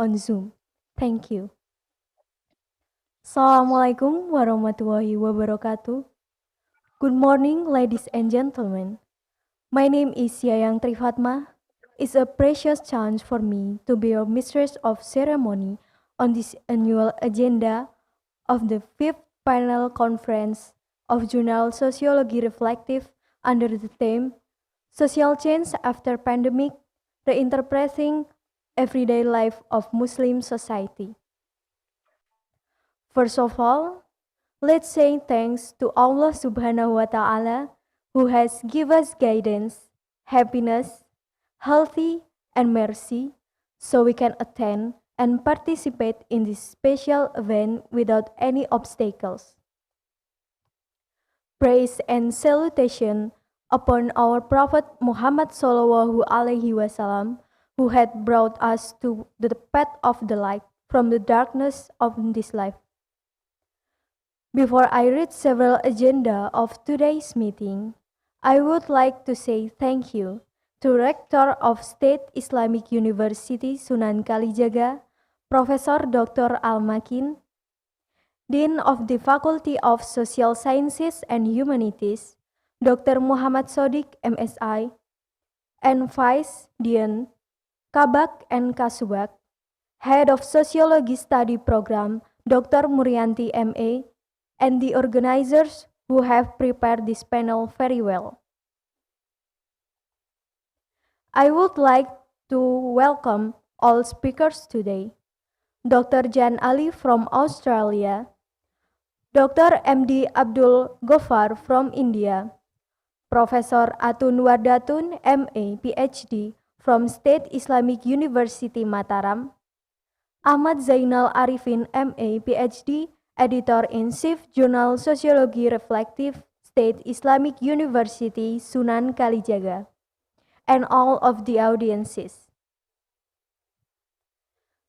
on Zoom. Thank you. Assalamualaikum warahmatullahi wabarakatuh. Good morning, ladies and gentlemen. My name is Yayang Trifatma. It's a precious chance for me to be your mistress of ceremony on this annual agenda of the 5th panel conference of Jurnal Sosiologi Reflektif under the theme Social Change After Pandemic, Reinterpreting Everyday Life of Muslim Society. First of all, let's say thanks to Allah Subhanahu wa Ta'ala who has given us guidance, happiness, healthy, and mercy so we can attend and participate in this special event without any obstacles. Praise and salutation upon our Prophet Muhammad Sallallahu Alaihi Wasallam, who had brought us to the path of the light from the darkness of this life. Before I read several agenda of today's meeting, I would like to say thank you to Rector of State Islamic University Sunan Kalijaga, Professor Dr. Al-Makin, Dean of the Faculty of Social Sciences and Humanities, Dr. Muhammad Sodik, MSI, and Vice Dean, Kabak and Kasubak, Head of Sociology Study Program, Dr. Murianti, MA, and the organizers who have prepared this panel very well. I would like to welcome all speakers today. Dr. Jan Ali from Australia, Dr. MD Abdul Ghaffar from India, Professor Atun Wardatun, MA, PhD from State Islamic University Mataram, Ahmad Zainal Arifin, MA, PhD, Editor-in-Chief Jurnal Sosiologi Reflektif, State Islamic University Sunan Kalijaga, and all of the audiences.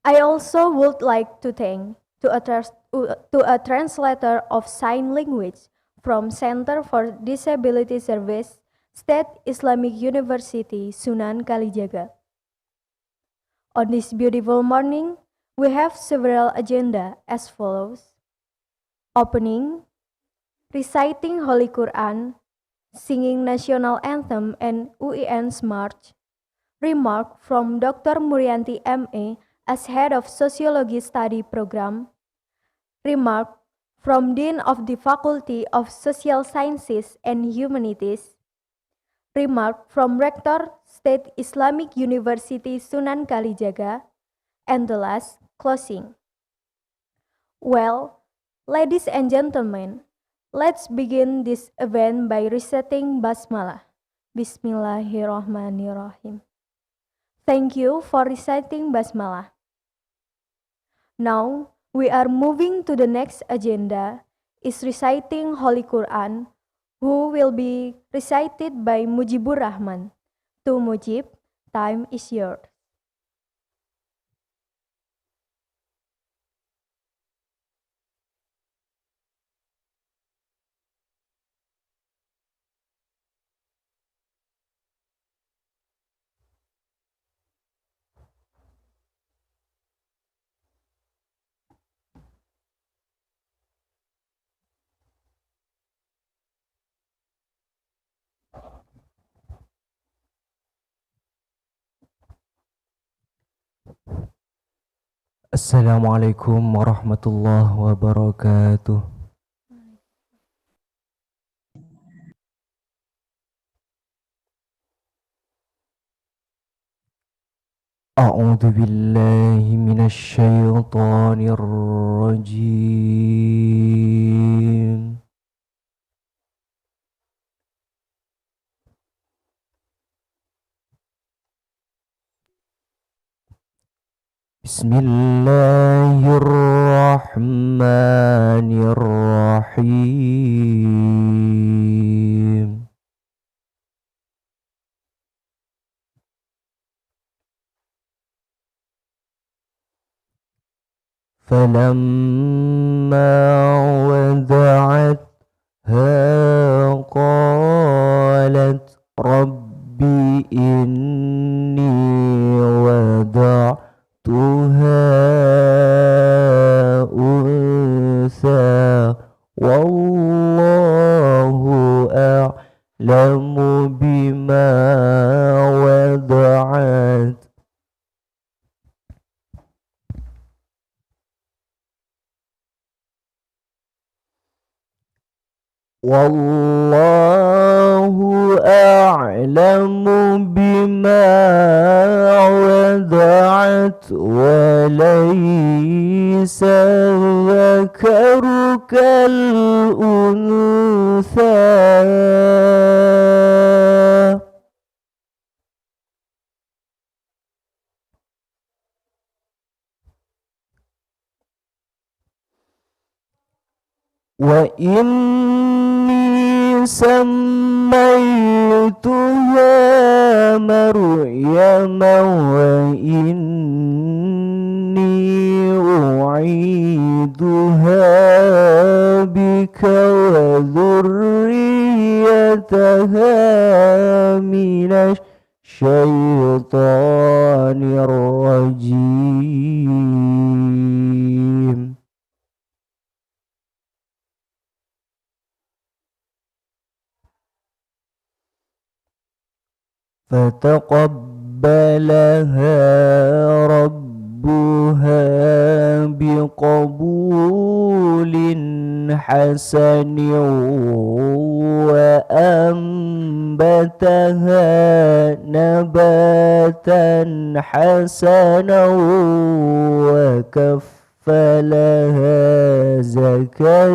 I also would like to thank to a translator of sign language from Center for Disability Service, State Islamic University Sunan Kalijaga. On this beautiful morning, we have several agenda as follows. Opening, reciting Holy Quran, singing National Anthem and UIN's March, remark from Dr. Murianti MA as Head of Sociology Study Program, remark from Dean of the Faculty of Social Sciences and Humanities, remark from Rector State Islamic University Sunan Kalijaga, and the last, closing. Well, ladies and gentlemen, let's begin this event by reciting Basmalah. Bismillahirrahmanirrahim. Thank you for reciting Basmalah. Now, we are moving to the next agenda, is reciting Holy Quran, who will be recited by Mujibur Rahman. To Mujib, time is yours. Assalamualaikum warahmatullahi wabarakatuh. A'udzu billahi minasy syaithanir rajim. Bismillahirrahmanirrahim. فلما وضعتها قالت رب إني وضعتها أنثى والله أعلم بما وضعت والله أعلم بما وضعت وليس الذكر كالأنثى وإني سميتها مريم وإني أعيدها بك وذريتها من الشيطان الرجيم فتقبلها ربها بقبول حسن وأنبتها نباتا حسنا وكفلها زكريا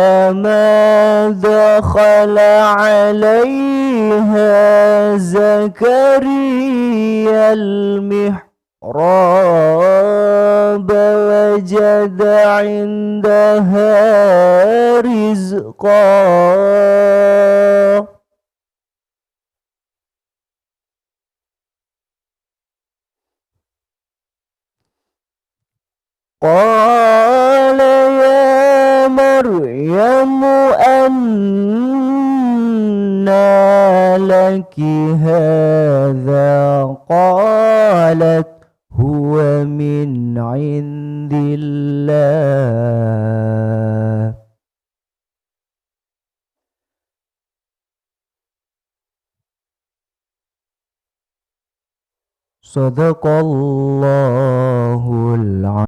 كلما دخل عليها زكريا المحراب وجد عندها رزقا قال يا مريم أنى لك هذا قالت هو من عند الله صدق الله العظيم.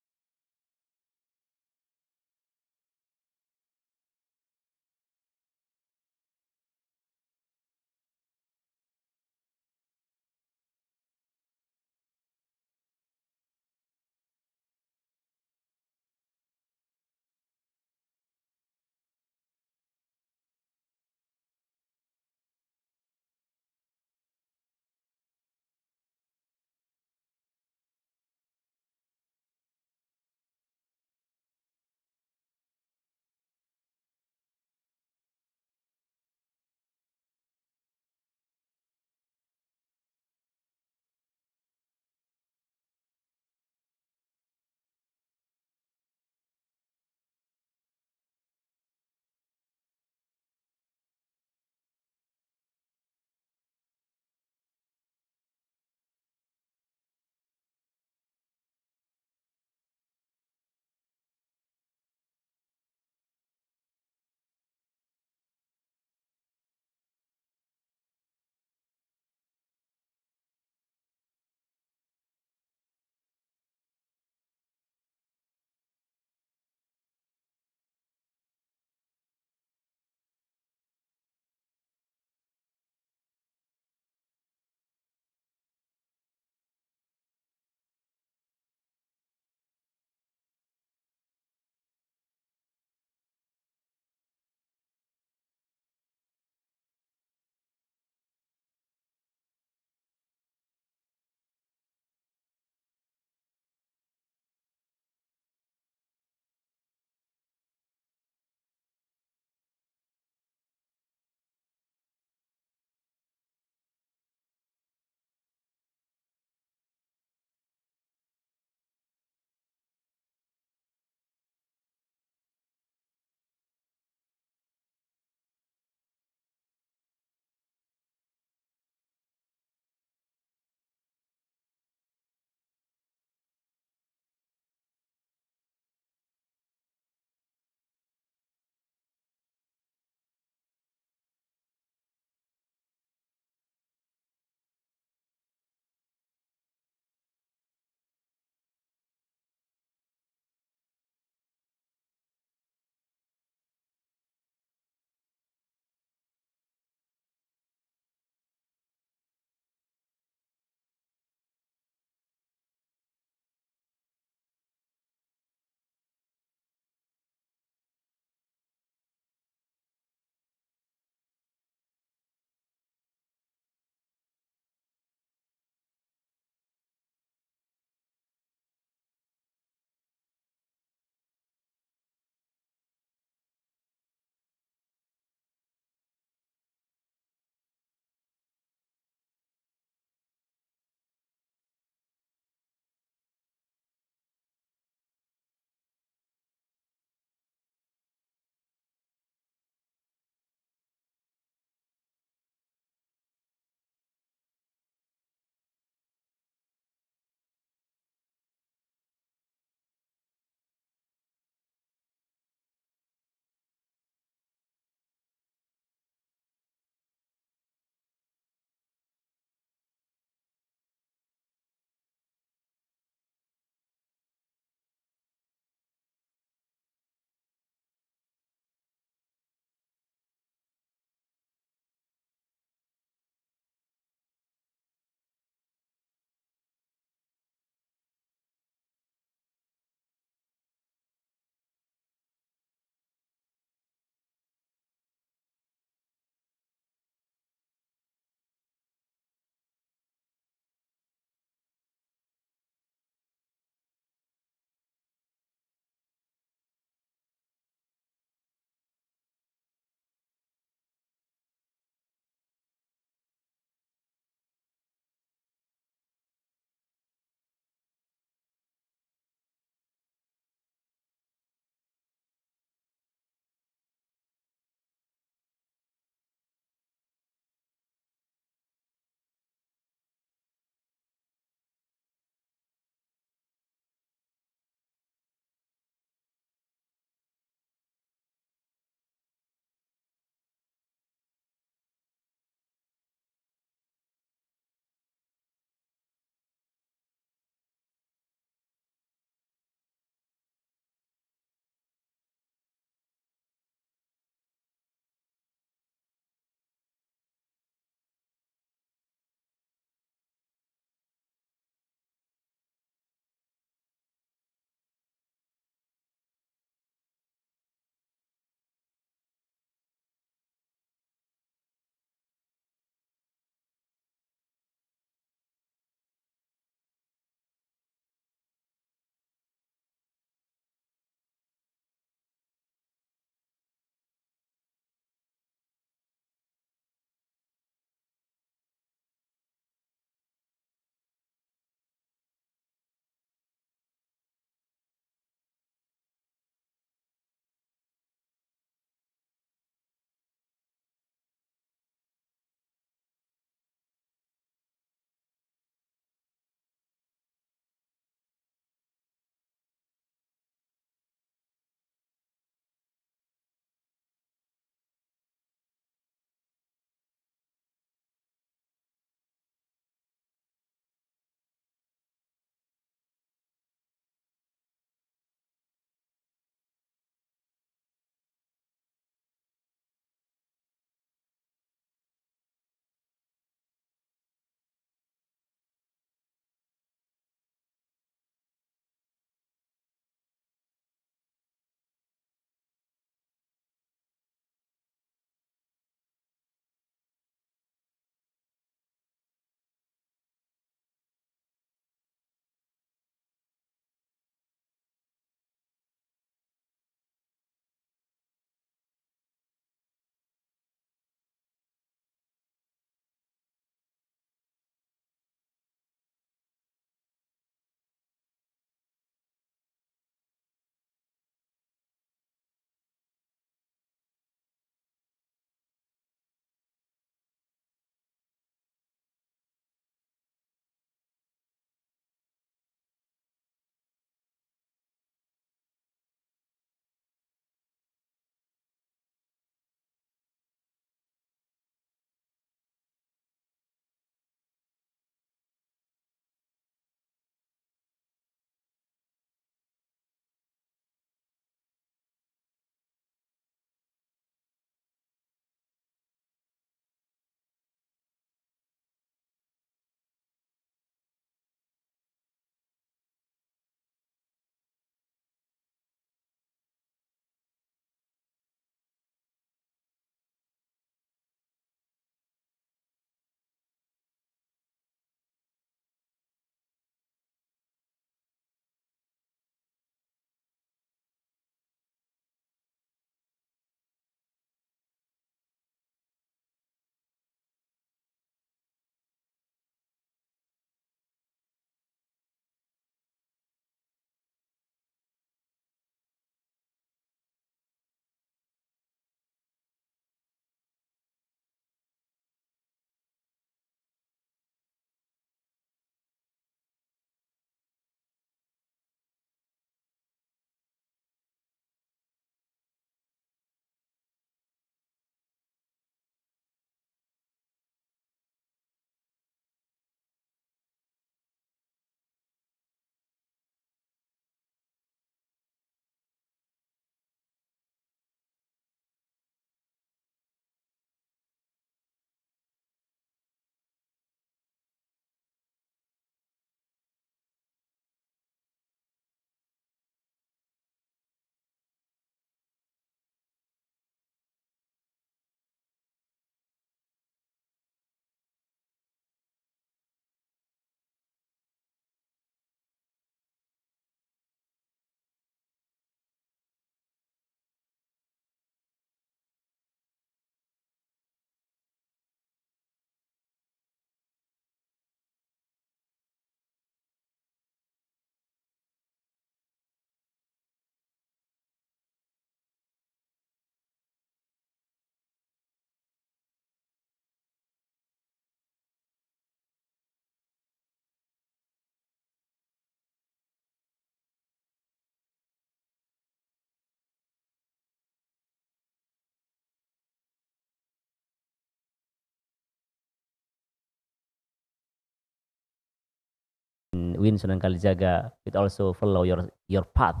in Win Sunan Kalijaga, it also follow your path.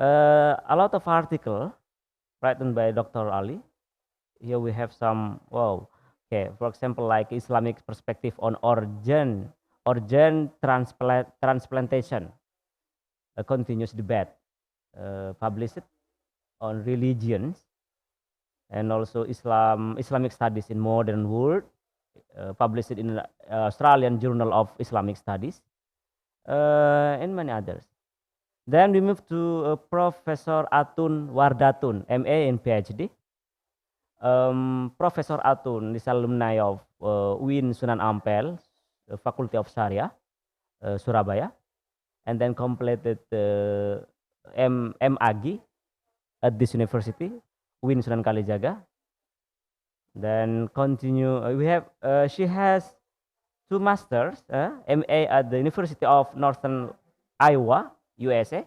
A lot of article written by Dr. Ali. Here we have some, wow, okay, for example, like Islamic perspective on organ transplantation, a continuous debate, published on religions, and also Islamic studies in modern world, published in Australian Journal of Islamic Studies, and many others. Then we move to Professor Atun Wardatun, MA and PhD. Professor Atun is alumni of UIN Sunan Ampel, Faculty of Sharia, Surabaya, and then completed MAG at this university, UIN Sunan Kalijaga. Then continue. She has 2 masters, MA at the University of Northern Iowa, USA,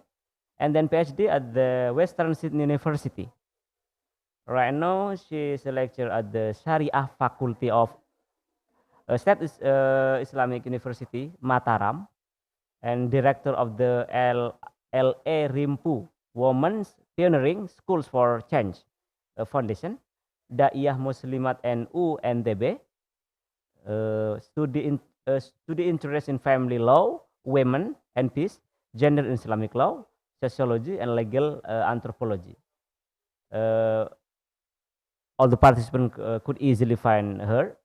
and then PhD at the Western Sydney University. Right now, she is a lecturer at the Sharia Faculty of State Islamic University, Mataram, and director of the LA Rimpu Women's Pioneering Schools for Change Foundation, Daiyah Muslimat NU NTB, studi interest in family law, women and peace, gender in Islamic law, sociology, and legal anthropology. All the participants could easily find her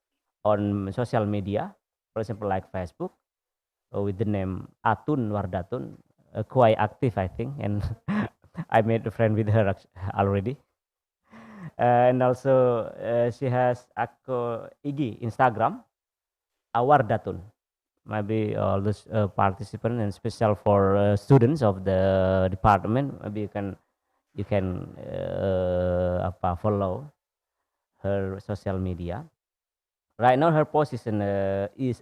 on social media, for example, like Facebook, with the name Atun Wardatun, quite active, I think, and I made a friend with her already. And also, she has IG Instagram, Wardatun. Maybe all those participants, and special for students of the department, maybe you can follow her social media. Right now, her position is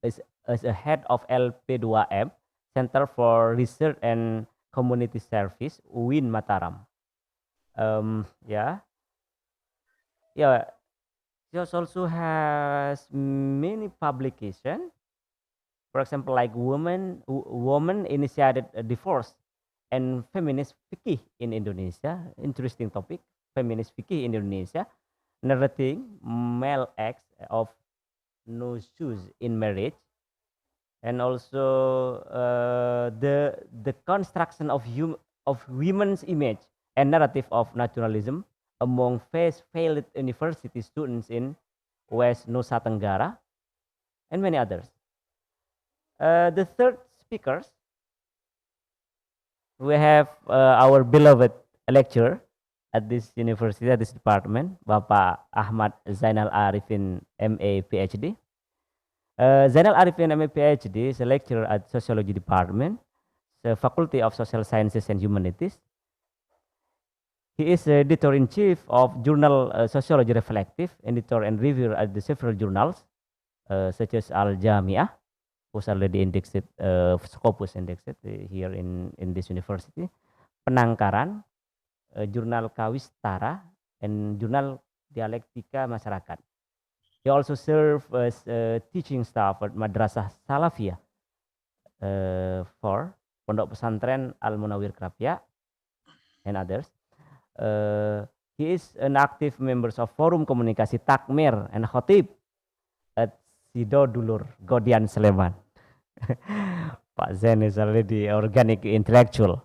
as a head of LP2M, Center for Research and Community Service, UIN Mataram. Yeah. She also has many publications. For example, like woman initiated a divorce and feminist fikih in Indonesia. Interesting topic, feminist fikih in Indonesia, narrating male acts of nushuz in marriage, and also the construction of women's image and narrative of naturalism among failed university students in West Nusa Tenggara, and many others. The third speakers, we have our beloved lecturer at this university, at this department, Bapak Ahmad Zainal Arifin, MA PhD. Zainal Arifin, MA PhD, is a lecturer at Sociology Department, the Faculty of Social Sciences and Humanities. He is editor-in-chief of Jurnal Sosiologi Reflektif, editor and reviewer at the several journals, such as Al Jamiah, was already indexed, Scopus indexed here in this university, Penangkaran, Jurnal Kawistara, and Jurnal Dialektika Masyarakat. He also served as teaching staff at Madrasah Salafiyah for Pondok Pesantren Al Munawir Krapia and others. He is an active member of Forum Komunikasi Takmir and Khotib at Sido Dulur, Godian, Sleman. Pak Zen is already organic intellectual,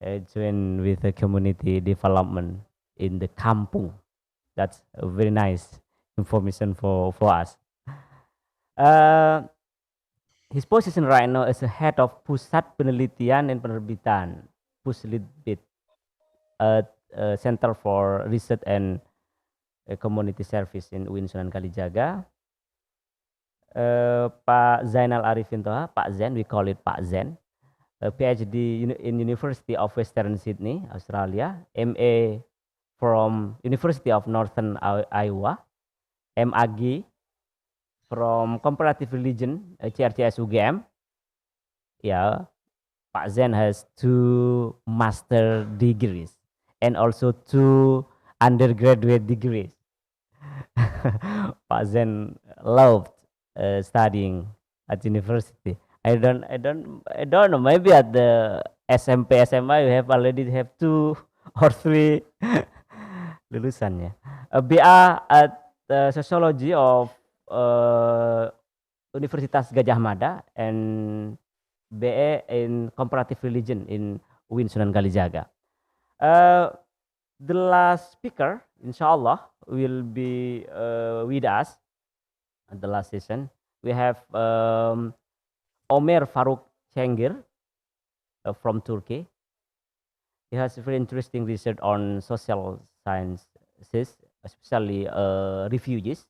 joined with the community development in the kampung. That's a very nice information for us. His position right now is the head of Pusat Penelitian dan Penerbitan, Puslitbit, Center for Research and Community Service in UIN Sunan Kalijaga. Pak Zainal Arifin Toha, Pak Zen, we call it Pak Zen, PhD in University of Western Sydney, Australia, MA from University of Northern Iowa, MAG from Comparative Religion, CRCS UGM. Yeah, Pak Zen has 2 master degrees and also 2 undergraduate degrees. Pak Zen loved studying at university. I don't know. Maybe at the SMP, SMA, you have already have 2 or 3 lulusannya. BA at Sociology of Universitas Gadjah Mada, and BE in Comparative Religion in UIN Sunan Kalijaga. The last speaker, inshallah, will be with us at the last session. We have Omer Faruk Cengir from Turkey. He has very interesting research on social sciences, especially refugees.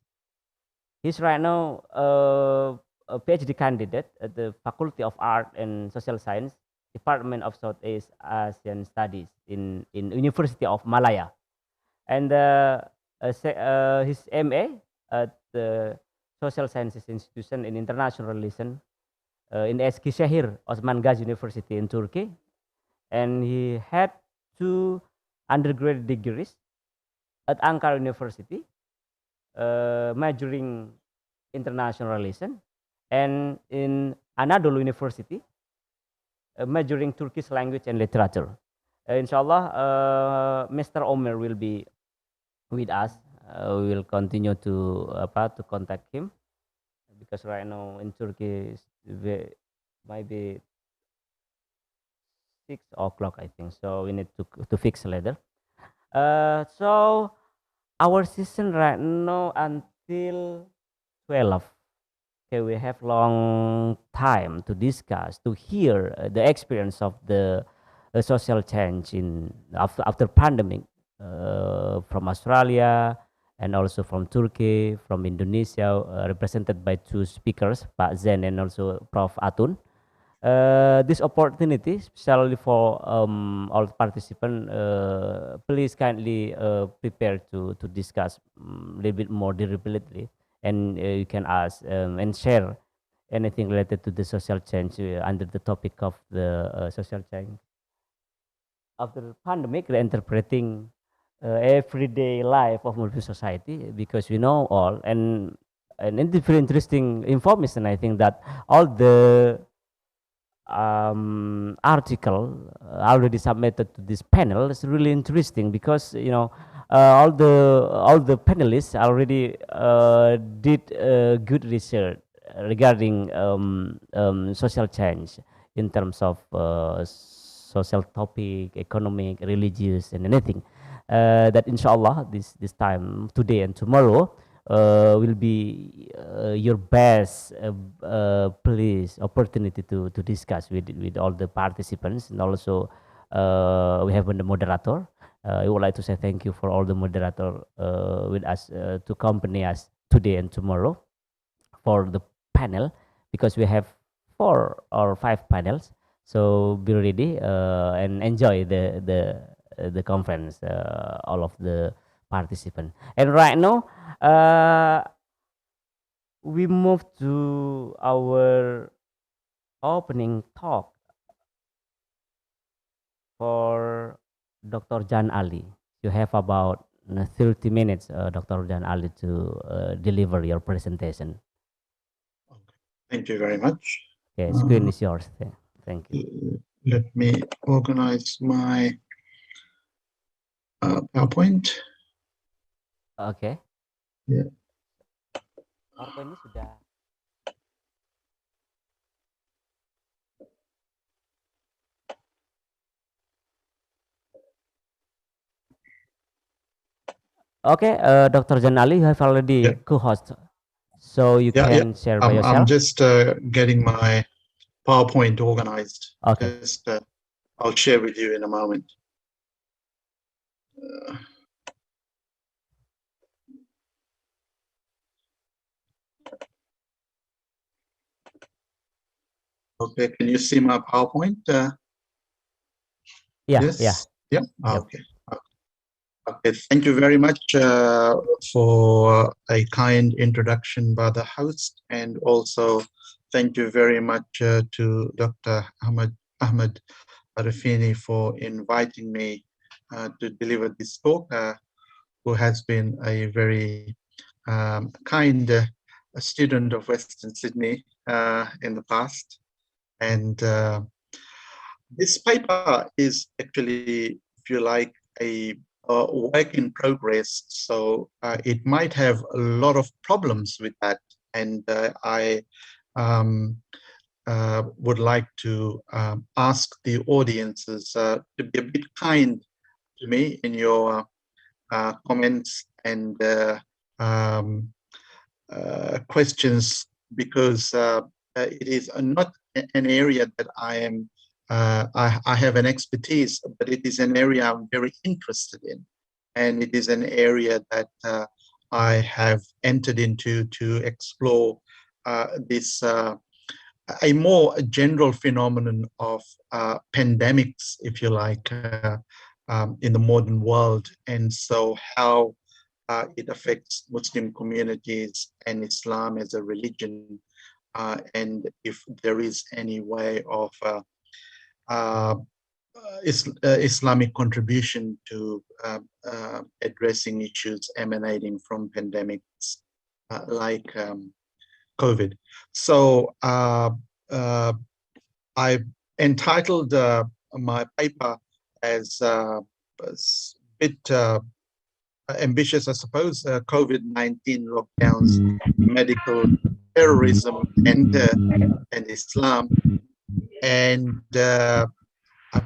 He's right now a PhD candidate at the Faculty of Art and Social Science, Department of Southeast Asian Studies in University of Malaya, and his MA at the Social Sciences Institution in International Relations in Eskişehir Osman Gazi University in Turkey, and he had 2 undergraduate degrees at Ankara University, majoring international relations, and in Anadolu University, majoring Turkish language and literature. Inshallah, Mr. Omer will be with us. We will continue to contact him, because right now in Turkey might be 6 o'clock, I think. So we need to fix later. So our session right now until 12. Okay, we have long time to discuss, to hear the experience of the social change in after pandemic, from Australia and also from Turkey, from Indonesia, represented by 2 speakers, Pak Zen and also Prof. Atun. This opportunity, especially for all participants, please kindly prepare to discuss a little bit more deliberately, and you can ask and share anything related to the social change under the topic of the social change after the pandemic, reinterpreting everyday life of Muslim society, because we know all, and it's very interesting information. I think that all the article already submitted to this panel is really interesting, because all the panelists already did good research regarding social change in terms of social topic, economic, religious, and anything. That inshallah this time today and tomorrow will be your best place opportunity to discuss with all the participants, and also we have the moderator. I would like to say thank you for all the moderator with us to accompany us today and tomorrow for the panel, because we have 4 or 5 panels. So be ready and enjoy the conference, all of the participants. And right now, we move to our opening talk for Dr. Jan Ali. You have about 30 minutes, Dr. Jan Ali, to deliver your presentation. Okay. Thank you very much. Okay, screen is yours. Thank you. Let me organize my PowerPoint. Okay. Yeah. PowerPoint ini sudah. Okay, Dr. Jan Ali, you have already co-host, so you can share by yourself. I'm just getting my PowerPoint organized. Okay. Just, I'll share with you in a moment. Okay, can you see my PowerPoint? Yes? Yeah. Okay. Okay, thank you very much for a kind introduction by the host, and also thank you very much to Dr. Ahmed Arifini for inviting me to deliver this talk, who has been a very kind a student of Western Sydney in the past. And this paper is actually, if you like, a work in progress. So it might have a lot of problems with that. And I would like to ask the audiences to be a bit kind to me in your comments and questions, because it is not an area that I am I have an expertise, but it is an area I'm very interested in, and it is an area that I have entered into to explore this a more general phenomenon of pandemics, if you like, in the modern world, and so how it affects Muslim communities and Islam as a religion, and if there is any way of uh, Islamic contribution to addressing issues emanating from pandemics like COVID. So I entitled my paper as a bit ambitious, I suppose, COVID-19 lockdowns, medical terrorism, and Islam. And I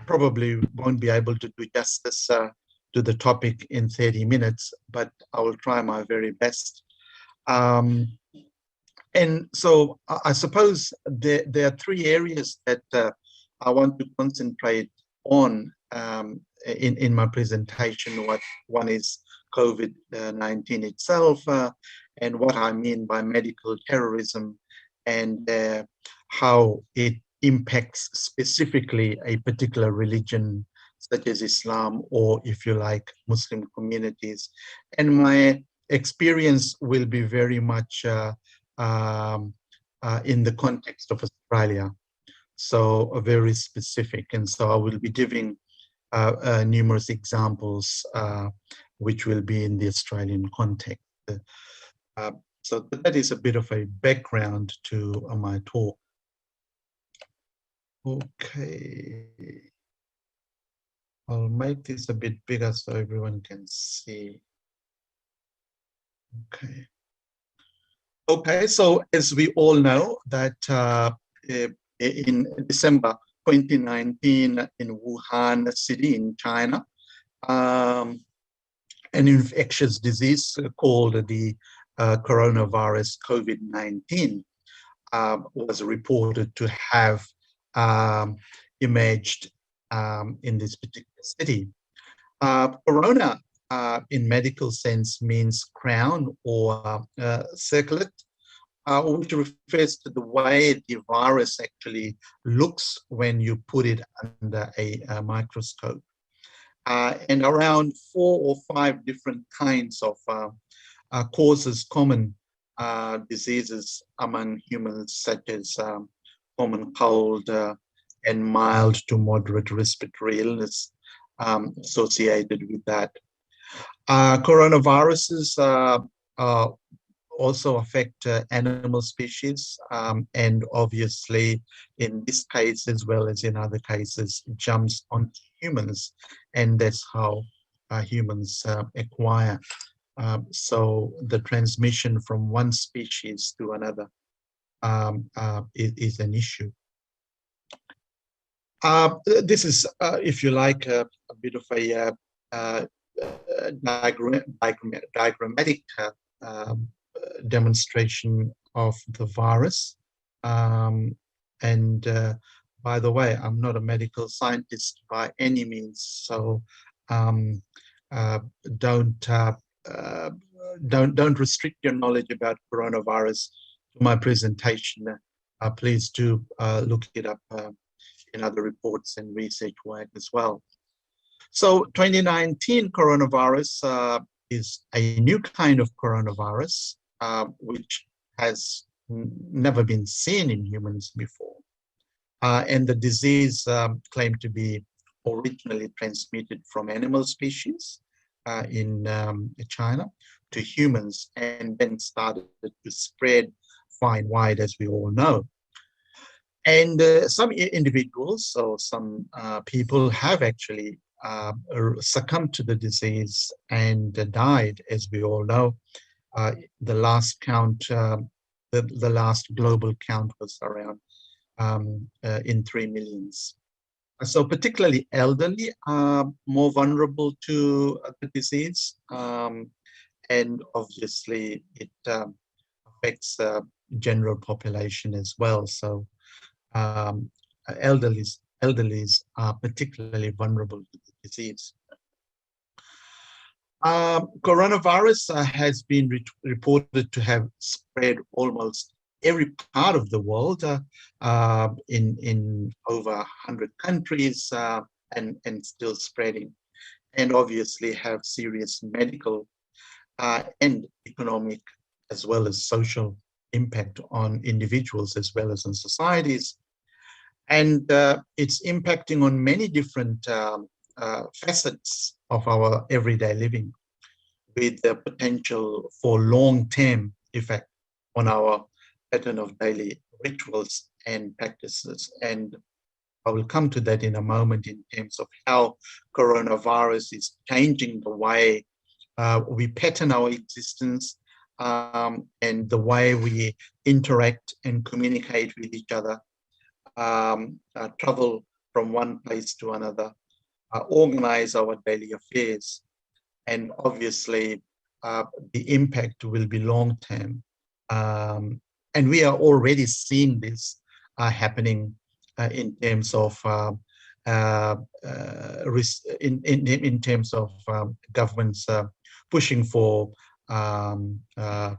probably won't be able to do justice to the topic in 30 minutes, but I will try my very best. And so I suppose there are three areas that I want to concentrate on in my presentation. One is COVID-19 itself, and what I mean by medical terrorism, and how it impacts specifically a particular religion such as Islam, or if you like, Muslim communities. And my experience will be very much in the context of Australia, so very specific. And so I will be giving numerous examples which will be in the Australian context. So that is a bit of a background to my talk. Okay, I'll make this a bit bigger so everyone can see. Okay, so as we all know that in December 2019 in Wuhan city in China, an infectious disease called the coronavirus COVID-19 was reported to have emerged in this particular city. Corona in medical sense means crown or circlet, which refers to the way the virus actually looks when you put it under a microscope. And around 4 or 5 different kinds of causes common diseases among humans, such as common cold and mild to moderate respiratory illness associated with that. Coronaviruses also affect animal species, and obviously in this case as well as in other cases jumps on humans, and that's how humans acquire. So the transmission from one species to another is an issue. This is, if you like, a bit of a diagrammatic demonstration of the virus. And by the way, I'm not a medical scientist by any means, so don't restrict your knowledge about coronavirus to my presentation. Please do look it up in other reports and research work as well. So 2019 coronavirus is a new kind of coronavirus, which has never been seen in humans before. And the disease claimed to be originally transmitted from animal species in China to humans and then started to spread far and wide, as we all know. And some individuals or some people have actually succumbed to the disease and died, as we all know. The last count, the last global count was around in 3 millions. So particularly elderly are more vulnerable to the disease. And obviously it affects general population as well. So elderlies are particularly vulnerable to the disease. Coronavirus has been reported to have spread almost every part of the world in over 100 countries and still spreading, and obviously have serious medical and economic as well as social impact on individuals as well as on societies. And it's impacting on many different facets of our everyday living, with the potential for long-term effect on our pattern of daily rituals and practices. And I will come to that in a moment in terms of how coronavirus is changing the way we pattern our existence and the way we interact and communicate with each other, travel from one place to another, organize our daily affairs. And obviously, the impact will be long-term. And we are already seeing this happening in terms of in terms of governments pushing for a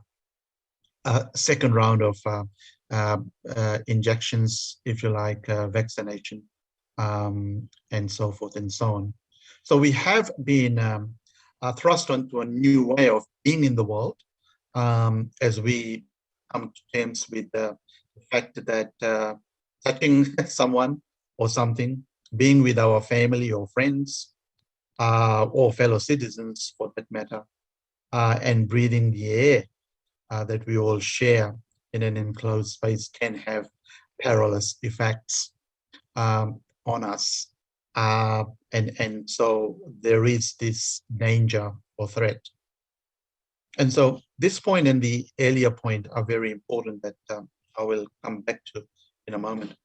second round of injections, if you like, vaccination, and so forth and so on. So we have been thrust onto a new way of being in the world as we come to terms with the fact that touching someone or something, being with our family or friends or fellow citizens for that matter, and breathing the air that we all share in an enclosed space can have perilous effects on us. And so there is this danger or threat. And so this point and the earlier point are very important that I will come back to in a moment.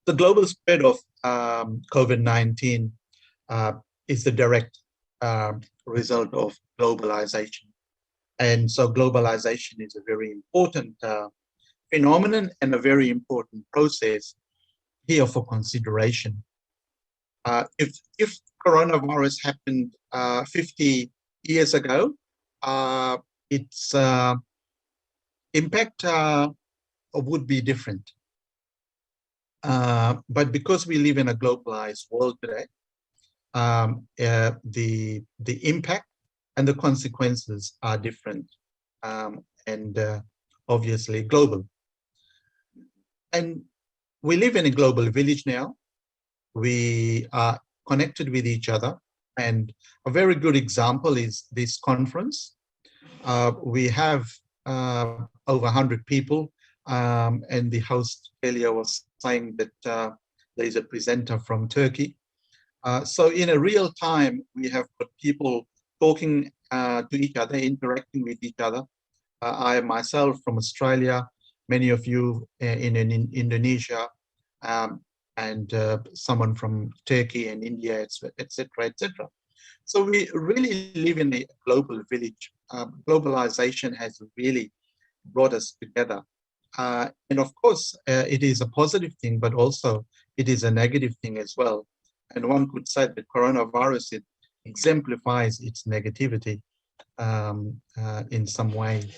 The global spread of COVID-19 is the direct result of globalization. And so globalization is a very important phenomenon and a very important process here for consideration. If coronavirus happened 50 years ago, its impact would be different. But because we live in a globalized world today, the impact and the consequences are different and obviously global. And we live in a global village now. We are connected with each other. And a very good example is this conference. We have over 100 people, and the host earlier was saying that there is a presenter from Turkey. So in a real time, we have got people talking to each other, interacting with each other. I myself from Australia, many of you in Indonesia, and someone from Turkey and India, etc., etc. So we really live in a global village. Globalization has really brought us together. And of course, it is a positive thing, but also it is a negative thing as well. And one could say that coronavirus, it exemplifies its negativity in some way.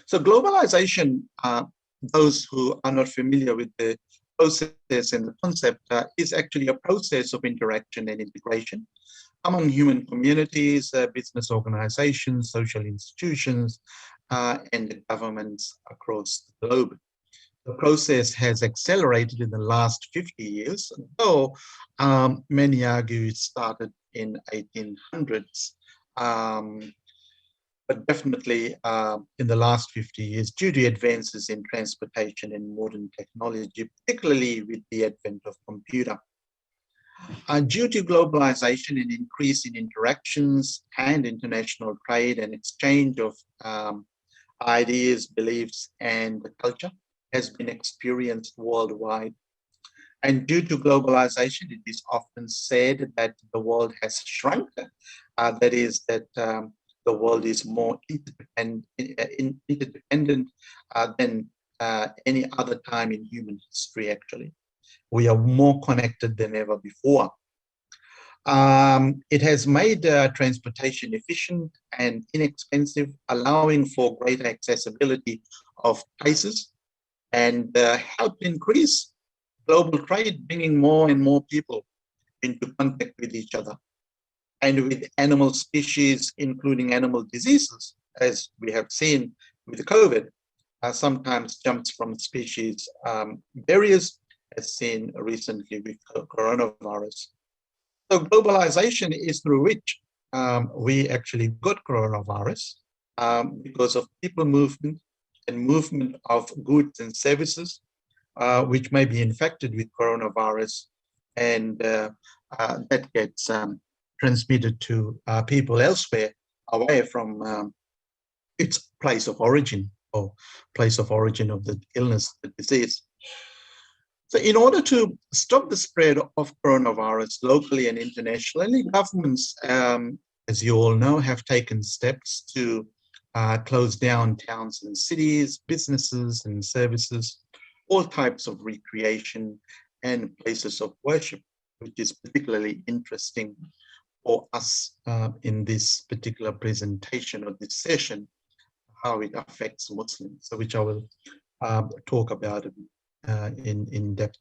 So globalization, those who are not familiar with the process and the concept, is actually a process of interaction and integration among human communities, business organizations, social institutions, and governments across the globe. The process has accelerated in the last 50 years, though many argue it started in 1800s but definitely in the last 50 years, due to advances in transportation and modern technology, particularly with the advent of computer. Due to globalization and increase in interactions and international trade and exchange of ideas, beliefs, and culture has been experienced worldwide. And due to globalization, it is often said that the world has shrunk. That is, that the world is more interdependent than any other time in human history, actually. We are more connected than ever before. It has made transportation efficient and inexpensive, allowing for greater accessibility of places and helped increase global trade, bringing more and more people into contact with each other and with animal species, including animal diseases, as we have seen with COVID, sometimes jumps from species barriers, as seen recently with coronavirus. So globalization is through which we actually got coronavirus because of people movement and movement of goods and services, which may be infected with coronavirus, and that gets transmitted to people elsewhere away from its place of origin or place of origin of the illness, the disease. So in order to stop the spread of coronavirus locally and internationally, governments, as you all know, have taken steps to close down towns and cities, businesses and services, all types of recreation and places of worship, which is particularly interesting for us in this particular presentation or this session, how it affects Muslims, so which I will talk about in depth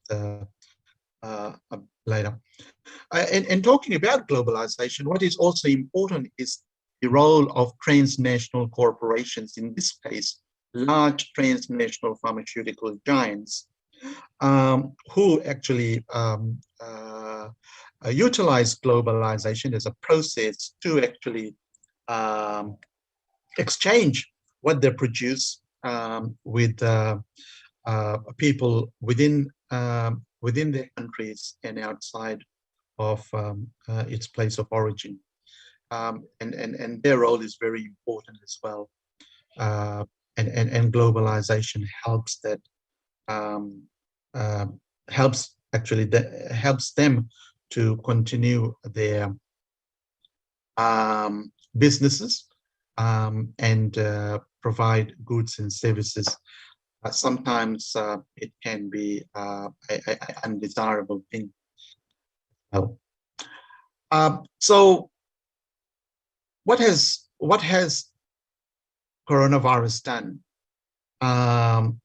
later. And talking about globalization, what is also important is the role of transnational corporations, in this case, large transnational pharmaceutical giants, who actually utilize globalization as a process to actually exchange what they produce with people within their countries and outside of its place of origin, and their role is very important as well. And globalization helps that helps them to continue their businesses and provide goods and services. Sometimes it can be an undesirable thing. So what has coronavirus done?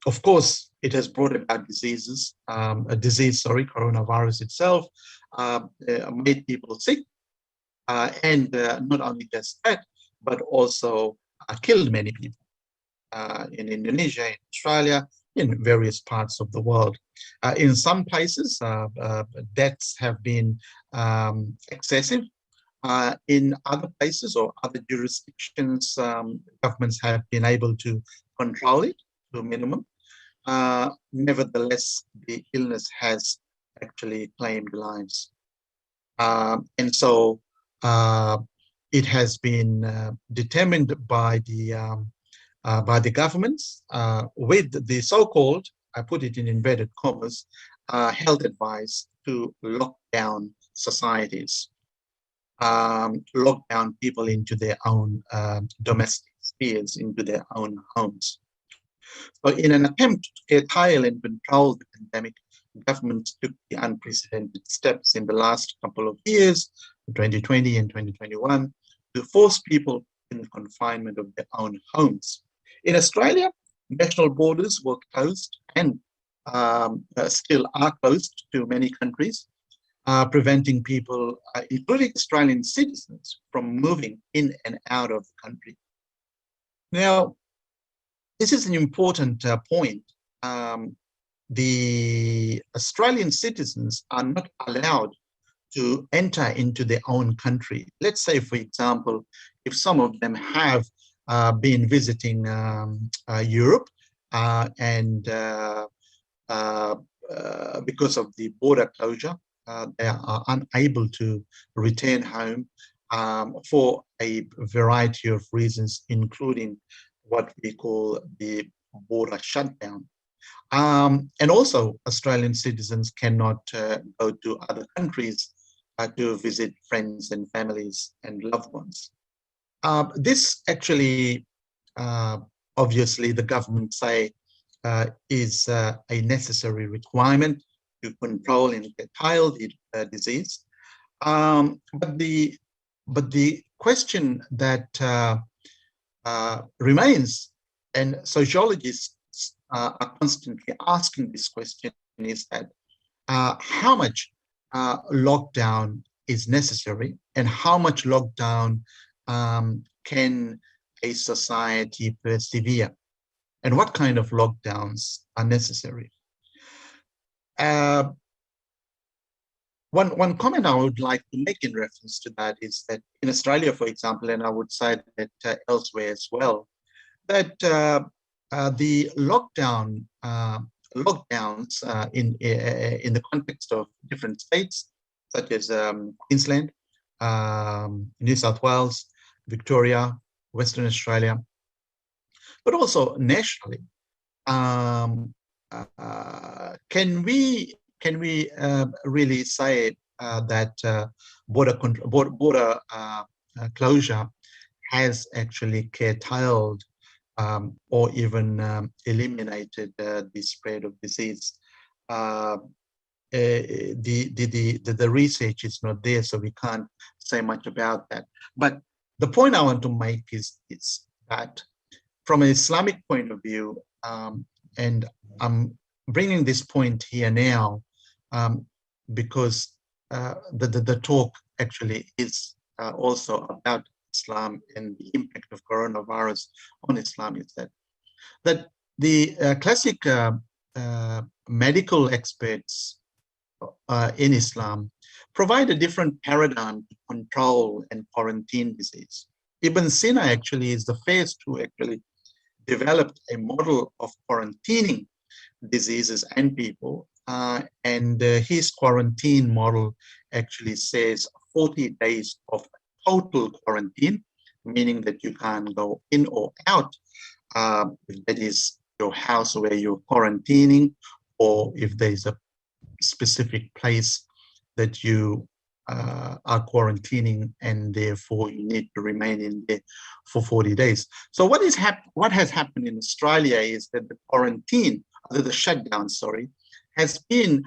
Of course, it has brought about coronavirus itself made people sick, and not only just that, but also killed many people in Indonesia, in Australia, in various parts of the world. In some places, deaths have been excessive. In other places or other jurisdictions, governments have been able to control it to a minimum. Nevertheless, the illness has actually claimed lives. And so it has been determined by the governments with the so-called, I put it in inverted commas, health advice to lock down societies, lock down people into their own domestic spheres, into their own homes. So in an attempt to curtail and control the pandemic, governments took the unprecedented steps in the last couple of years, 2020 and 2021, to force people in the confinement of their own homes. In Australia, national borders were closed and still are closed to many countries, preventing people, including Australian citizens, from moving in and out of the country. Now, this is an important point. The Australian citizens are not allowed to enter into their own country. Let's say, for example, if some of them have been visiting Europe and because of the border closure, they are unable to return home for a variety of reasons, including what we call the border shutdown. And also, Australian citizens cannot go to other countries to visit friends and families and loved ones. This actually, obviously, the government say is a necessary requirement to control and curtail the disease. But the question that remains, and sociologists are constantly asking this question, is that how much lockdown is necessary, and how much lockdown can a society persevere, and what kind of lockdowns are necessary. One comment I would like to make in reference to that is that in Australia, for example, and I would say that elsewhere as well, that the lockdowns in the context of different states, such as Queensland, New South Wales, Victoria, Western Australia, but also nationally, can we really say that border closure has actually curtailed or even eliminated the spread of disease? The research is not there, so we can't say much about that. But the point I want to make is that from an Islamic point of view, and I'm bringing this point here now because the talk actually is also about Islam and the impact of coronavirus on Islam, is that the classic medical experts in Islam provide a different paradigm to control and quarantine disease. Ibn Sina actually is the first to actually developed a model of quarantining diseases and people, and his quarantine model actually says 40 days of total quarantine, meaning that you can't go in or out. That is your house where you're quarantining, or if there's a specific place that you are quarantining and therefore you need to remain in there for 40 days. So what has happened in Australia is that the quarantine, the shutdown, sorry, has been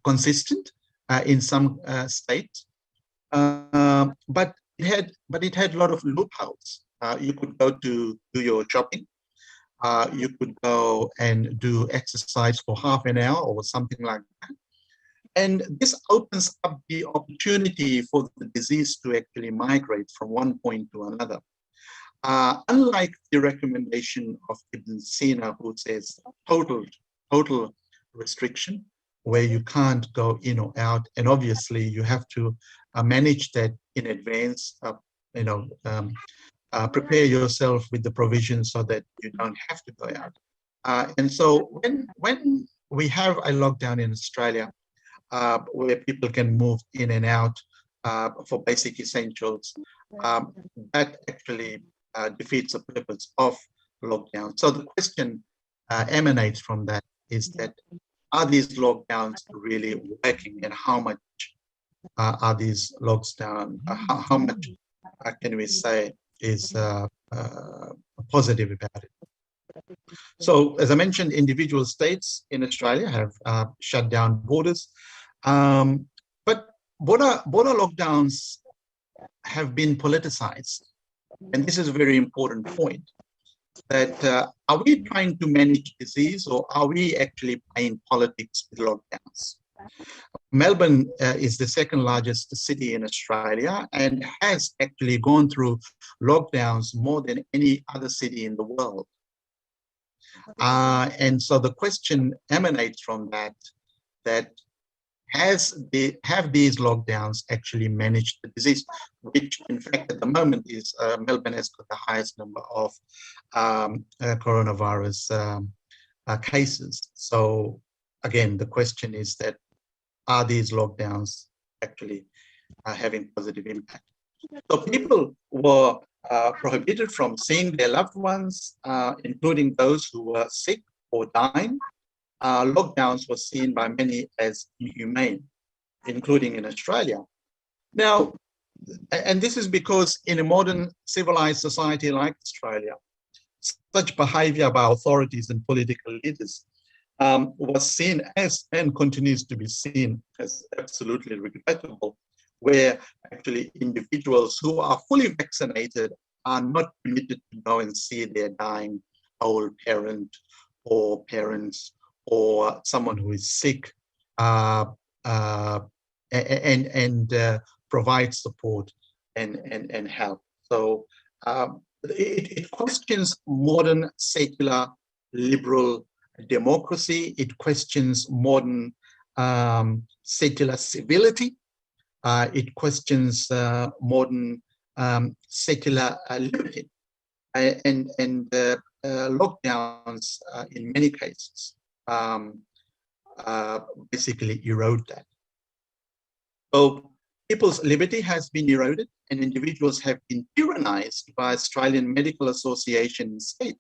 consistent in some states, but it had a lot of loopholes. You could go to do your shopping. You could go and do exercise for half an hour or something like that. And this opens up the opportunity for the disease to actually migrate from one point to another. Unlike the recommendation of Ibn Sina, who says total restriction, where you can't go in or out, and obviously you have to manage that in advance. Prepare yourself with the provision so that you don't have to go out. And so when we have a lockdown in Australia, where people can move in and out for basic essentials, that actually defeats the purpose of lockdown. So the question emanates from that is that, are these lockdowns really working, and how much are these lockdowns, how much can we say is positive about it? So as I mentioned, individual states in Australia have shut down borders, but border lockdowns have been politicized. And this is a very important point, that are we trying to manage disease, or are we actually playing politics with lockdowns? Melbourne is the second largest city in Australia and has actually gone through lockdowns more than any other city in the world. And so the question emanates from that have these lockdowns actually managed the disease, which in fact at the moment is Melbourne has got the highest number of coronavirus cases. So again, the question is that, are these lockdowns actually having positive impact? So people were prohibited from seeing their loved ones, including those who were sick or dying. Lockdowns were seen by many as inhumane, including in Australia. Now, and this is because in a modern civilized society like Australia, such behavior by authorities and political leaders was seen as, and continues to be seen as, absolutely regrettable, where actually individuals who are fully vaccinated are not permitted to go and see their dying old parent or parents or someone who is sick and provide support and help. So it questions modern secular liberal democracy. It questions modern secular civility. It questions modern secular liberty, and lockdowns in many cases basically erode that. So people's liberty has been eroded, and individuals have been tyrannized by Australian Medical Association, state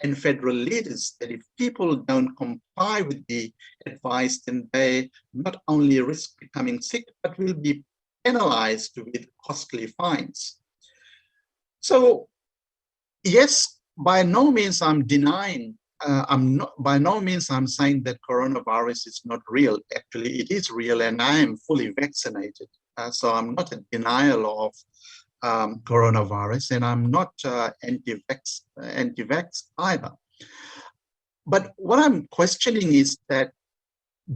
and federal leaders, that if people don't comply with the advice, then they not only risk becoming sick, but will be penalized with costly fines. So yes, by no means I'm denying, by no means I'm saying that coronavirus is not real. Actually, it is real, and I am fully vaccinated. So I'm not in denial of coronavirus, and I'm not anti-vax either. But what I'm questioning is that,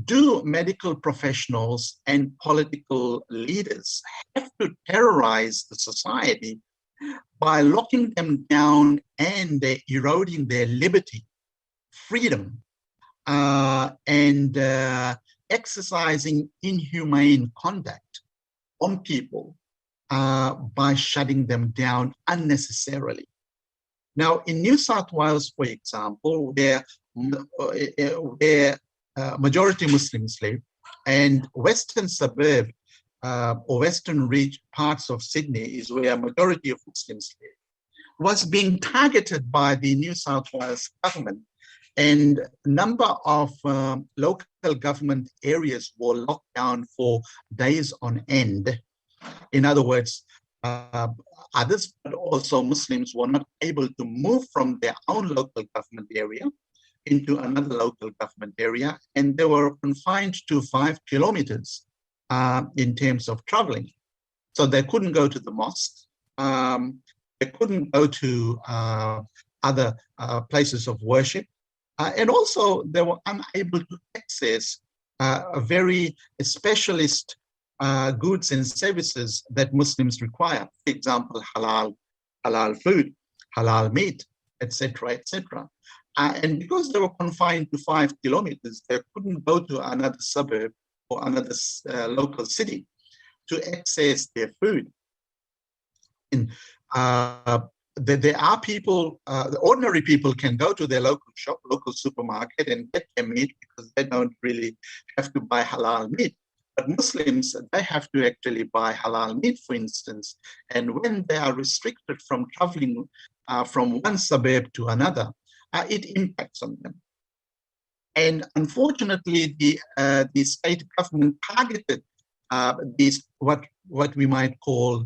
do medical professionals and political leaders have to terrorize the society by locking them down and eroding their liberty, freedom, and exercising inhumane conduct on people by shutting them down unnecessarily? Now, in New South Wales, for example, where majority Muslims live, and western suburb or western parts of Sydney is where a majority of Muslims live, was being targeted by the New South Wales government, and a number of local government areas were locked down for days on end. In other words, others, but also Muslims, were not able to move from their own local government area into another local government area, and they were confined to 5 kilometers in terms of traveling. So they couldn't go to the mosque, they couldn't go to other places of worship, and also they were unable to access a very specialist goods and services that Muslims require. For example, halal food, halal meat, etc., etc. And because they were confined to 5 kilometers, they couldn't go to another suburb or another local city to access their food. And there are people, the ordinary people can go to their local shop, local supermarket, and get their meat because they don't really have to buy halal meat. But Muslims, they have to actually buy halal meat, for instance. And when they are restricted from traveling from one suburb to another, it impacts on them. And unfortunately, the state government targeted these what we might call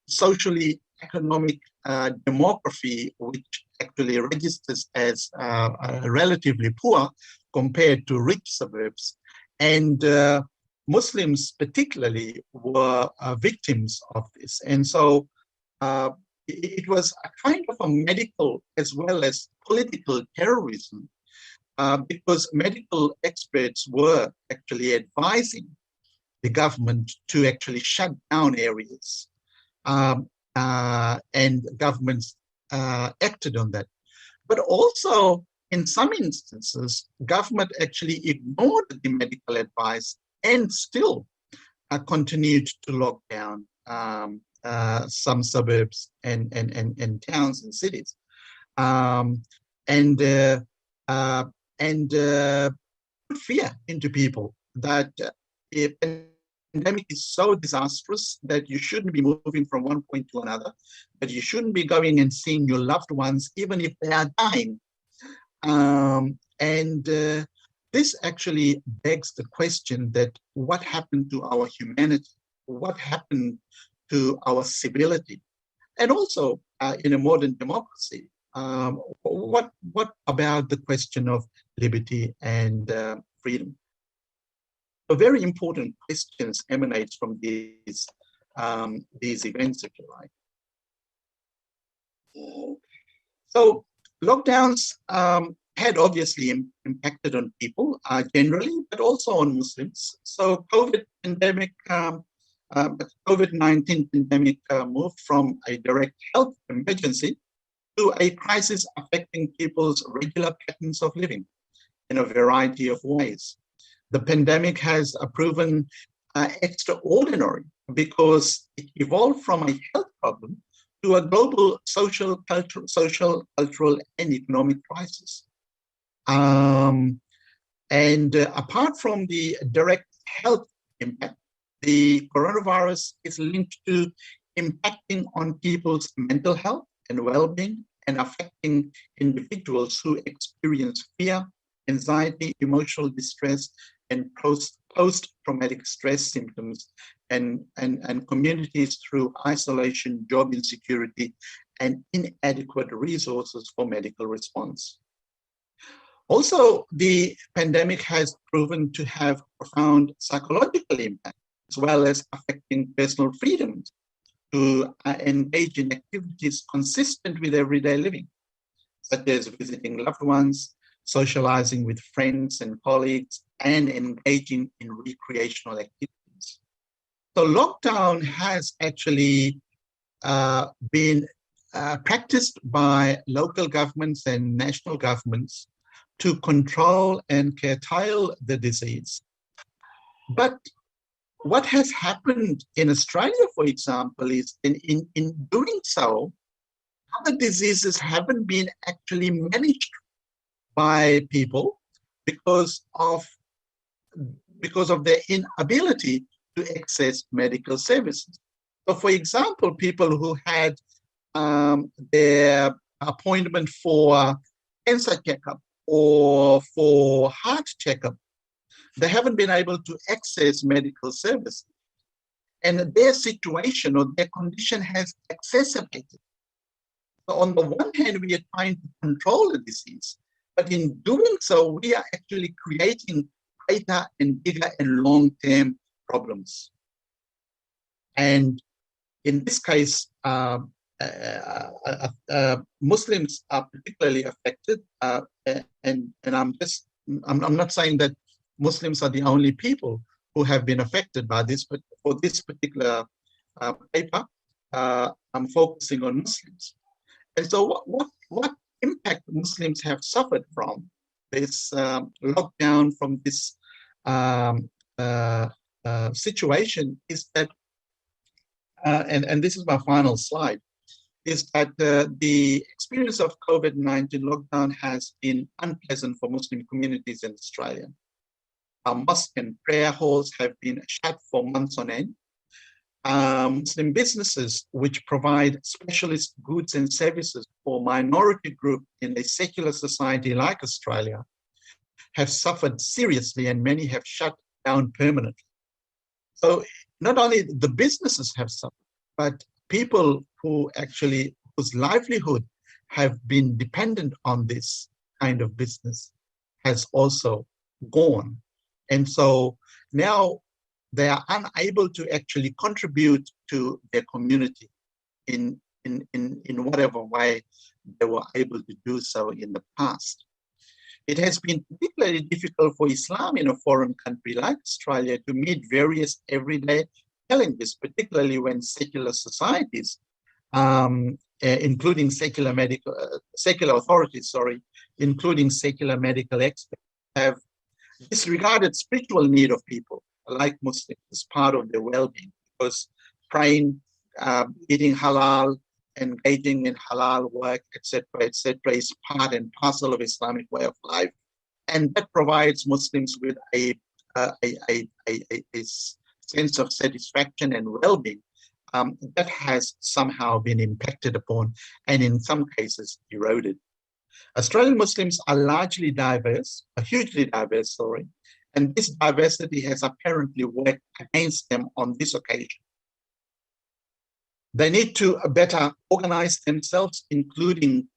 socially economic demography, which actually registers as relatively poor compared to rich suburbs. And Muslims particularly were victims of this. And so it was a kind of a medical as well as political terrorism, because medical experts were actually advising the government to actually shut down areas, and governments acted on that. But also in some instances, government actually ignored the medical advice and still continued to lock down some suburbs and towns and cities, um, and put fear into people that a pandemic is so disastrous that you shouldn't be moving from one point to another, that you shouldn't be going and seeing your loved ones, even if they are dying. This actually begs the question that what happened to our humanity? What happened to our civility? And also, in a modern democracy, what about the question of liberty and freedom? So very important questions emanate from these events, if you like. So lockdowns had obviously impacted on people generally, but also on Muslims. So COVID-19 pandemic moved from a direct health emergency to a crisis affecting people's regular patterns of living in a variety of ways. The pandemic has proven extraordinary because it evolved from a health problem to a global social, cultural, and economic crisis. Apart from the direct health impact, the coronavirus is linked to impacting on people's mental health and well-being and affecting individuals who experience fear, anxiety, emotional distress, and post-traumatic stress symptoms, and communities through isolation, job insecurity, and inadequate resources for medical response. Also, the pandemic has proven to have profound psychological impact, as well as affecting personal freedoms to engage in activities consistent with everyday living, such as visiting loved ones, socializing with friends and colleagues, and engaging in recreational activities. So lockdown has actually been practiced by local governments and national governments to control and curtail the disease. But what has happened in Australia, for example, is in doing so, other diseases haven't been actually managed by people because of their inability to access medical services. So, for example, people who had their appointment for cancer checkup or for heart checkup, they haven't been able to access medical services. And their situation or their condition has exacerbated. So on the one hand, we are trying to control the disease, but in doing so, we are actually creating greater and bigger and long-term problems. And in this case, Muslims are particularly affected, and I'm not saying that Muslims are the only people who have been affected by this, but for this particular paper, I'm focusing on Muslims. And so what impact Muslims have suffered from this lockdown, from this situation is that, and this is my final slide, is that the experience of COVID-19 lockdown has been unpleasant for Muslim communities in Australia. Our mosque and prayer halls have been shut for months on end. Muslim businesses, which provide specialist goods and services for minority group in a secular society like Australia, have suffered seriously, and many have shut down permanently. So not only the businesses have suffered, but people whose livelihood have been dependent on this kind of business has also gone. And so now they are unable to actually contribute to their community in whatever way they were able to do so in the past. It has been particularly difficult for Islam in a foreign country like Australia to meet various everyday challenges, particularly when secular societies including secular authorities, including secular medical experts, have disregarded spiritual need of people like Muslims as part of their well-being, because praying, eating halal, engaging in halal work, etc., is part and parcel of Islamic way of life, and that provides Muslims with a sense of satisfaction and well-being that has somehow been impacted upon and in some cases eroded. Australian Muslims are largely diverse, hugely diverse, and this diversity has apparently worked against them on this occasion. They need to better organize themselves, including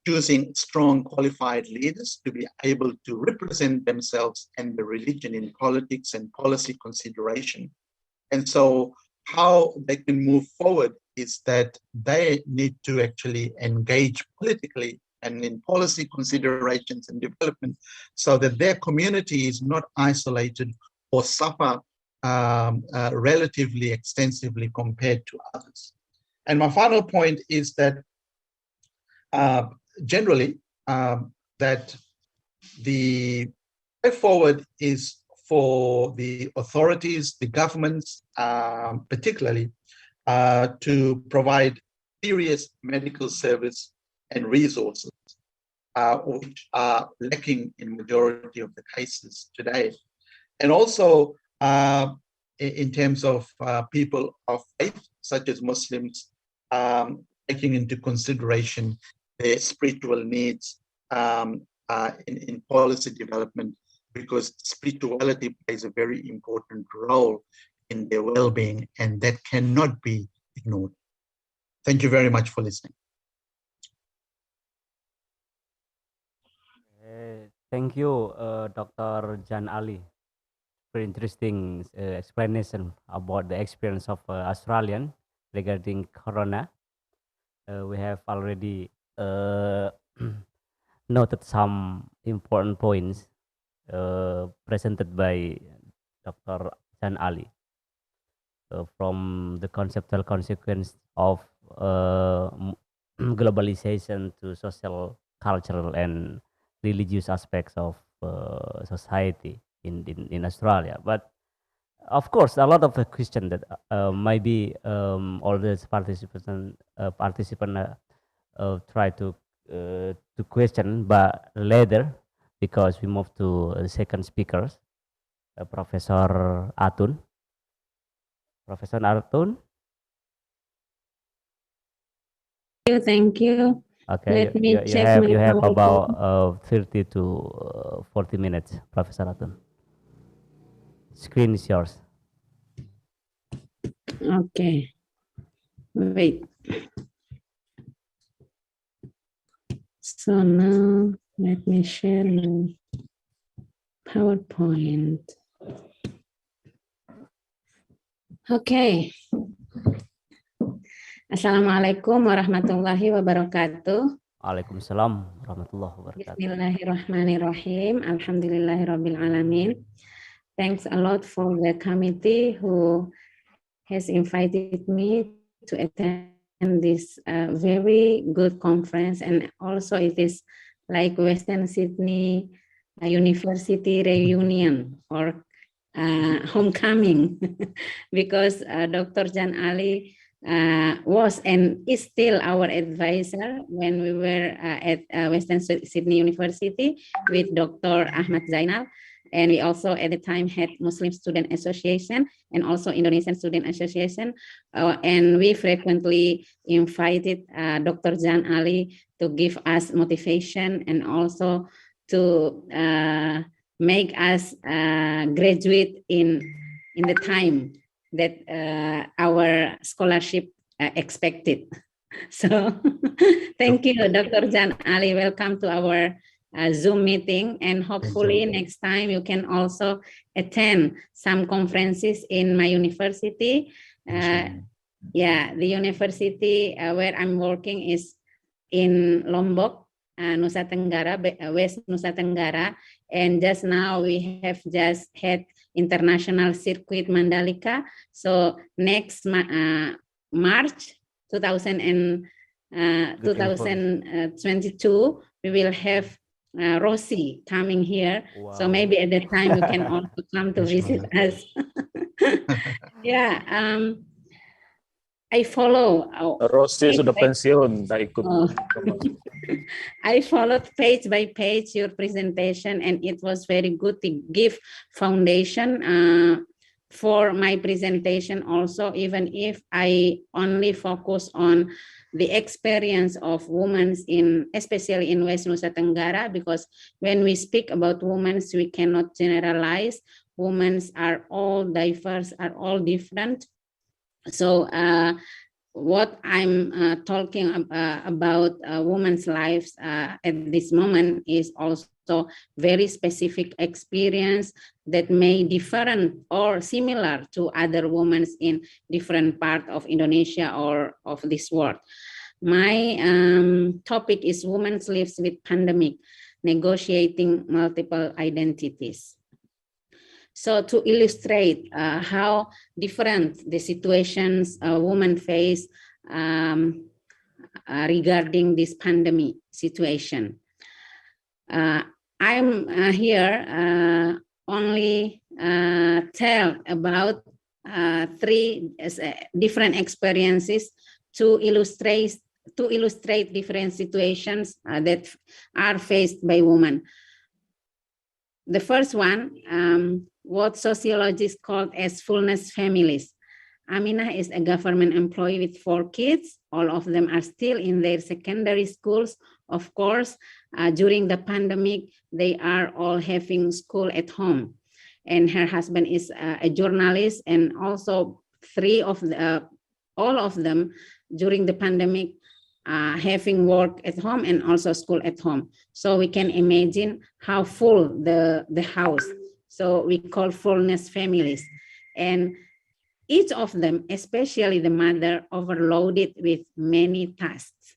choosing strong, qualified leaders to be able to represent themselves and the religion in politics and policy consideration. And so how they can move forward is that they need to actually engage politically and in policy considerations and development, so that their community is not isolated or suffer relatively extensively compared to others. And my final point is that generally that the way forward is for the authorities, the governments particularly, to provide serious medical service and resources, which are lacking in majority of the cases today. And also in terms of people of faith, such as Muslims, taking into consideration their spiritual needs in policy development, because spirituality plays a very important role in their well-being, and that cannot be ignored. Thank you very much for listening. Thank you, Dr. Jan Ali. Very interesting explanation about the experience of Australian regarding Corona. We have already noted some important points presented by Dr. Jan Ali from the conceptual consequence of globalization to social, cultural, and religious aspects of society in Australia. But of course, a lot of the question that maybe all the participant try to question, but later, because we move to the second speakers, Professor Atun. Professor Atun. Thank you. Okay, Let me you check have my about 30 to 40 minutes, Professor Atun. Screen is yours. Okay. Wait. So now let me share my PowerPoint. Okay. Assalamualaikum warahmatullahi wabarakatuh. Waalaikumsalam warahmatullahi wabarakatuh. Bismillahirrahmanirrahim. Alhamdulillahirabbil alamin. Thanks a lot for the committee who has invited me to attend this very good conference, and also it is like Western Sydney University reunion or homecoming because Dr. Jan Ali was and is still our advisor when we were at Western Sydney University with Dr. Ahmad Zainal. And we also at the time had Muslim Student Association and also Indonesian Student Association. And we frequently invited Dr. Jan Ali to give us motivation and also to make us graduate in the time that our scholarship expected. So thank you, Dr. Jan Ali. Welcome to our Zoom meeting, and hopefully next time you can also attend some conferences in my university. Yeah, the university where I'm working is in Lombok, Nusa Tenggara, West Nusa Tenggara, and just now we have just had International Circuit Mandalika. So next March 2021, 2022, we will have Rosie coming here. Wow. So maybe at that time you can also come to visit us. Yeah, I follow. Rosie sudah pensiun, tak ikut. I followed page by page your presentation, and it was very good to give foundation for my presentation also, even if I only focus on the experience of women especially in West Nusa Tenggara, because when we speak about women, we cannot generalize. Women are all diverse, are all different. So what I'm talking about women's lives at this moment is also very specific experience that may different or similar to other women in different part of Indonesia or of this world. My topic is women's lives with pandemic, negotiating multiple identities. So to illustrate how different the situations women face regarding this pandemic situation, I'm here only tell about three different experiences to illustrate different situations that are faced by women. The first one, what sociologists call as fullness families. Aminah is a government employee with 4 kids. All of them are still in their secondary schools. Of course, during the pandemic, they are all having school at home. And her husband is a journalist, and also all of them during the pandemic having work at home and also school at home. So we can imagine how full the house. So we call fullness families. And each of them, especially the mother, overloaded with many tasks.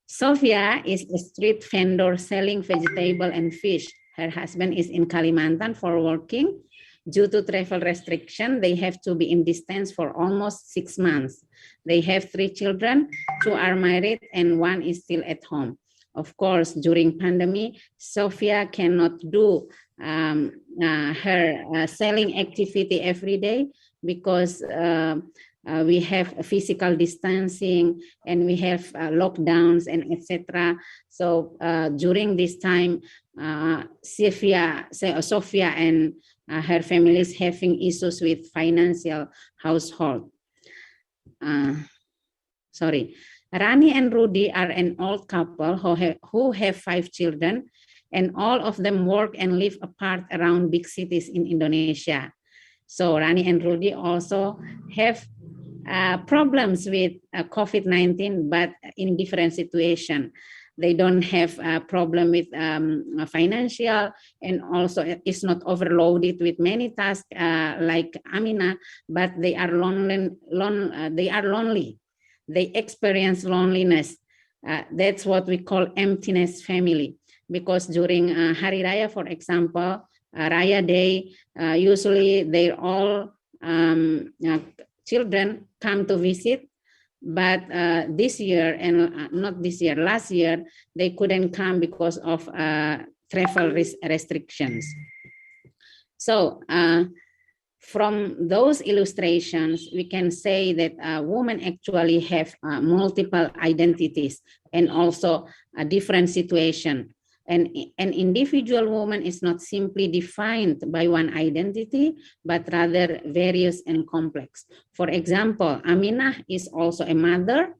Sophia is a street vendor selling vegetable and fish. Her husband is in Kalimantan for working. Due to travel restriction, they have to be in distance for almost 6 months. They have 3 children, 2 are married, and 1 is still at home. Of course, during pandemic, Sophia cannot do her selling activity every day because we have physical distancing and we have lockdowns and etc. So during this time, Sophia and her family is having issues with financial household. Rani and Rudy are an old couple who have 5 children, and all of them work and live apart around big cities in Indonesia. So Rani and Rudy also have problems with COVID-19, but in different situation. They don't have a problem with financial, and also it's not overloaded with many tasks like Aminah, but they are lonely. They experience loneliness. That's what we call emptiness family. Because during Hari Raya, for example, Raya Day, usually they all children come to visit, but this year, and not this year, last year, they couldn't come because of travel restrictions. So from those illustrations, we can say that women actually have multiple identities and also a different situation. And an individual woman is not simply defined by one identity, but rather various and complex. For example, Aminah is also a mother,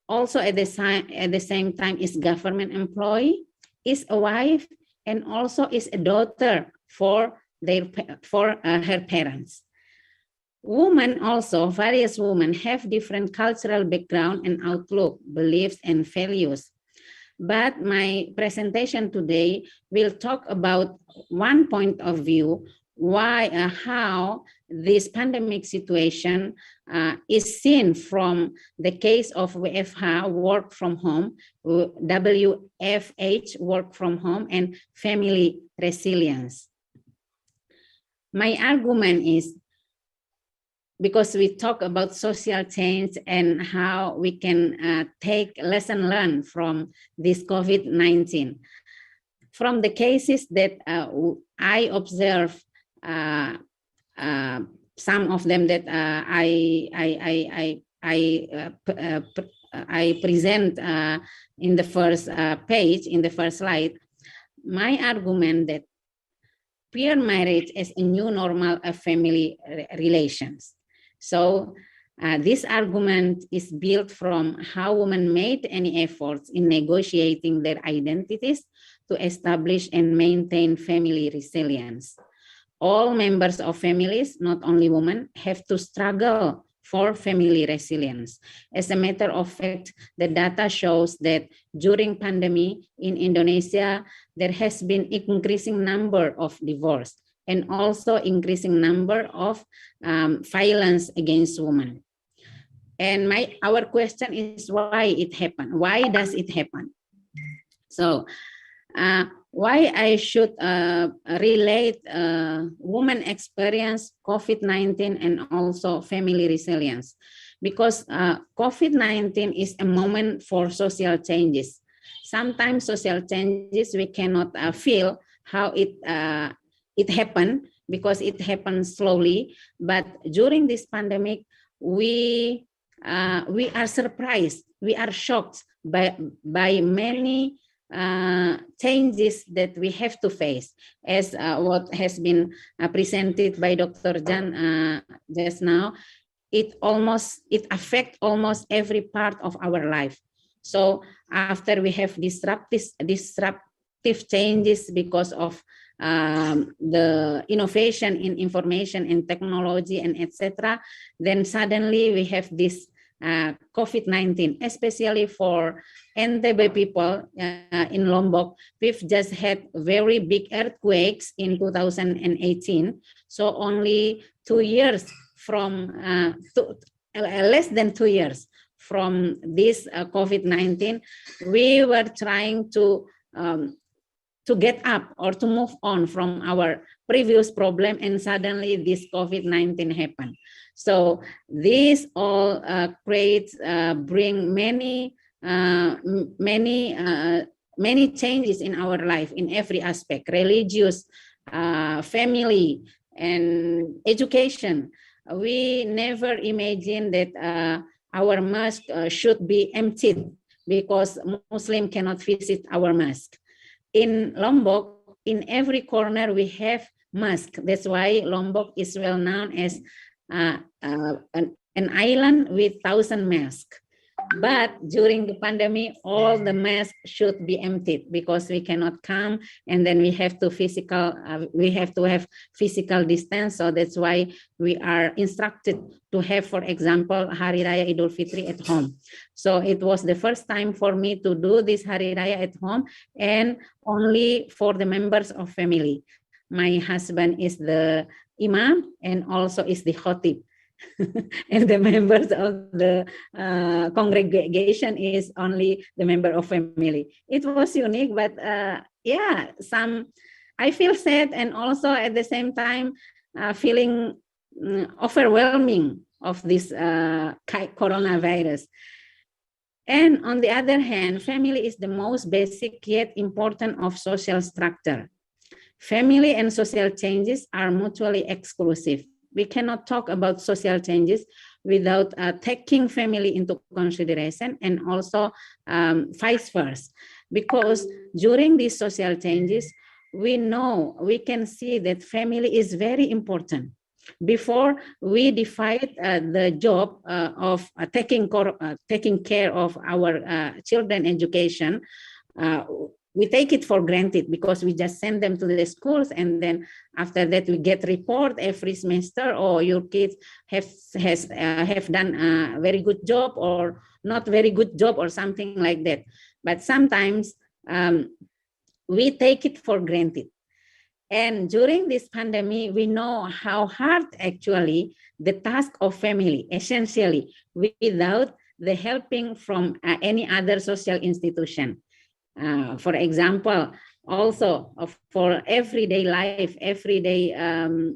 also at the same time is government employee, is a wife, and also is a daughter for her parents. Women also, various women have different cultural background and outlook, beliefs and values. But my presentation today will talk about one point of view, how this pandemic situation is seen from the case of WFH, work from home, WFH, work from home, and family resilience. My argument is because we talk about social change and how we can take lesson learned from this COVID-19. From the cases that I observe, some of them that I present in the first page, in the first slide, my argument that peer marriage is a new normal of family relations. So this argument is built from how women made any efforts in negotiating their identities to establish and maintain family resilience. All members of families, not only women, have to struggle for family resilience. As a matter of fact, the data shows that during pandemic in Indonesia, there has been increasing number of divorce and also increasing number of violence against women. And our question is why it happened? Why does it happen? So why I should relate women experience COVID-19 and also family resilience? Because COVID-19 is a moment for social changes. Sometimes social changes we cannot feel how it happened because it happens slowly. But during this pandemic, we are surprised, we are shocked by many changes that we have to face, as what has been presented by Dr. Jan just now. It affects almost every part of our life. So after we have disruptive changes because of the innovation in information and technology and etc., then suddenly we have this COVID-19, especially for Ntb people in Lombok. We've just had very big earthquakes in 2018. So only 2 years from, less than 2 years from this COVID-19, we were trying to get up or to move on from our previous problem, and suddenly this COVID-19 happened. So this all bring many changes in our life in every aspect: religious, family, and education. We never imagined that our mosque should be emptied because Muslim cannot visit our mosque. In Lombok, in every corner we have mosque. That's why Lombok is well known as an island with 1,000 mosques. But during the pandemic, all the mosques should be emptied because we cannot come, and then we have to have physical distance. So that's why we are instructed to have, for example, Hari Raya Idul Fitri at home. So it was the first time for me to do this Hari Raya at home, and only for the members of family. My husband is the imam and also is the khatib. And the members of the congregation is only the member of family. It was unique, but yeah, I feel sad, and also at the same time feeling overwhelming of this coronavirus. And on the other hand, family is the most basic yet important of social structure. Family and social changes are mutually exclusive. We cannot talk about social changes without taking family into consideration, and also vice versa. Because during these social changes, we can see that family is very important. Before we divide the job of taking care of our children education, we take it for granted because we just send them to the schools, and then after that we get report every semester, or your kids have done a very good job or not very good job or something like that. But sometimes we take it for granted. And during this pandemic, we know how hard actually the task of family, essentially, without the helping from any other social institution. For example, also for everyday life, everyday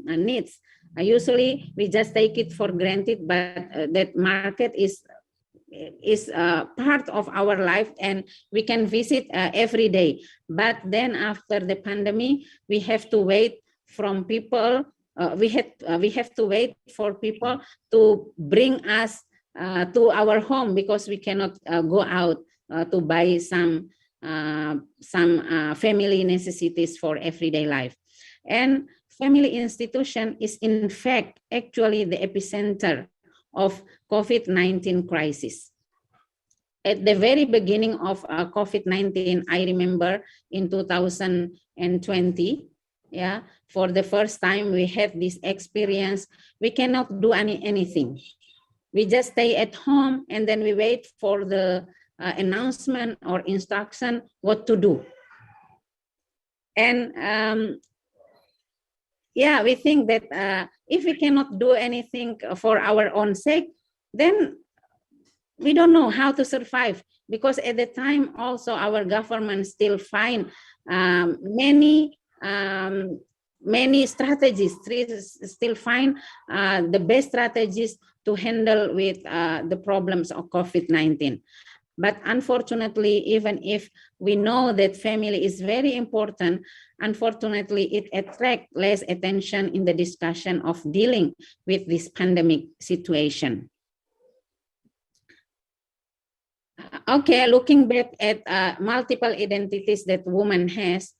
needs, Usually we just take it for granted, but that market is part of our life, and we can visit every day. But then after the pandemic, we have to wait from people. We have to wait for people to bring us to our home, because we cannot go out to buy some family necessities for everyday life. And family institution is in fact actually the epicenter of COVID-19 crisis. At the very beginning of COVID-19, I remember in 2020, yeah, for the first time we had this experience. We cannot do anything. We just stay at home, and then we wait for the announcement or instruction what to do. And yeah, we think that if we cannot do anything for our own sake, then we don't know how to survive, because at the time also our government still find many strategies, still find the best strategies to handle with the problems of COVID-19. But unfortunately, even if we know that family is very important, unfortunately, it attracts less attention in the discussion of dealing with this pandemic situation. Okay, looking back at multiple identities that woman has,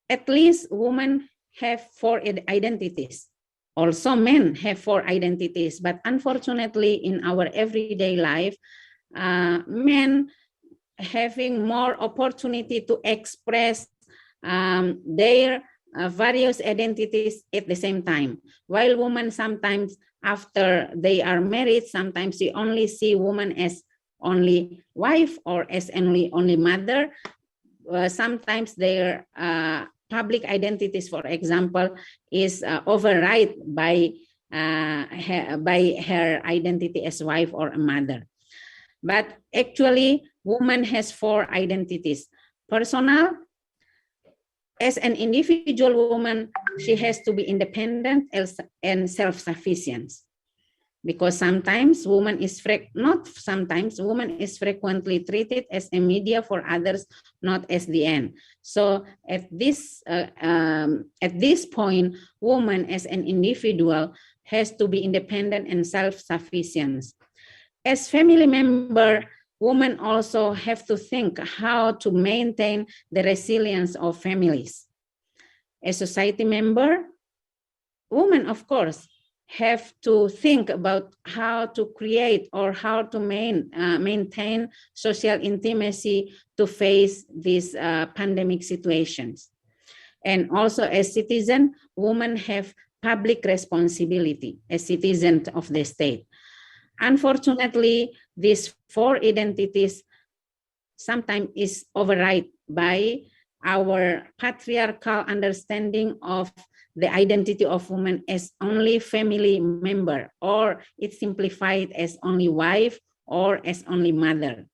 at least women have 4 identities. Also, men have 4 identities, but unfortunately, in our everyday life, men having more opportunity to express their various identities at the same time. While women sometimes, after they are married, sometimes you only see women as only wife or as only mother. Sometimes their public identities, for example, is override by her identity as wife or a mother. But actually, woman has 4 identities. Personal, as an individual woman, she has to be independent and self-sufficient. Because sometimes woman is woman is frequently treated as a media for others, not as the end. So at this point, woman as an individual has to be independent and self-sufficient. As family member, women also have to think how to maintain the resilience of families. As society member, women, of course, have to think about how to create or how to maintain social intimacy to face these pandemic situations. And also as citizen, women have public responsibility as citizens of the state. Unfortunately, these 4 identities sometimes is override by our patriarchal understanding of the identity of woman as only family member, or it's simplified as only wife or as only mother.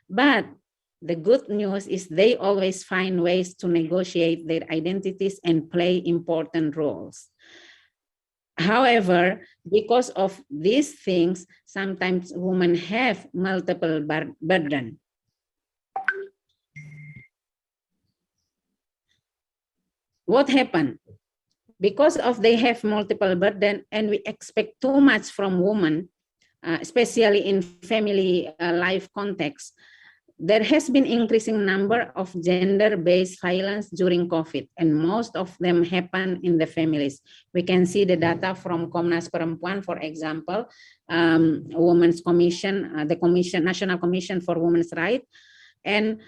But the good news is they always find ways to negotiate their identities and play important roles. However, because of these things, sometimes women have multiple burden. What happened? Because of they have multiple burden and we expect too much from women, especially in family life context, there has been increasing number of gender-based violence during COVID, and most of them happen in the families. We can see the data from Komnas Perempuan, for example, Women's Commission, the National Commission for Women's Rights. And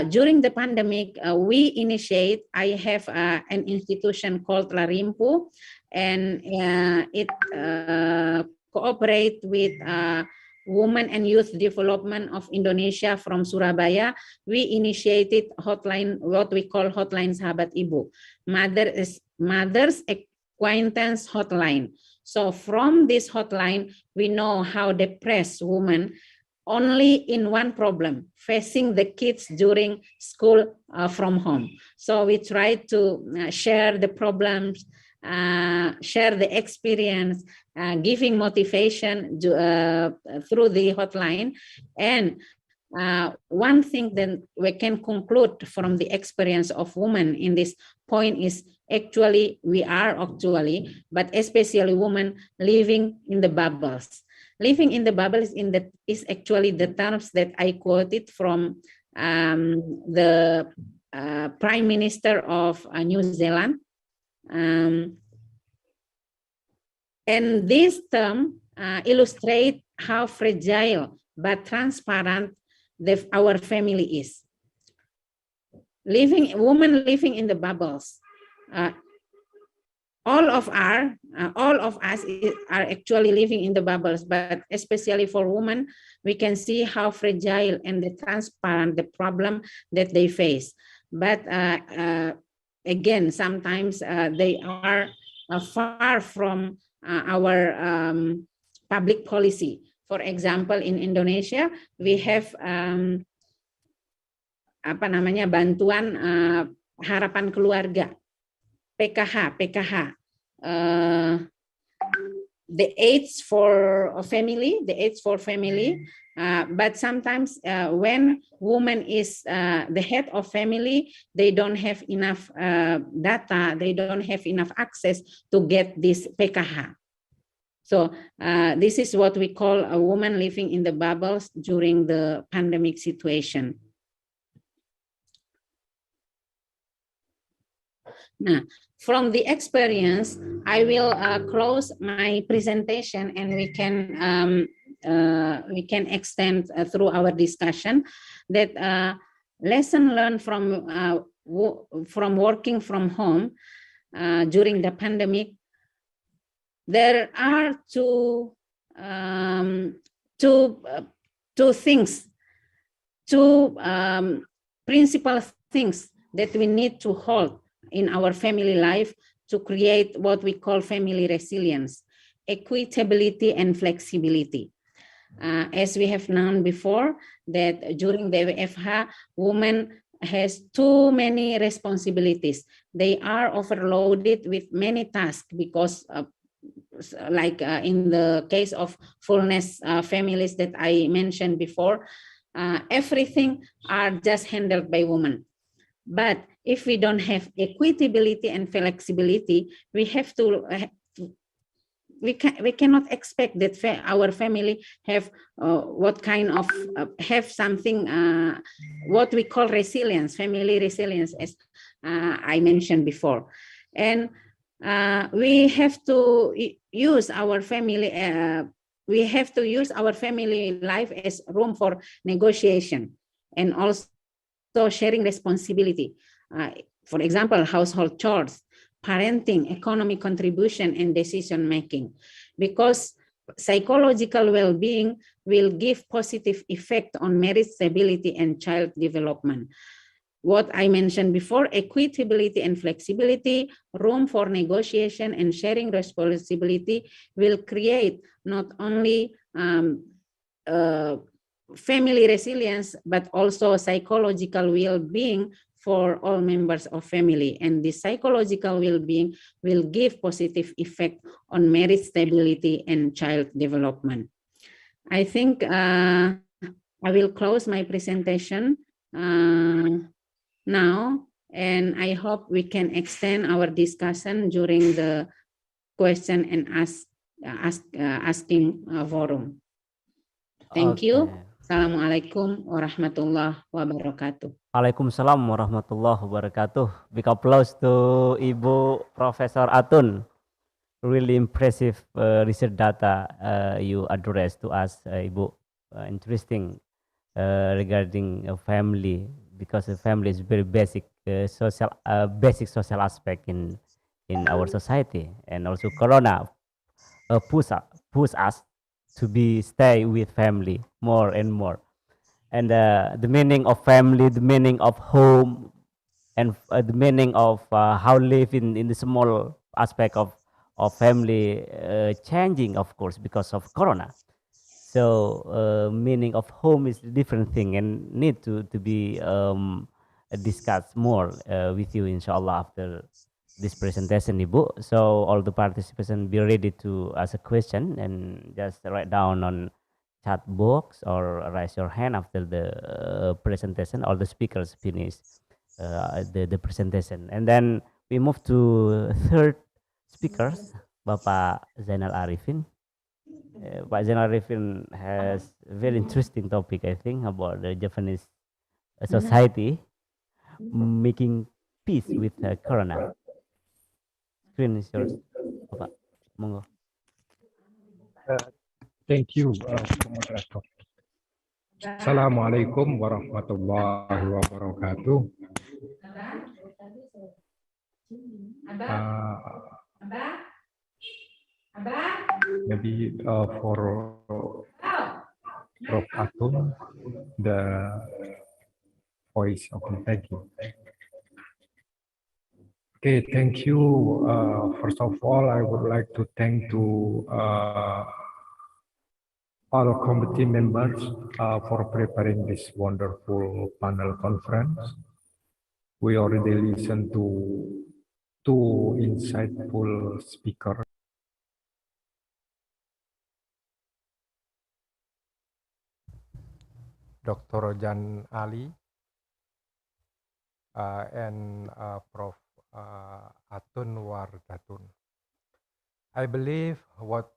during the pandemic, I have an institution called Larimpu, and it cooperate with Women and Youth Development of Indonesia from Surabaya. We initiated hotline, what we call Hotline Sahabat Ibu, Mother's Acquaintance Hotline. So from this hotline, we know how depressed women only in one problem, facing the kids during school from home. So we try to share the problems share the experience, giving motivation through the hotline. And one thing that we can conclude from the experience of women in this point is actually we are actually, but especially women living in the bubbles. Living in the bubbles is actually the terms that I quoted from the Prime Minister of New Zealand. And this term illustrates how fragile but transparent our family is. Women living in the bubbles. All of us are actually living in the bubbles, but especially for women, we can see how fragile and transparent the problem that they face. But again, sometimes they are far from our public policy. For example, in Indonesia, we have bantuan harapan keluarga, PKH, the aids for family, but sometimes when woman is the head of family, they don't have enough data, they don't have enough access to get this PKH. So this is what we call a woman living in the bubbles during the pandemic situation. Now, from the experience, I will close my presentation, and we can extend through our discussion that lesson learned from working from home during the pandemic. There are two principal things that we need to hold in our family life to create what we call family resilience: equitability and flexibility. As we have known before, that during the WFH, women has too many responsibilities. They are overloaded with many tasks because like in the case of fullness families that I mentioned before, everything are just handled by women. But if we don't have equitability and flexibility, we cannot expect that our family have what kind of have something what we call resilience, family resilience, as I mentioned before. And we have to use our family. We have to use our family life as room for negotiation and also sharing responsibility. For example, household chores, parenting, economic contribution, and decision making. Because psychological well-being will give positive effect on marriage stability and child development. What I mentioned before, equitability and flexibility, room for negotiation and sharing responsibility will create not only family resilience, but also psychological well-being for all members of family. And this psychological well-being will give positive effect on marriage stability and child development. I think I will close my presentation now, and I hope we can extend our discussion during the question and asking forum. Thank you. Assalamualaikum warahmatullahi wabarakatuh. Waalaikumsalam warahmatullahi wabarakatuh. Big applause to Ibu Professor Atun. Really impressive research data you addressed to us, Ibu. Interesting regarding family, because the family is very basic social aspect in our society, and also Corona push us to stay with family more and more. And the meaning of family, the meaning of home, and the meaning of how live in the small aspect of family changing, of course, because of Corona. So meaning of home is a different thing and need to be discussed more with you, inshallah, after this presentation, Ibu. So all the participants be ready to ask a question and just write down on chat box or raise your hand after the presentation. All the speakers finish the presentation, and then we move to third speakers, Bapak Zainal Arifin. Pak Zainal Arifin has very interesting topic, I think, about the Japanese society making peace with Corona. Screen is yours, Bapak. Monggo. Thank you, moderator. Assalamualaikum warahmatullahi wabarakatuh. Maybe for Prof. Atun, the voice. Okay, thank you. Okay, thank you. First of all, I would like to thank to all committee members for preparing this wonderful panel conference. We already listened to two insightful speakers. Dr. Jan Ali and Prof. Atun Wardatun. I believe what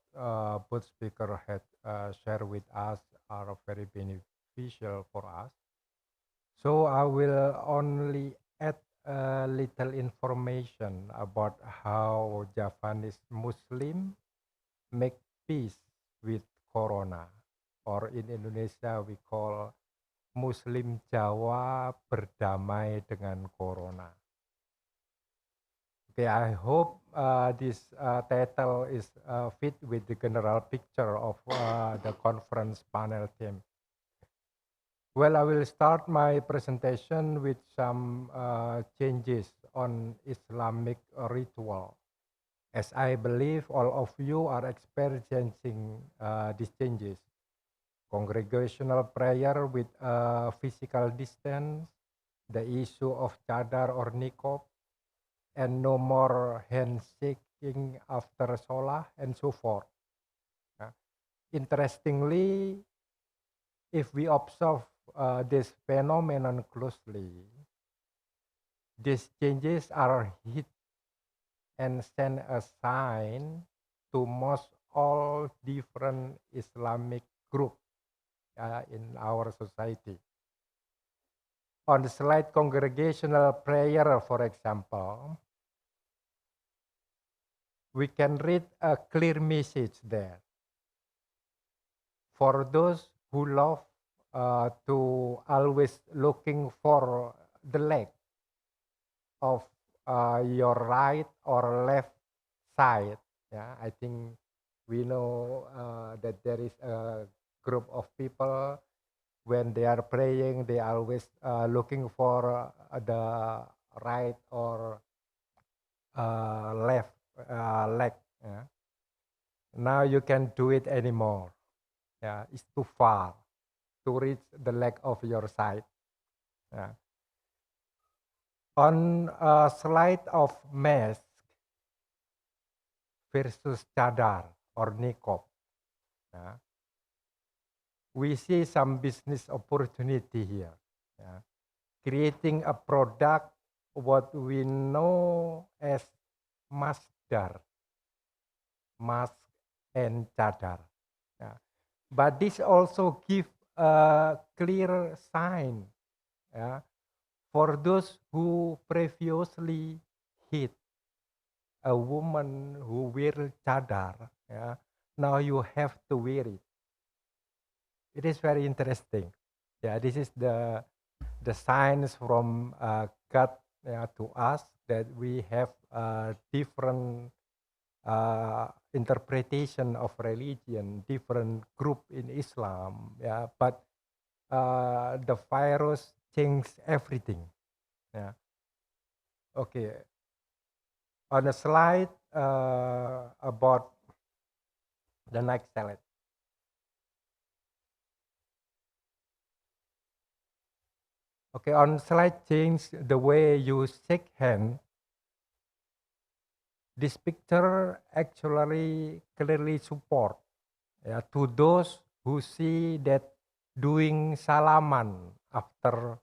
both speakers had shared with us are very beneficial for us. So I will only add a little information about how Japanese Muslim make peace with Corona, or in Indonesia we call Muslim Jawa berdamai dengan Corona. Okay, I hope this title is fit with the general picture of the conference panel theme. Well, I will start my presentation with some changes on Islamic ritual, as I believe all of you are experiencing these changes. Congregational prayer with physical distance, the issue of chadar or niqab, and no more handshaking after Salah, and so forth. Interestingly, if we observe this phenomenon closely, these changes are hit and send a sign to most all different Islamic groups in our society. On the slide congregational prayer, for example, we can read a clear message there. For those who love to always looking for the leg of your right or left side, yeah, I think we know that there is a group of people when they are praying, they are always looking for the right or left leg. Yeah. Now you can't do it anymore. Yeah, it's too far to reach the leg of your side. Yeah. On a slide of mask versus chadar or niqab, yeah, we see some business opportunity here. Yeah. Creating a product, what we know as masdar, mask and chadar. Yeah. But this also gives a clear sign, yeah, for those who previously hit a woman who wear chadar. Yeah, now you have to wear it. It is very interesting. Yeah, this is the signs from God to us that we have different interpretation of religion, different group in Islam. Yeah, but the virus changed everything. Yeah. Okay. On the slide about the next slide. Okay, on slide change the way you shake hand. This picture actually clearly support to those who see that doing salaman after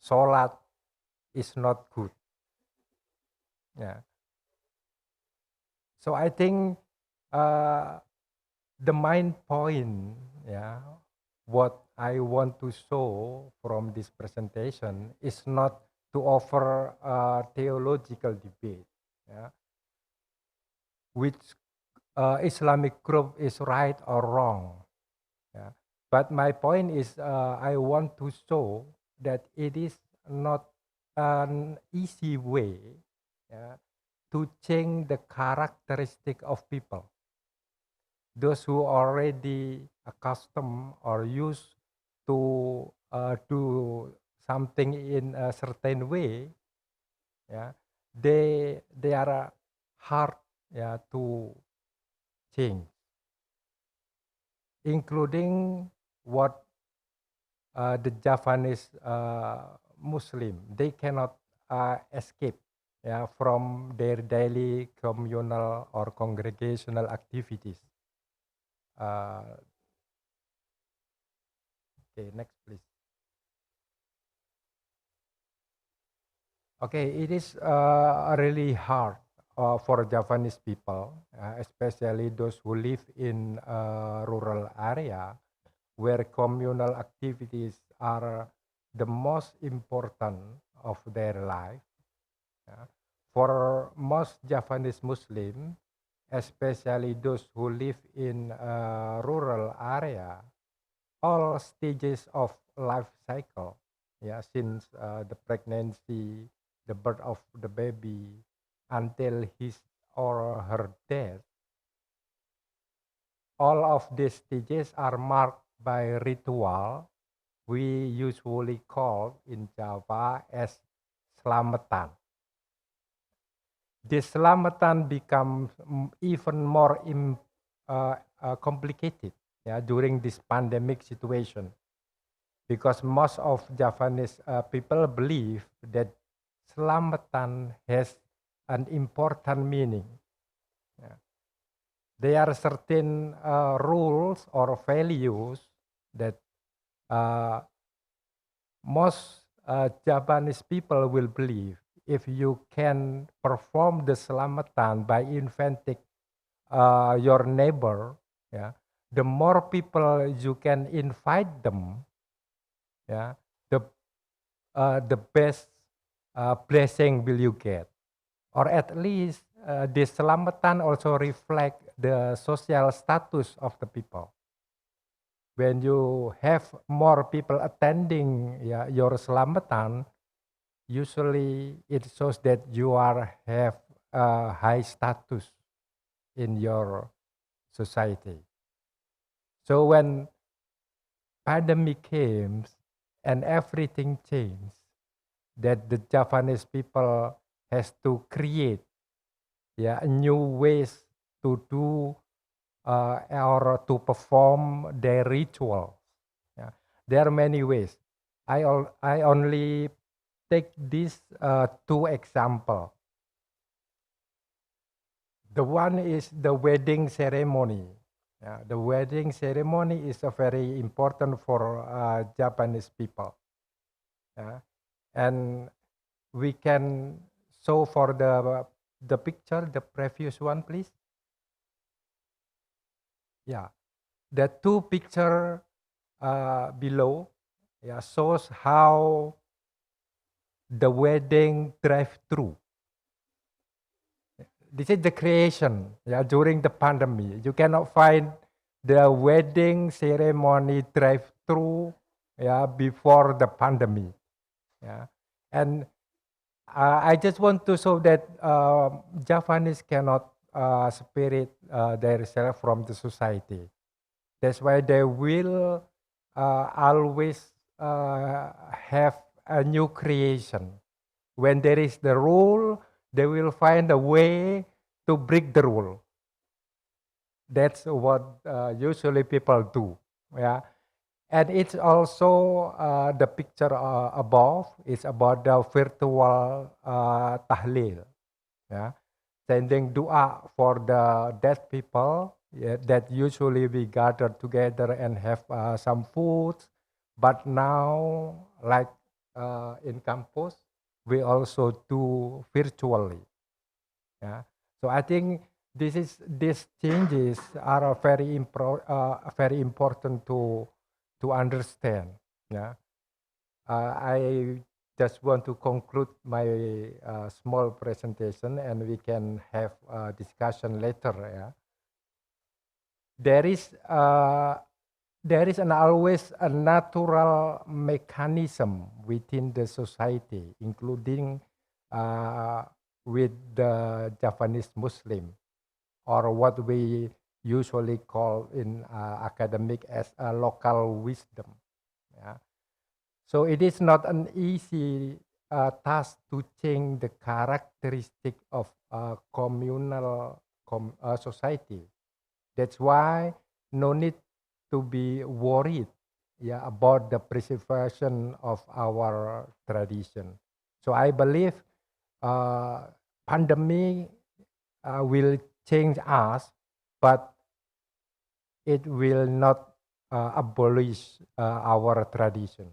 sholat is not good. Yeah. So I think the main point, what I want to show from this presentation is not to offer a theological debate, which Islamic group is right or wrong. Yeah. But my point is I want to show that it is not an easy way to change the characteristic of people. Those who already accustomed or used to do something in a certain way, they are hard to change, including what the Javanese Muslim. They cannot escape from their daily communal or congregational activities. Okay, next please. Okay, it is really hard for Javanese people, especially those who live in rural area where communal activities are the most important of their life. For most Javanese Muslim, especially those who live in rural area, all stages of life cycle, since the pregnancy, the birth of the baby, until his or her death, all of these stages are marked by ritual we usually call in Java as selamatan. This selamatan becomes even more complicated during this pandemic situation, because most of Javanese people believe that selamatan has an important meaning. There are certain rules or values that most Javanese people will believe. If you can perform the selamatan by inventing your neighbor, the more people you can invite them, the best blessing will you get. Or at least the selamatan also reflect the social status of the people. When you have more people attending your selamatan, usually it shows that you have a high status in your society. So when pandemic came and everything changed, that the Javanese people has to create new ways to do or to perform their rituals. There are many ways. I only take these two examples. The one is the wedding ceremony. The wedding ceremony is a very important for Japanese people. And we can show for the picture, the previous one, please. Yeah, the two picture below shows how the wedding drive-through. This is the creation during the pandemic. You cannot find the wedding ceremony drive-through before the pandemic. And I just want to show that Javanese cannot separate themselves from the society. That's why they will always have a new creation. When there is the rule, they will find a way to break the rule. That's what usually people do. And it's also the picture above is about the virtual tahlil. sending dua for the dead people, that usually we gather together and have some food. But now, like in campus, we also do virtually. Yeah. So I think these changes are very important to understand. Yeah. I just want to conclude my small presentation, and we can have a discussion later. Yeah. There is always a natural mechanism within the society, including with the Javanese Muslim, or what we usually call in academic as a local wisdom. Yeah. So it is not an easy task to change the characteristic of a communal society. That's why no need to be worried, yeah, about the preservation of our tradition. So I believe pandemic will change us, but it will not abolish our tradition.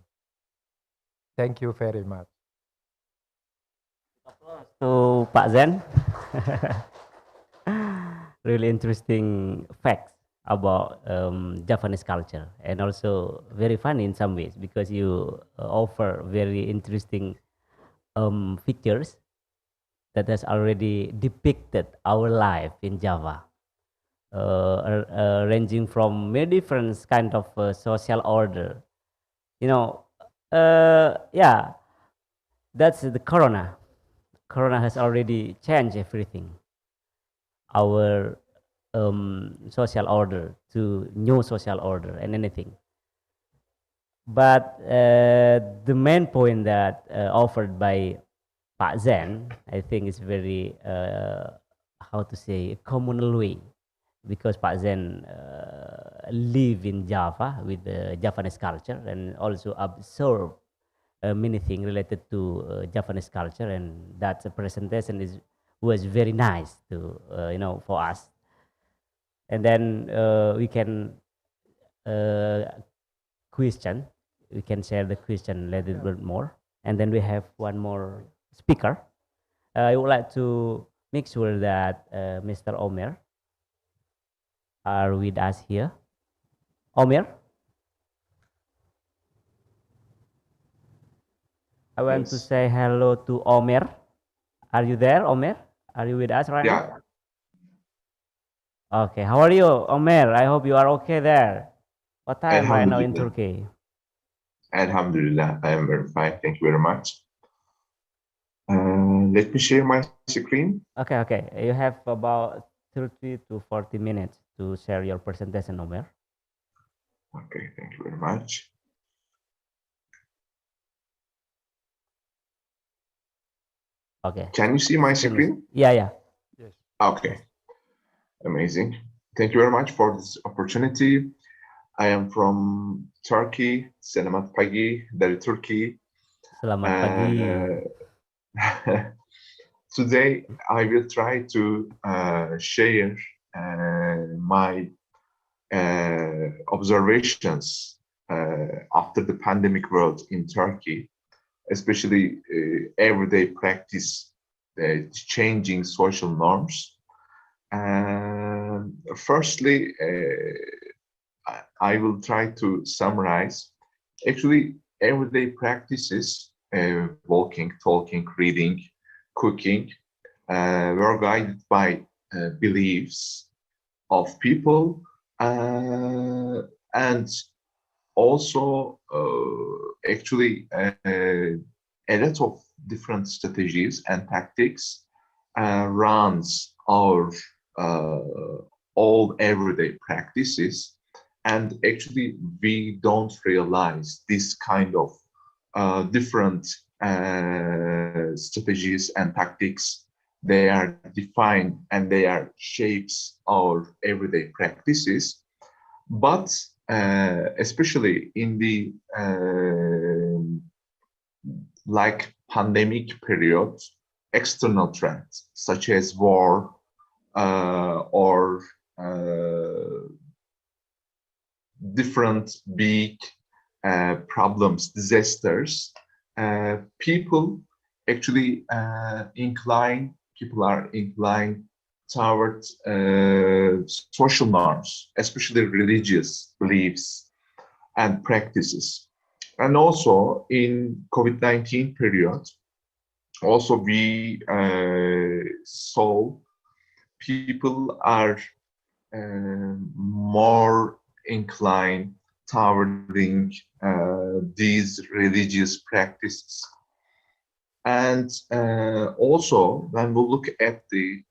Thank you very much. To Pak Zen. Really interesting facts about Japanese culture, and also very funny in some ways, because you offer very interesting pictures that has already depicted our life in Java, ranging from many different kind of social order. You know, yeah, that's the corona. Corona has already changed everything. Our social order to new social order and anything. But the main point that offered by Pak Zen, I think is very, how to say, communal way, because Pak Zen live in Java with the Japanese culture, and also absorb many things related to Japanese culture, and that presentation was very nice to for us. And then we can question, we can share the question a little bit more, and then we have one more speaker. I would like to make sure that Mr. Omer are with us here. Omer, I want to say hello to Omer. Are you there, Omer? Are you with us right now? Okay, how are you, Omer? I hope you are okay there. What time right now in Turkey? Alhamdulillah, I am very fine. Thank you very much. Let me share my screen. Okay. You have about 30 to 40 minutes to share your presentation, Omer. Okay, thank you very much. Okay. Can you see my screen? Yeah. Yes. Okay. Amazing. Thank you very much for this opportunity. I am from Turkey. Selamat pagi dari Turkey. Selamat pagi. Today, I will try to share my observations after the pandemic world in Turkey, especially everyday practice, changing social norms. Firstly, I will try to summarize. Actually, everyday practices, walking, talking, reading, cooking, were guided by beliefs of people, and also actually a lot of different strategies and tactics runs our all everyday practices, and actually we don't realize this kind of different strategies and tactics. They are defined and they are shapes our everyday practices, but especially in the like pandemic period, external threats such as war or different big problems, disasters, people actually people are inclined towards social norms, especially religious beliefs and practices. And also in COVID-19 period, also we saw people are more inclined towarding these religious practices. And also, when we look at the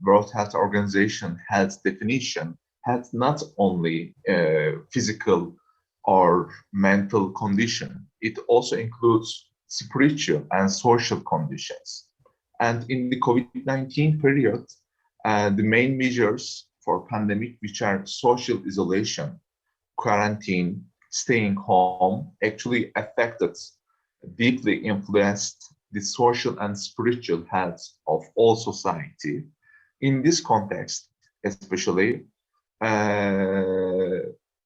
World Health Organization health definition, health not only physical or mental condition, it also includes spiritual and social conditions. And in the COVID-19 period, the main measures for pandemic, which are social isolation, quarantine, staying home, actually affected, deeply influenced the social and spiritual health of all society. In this context, especially,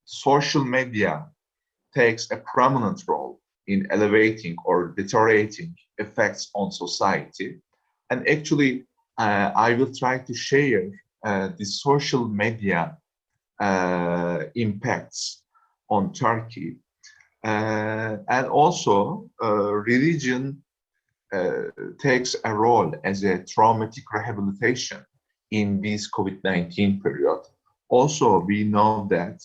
social media takes a prominent role in elevating or deteriorating effects on society. And actually, I will try to share the social media impacts on Turkey. And also, religion takes a role as a traumatic rehabilitation in this COVID-19 period. Also, we know that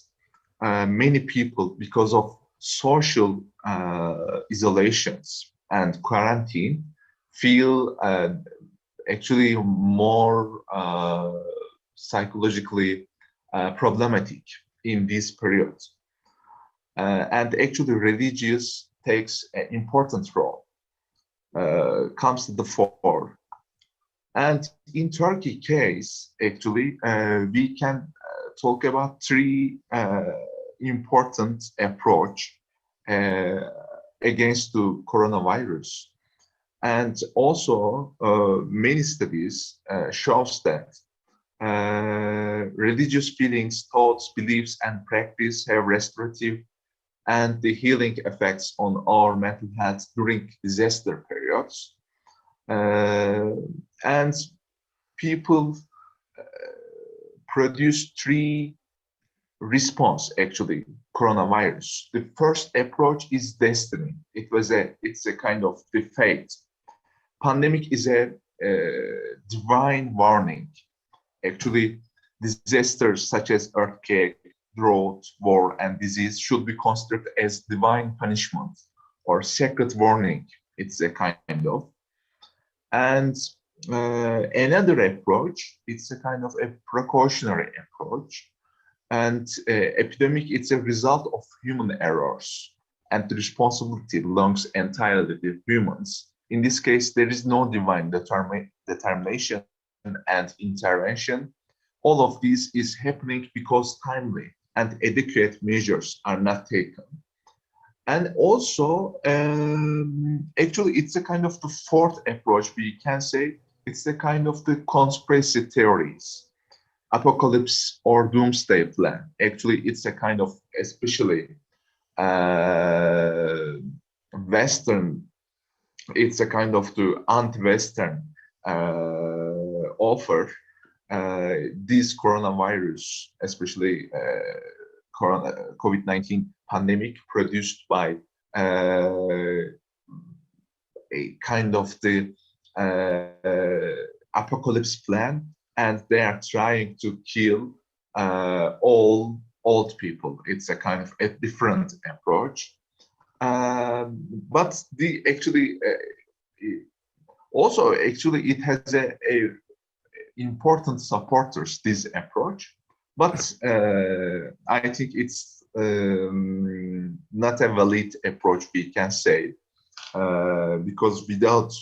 many people, because of social isolations and quarantine, feel actually more psychologically problematic in this period. And actually religious takes an important role, comes to the fore. And in Turkey case, actually, we can talk about three important approach against the coronavirus. And also many studies shows that religious feelings, thoughts, beliefs, and practice have restorative and the healing effects on our mental health during disaster periods. And people produce three response actually coronavirus. The first approach is destiny. It's a kind of the fate. Pandemic is a divine warning. Actually, disasters such as earthquake, drought, war, and disease should be considered as divine punishment or sacred warning. It's a kind of. And another approach, it's a kind of a precautionary approach. And epidemic, it's a result of human errors, and the responsibility belongs entirely to humans. In this case, there is no divine determination and intervention. All of this is happening because timely and adequate measures are not taken. And also, actually, it's a kind of the fourth approach, we can say. It's a kind of the conspiracy theories, apocalypse or doomsday plan. Actually, it's a kind of, especially Western, it's a kind of the anti-Western offer. This coronavirus, especially COVID-19 pandemic, produced by a kind of the apocalypse plan, and they are trying to kill all old people. It's a kind of a different approach. But the actually also actually it has a important supporters, this approach, but I think it's not a valid approach, we can say, because without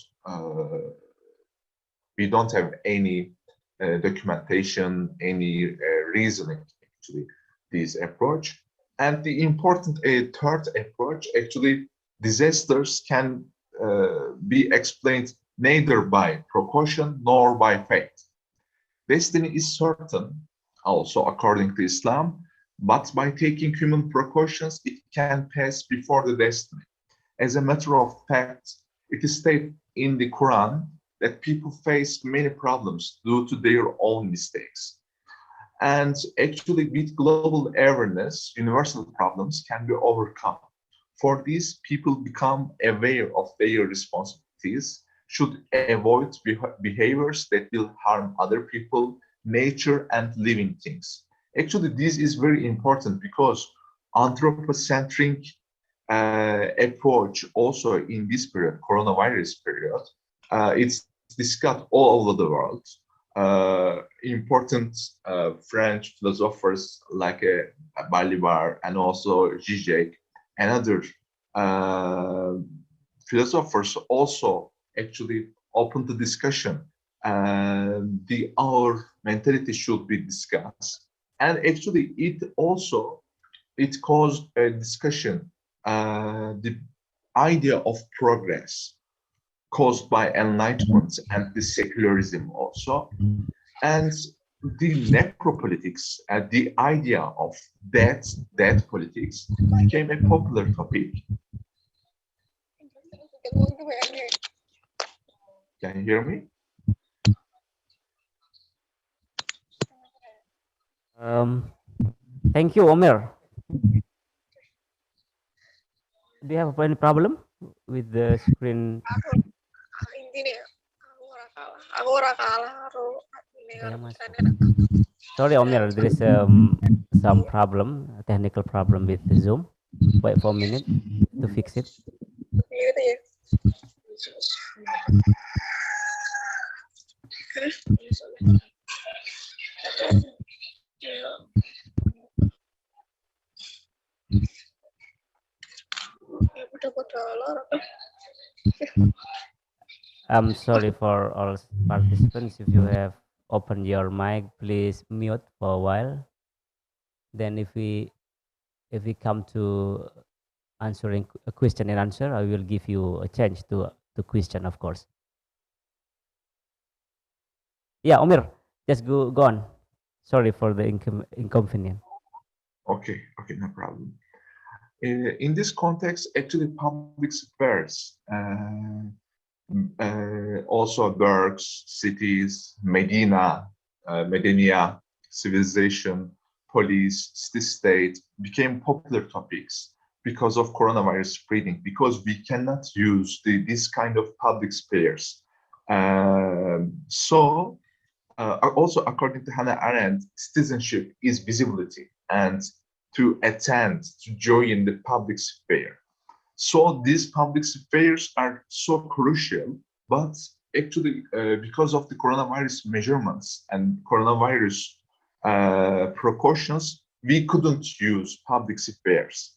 we don't have any documentation, any reasoning actually this approach. And the important third approach, actually disasters can be explained neither by precaution nor by fate. Destiny is certain, also according to Islam, but by taking human precautions, it can pass before the destiny. As a matter of fact, it is stated in the Quran that people face many problems due to their own mistakes. And actually, with global awareness, universal problems can be overcome. For this, people become aware of their responsibilities, should avoid behaviors that will harm other people, nature, and living things. Actually, this is very important because anthropocentric approach also in this period, coronavirus period, it's discussed all over the world. Important French philosophers like Balibar and also Zizek and other philosophers also actually opened the discussion. Our mentality should be discussed, and actually it caused a discussion. The idea of progress caused by enlightenment and the secularism also, and the necropolitics and the idea of death politics became a popular topic. Can you hear me? Thank you, Omer. Do you have any problem with the screen? Sorry, Omer, there is some problem, a technical problem with the Zoom. Wait for a minute to fix it. I'm sorry for all participants. If you have opened your mic, please mute for a while. Then if we come to answering a question and answer, I will give you a chance to question, of course. Yeah, Omer, just go on. Sorry for the inconvenience. Okay, no problem. In this context, actually, public spheres, also burgs, cities, Medina, civilization, police, city-state became popular topics because of coronavirus spreading, because we cannot use this kind of public spheres. Also, according to Hannah Arendt, citizenship is visibility and to attend, to join the public sphere. So these public spheres are so crucial, but actually because of the coronavirus measurements and coronavirus precautions, we couldn't use public spheres.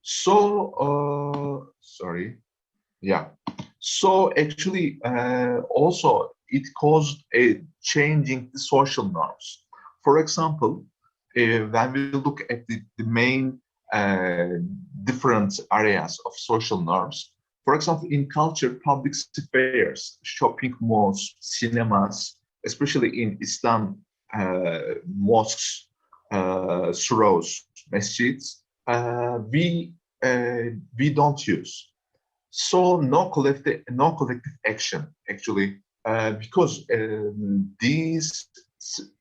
So, So actually, also it caused a changing the social norms. For example, when we look at the main different areas of social norms, for example, in culture, public spheres, shopping malls, cinemas, especially in Islam, mosques, surahs, masjids, we don't use. So no collective action actually, because these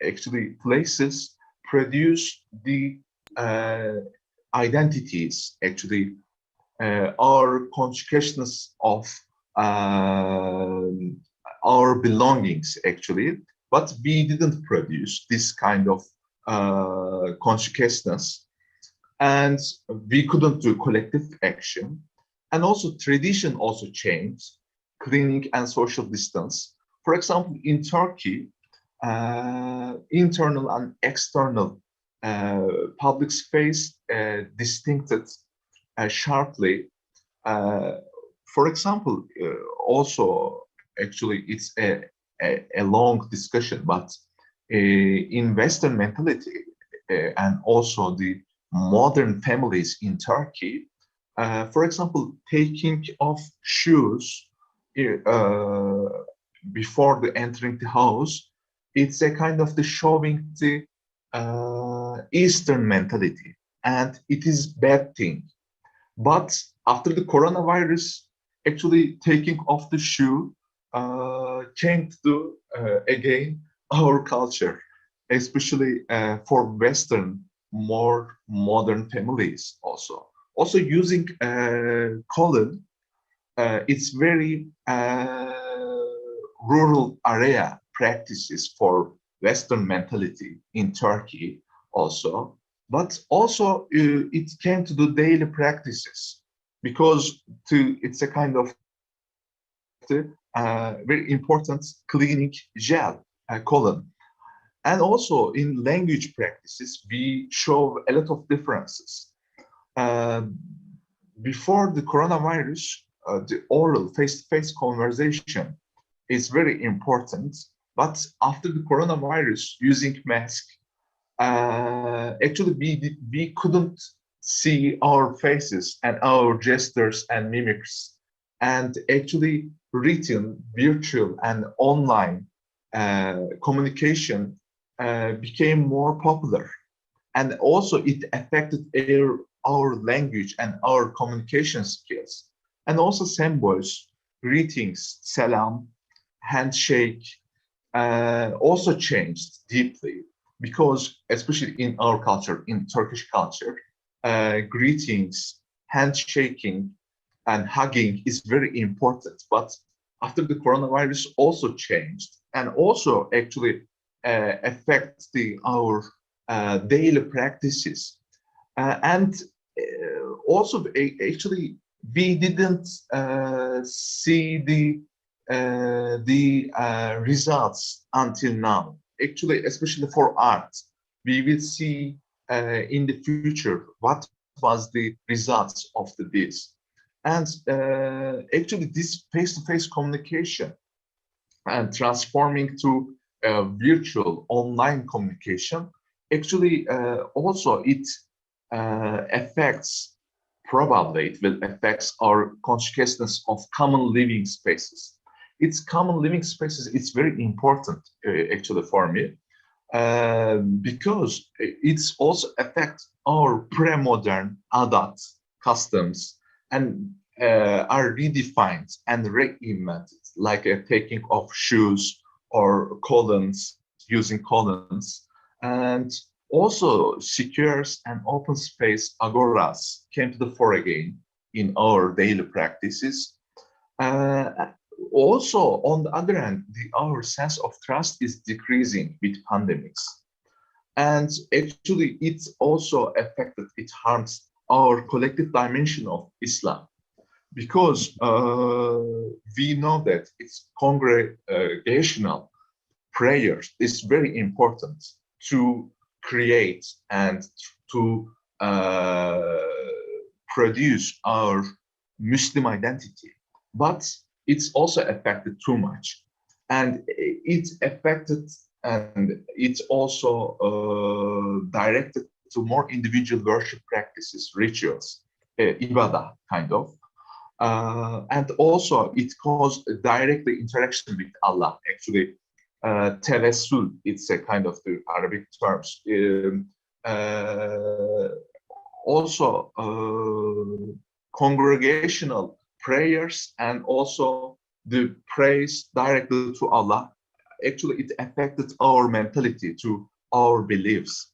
actually places produce the identities actually, our consciousness of our belongings actually, but we didn't produce this kind of consciousness, and we couldn't do collective action. And also tradition also changed, cleaning and social distance. For example, in Turkey, internal and external public space distincted sharply. For example, also actually it's a long discussion, but in Western mentality, and also the modern families in Turkey. For example, taking off shoes before the entering the house, it's a kind of the showing the Eastern mentality, and it is bad thing. But after the coronavirus, actually taking off the shoe changed to again our culture, especially for Western, more modern families also. Also using colon, it's very rural area practices for Western mentality in Turkey also. But also it came to the daily practices because it's a kind of very important cleaning gel, colon. And also in language practices, we show a lot of differences. Before the coronavirus, the oral face-to-face conversation is very important. But after the coronavirus, using mask, actually we couldn't see our faces and our gestures and mimics. And actually written, virtual, and online communication became more popular. And also it affected our language and our communication skills. And also symbols, greetings, salam, handshake, also changed deeply because especially in our culture, in Turkish culture, greetings, handshaking, and hugging is very important. But after the coronavirus also changed and also actually affects our daily practices. And also actually we didn't see the results until now. Actually, especially for art, we will see in the future what was the results of this. And actually, this face-to-face communication and transforming to virtual online communication, actually also it affects, probably it will affect our consciousness of common living spaces. It's common living spaces, it's very important actually for me, because it's also affect our pre-modern adult customs and are redefined and reinvented, like taking off shoes or colons, using colons, and also secures and open space agoras came to the fore again in our daily practices. Also, on the other hand, our sense of trust is decreasing with pandemics. And actually, it's also affected, it harms our collective dimension of Islam. Because we know that it's congregational prayers is very important to create and to produce our Muslim identity. But it's also affected too much. And it's affected and it's also directed to more individual worship practices, rituals, ibadah kind of. And also it caused a direct interaction with Allah. Actually, tawassul, it's a kind of the Arabic terms. Also congregational prayers and also the praise directly to Allah. Actually, it affected our mentality to our beliefs.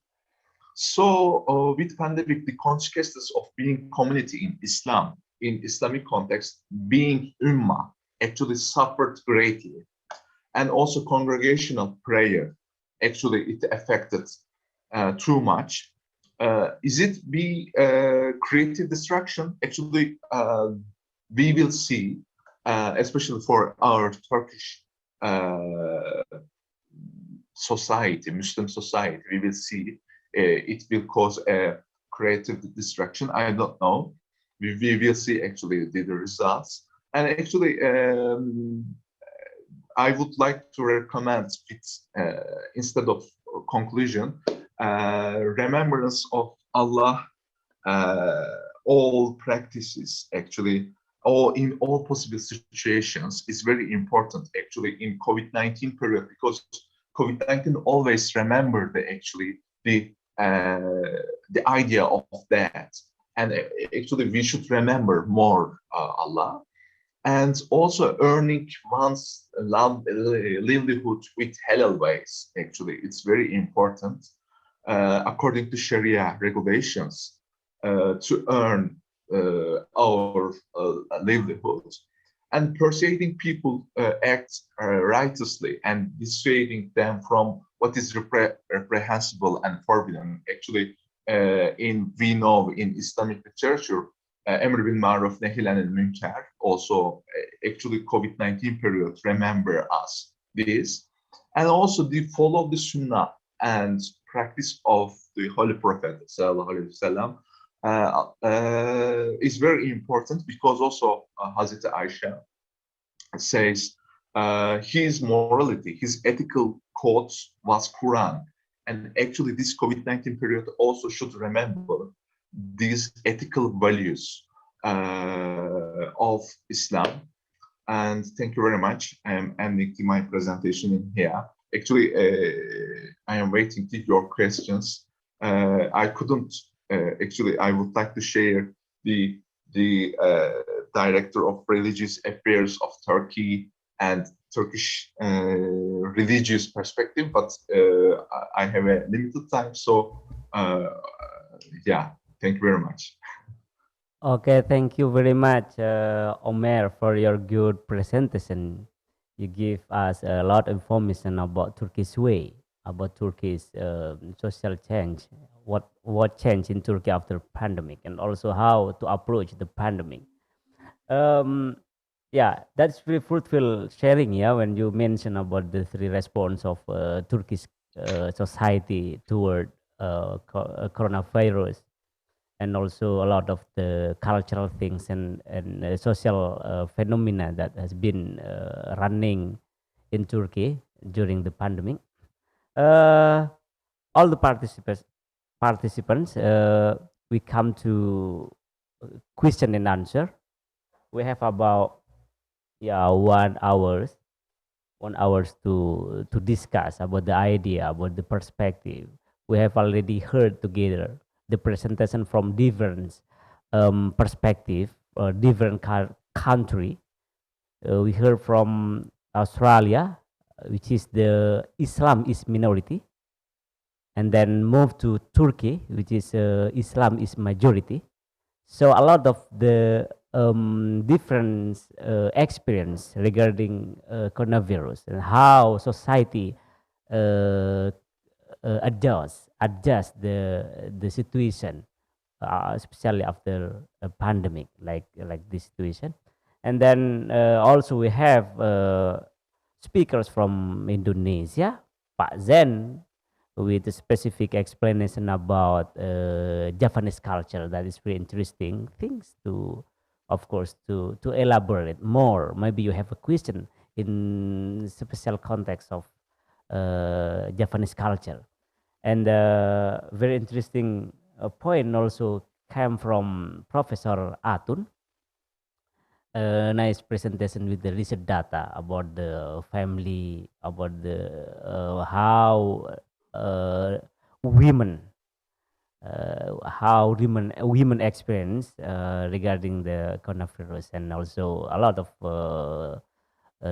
So with pandemic, the consciousness of being community in Islam, in Islamic context, being ummah, actually suffered greatly. And also congregational prayer, actually it affected too much. Is it be creative destruction? Actually, we will see, especially for our Turkish society, Muslim society, we will see it will cause a creative destruction. I don't know. We will see actually the results. And actually, I would like to recommend it instead of conclusion. remembrance of Allah, all practices actually, all in all possible situations is very important actually in COVID-19 period, because COVID-19 always remember the idea of that, and actually we should remember more Allah, and also earning one's livelihood with halal ways. Actually, it's very important according to Sharia regulations to earn our livelihood, and persuading people act righteously and dissuading them from what is reprehensible and forbidden. Actually, we know in Islamic literature, Emr bil Maruf, Nahi anil Munkar, also actually COVID-19 period remember us this, and also the follow the Sunnah and practice of the Holy Prophet Sallallahu Alaihi Wasallam is very important, because also Hazrat Aisha says his morality, his ethical codes was Quran. And actually this COVID-19 period also should remember these ethical values of Islam. And thank you very much. I am ending my presentation in here. Actually, I am waiting to your questions. I couldn't, actually, I would like to share the Director of Religious Affairs of Turkey and Turkish religious perspective, but I have a limited time, so yeah, thank you very much. Okay, thank you very much, Omer, for your good presentation. You give us a lot of information about Turkish way, about Turkish social change, what changed in Turkey after pandemic, and also how to approach the pandemic. Yeah, that's very fruitful sharing. Yeah, when you mention about the three response of Turkish society toward coronavirus, and also a lot of the cultural things and social phenomena that has been running in Turkey during the pandemic. All the participants, we come to question and answer. We have about 1 hours, 1 hours to discuss about the idea, about the perspective. We have already heard together the presentation from different perspective, different country. We heard from Australia, which is the Islam is minority, and then move to Turkey, which is Islam is majority. So a lot of the different experience regarding coronavirus and how society uh, adjust the situation, especially after a pandemic like this situation. And then also we have speakers from Indonesia, Pak Zen, with a specific explanation about Japanese culture. That is very interesting things to, of course, to elaborate more. Maybe you have a question in special context of Japanese culture. And very interesting point also came from Professor Atun. Nice presentation with the research data about the family, about the how women women experience regarding the coronavirus, and also a lot of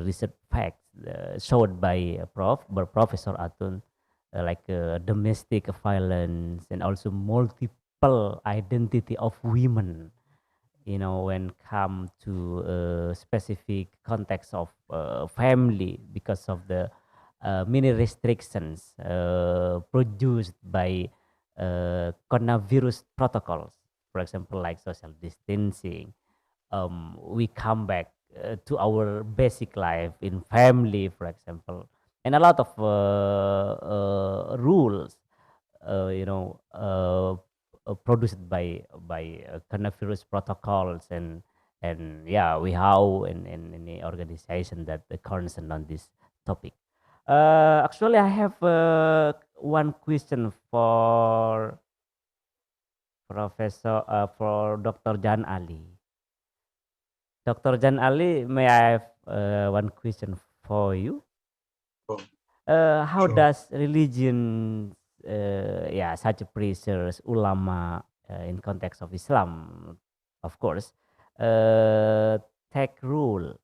research facts showed by Professor Atun, like domestic violence and also multiple identity of women, when come to specific context of family, because of the many restrictions produced by coronavirus protocols, for example, like social distancing. We come back to our basic life in family, for example, and a lot of rules, produced by coronavirus protocols, and yeah, we how and any organization that concerned on this topic. Actually, I have one question for for Dr. Jan Ali. Dr. Jan Ali, may I have one question for you? Oh, How sure. does religion, yeah, such preachers, ulama, in context of Islam, of course, take role,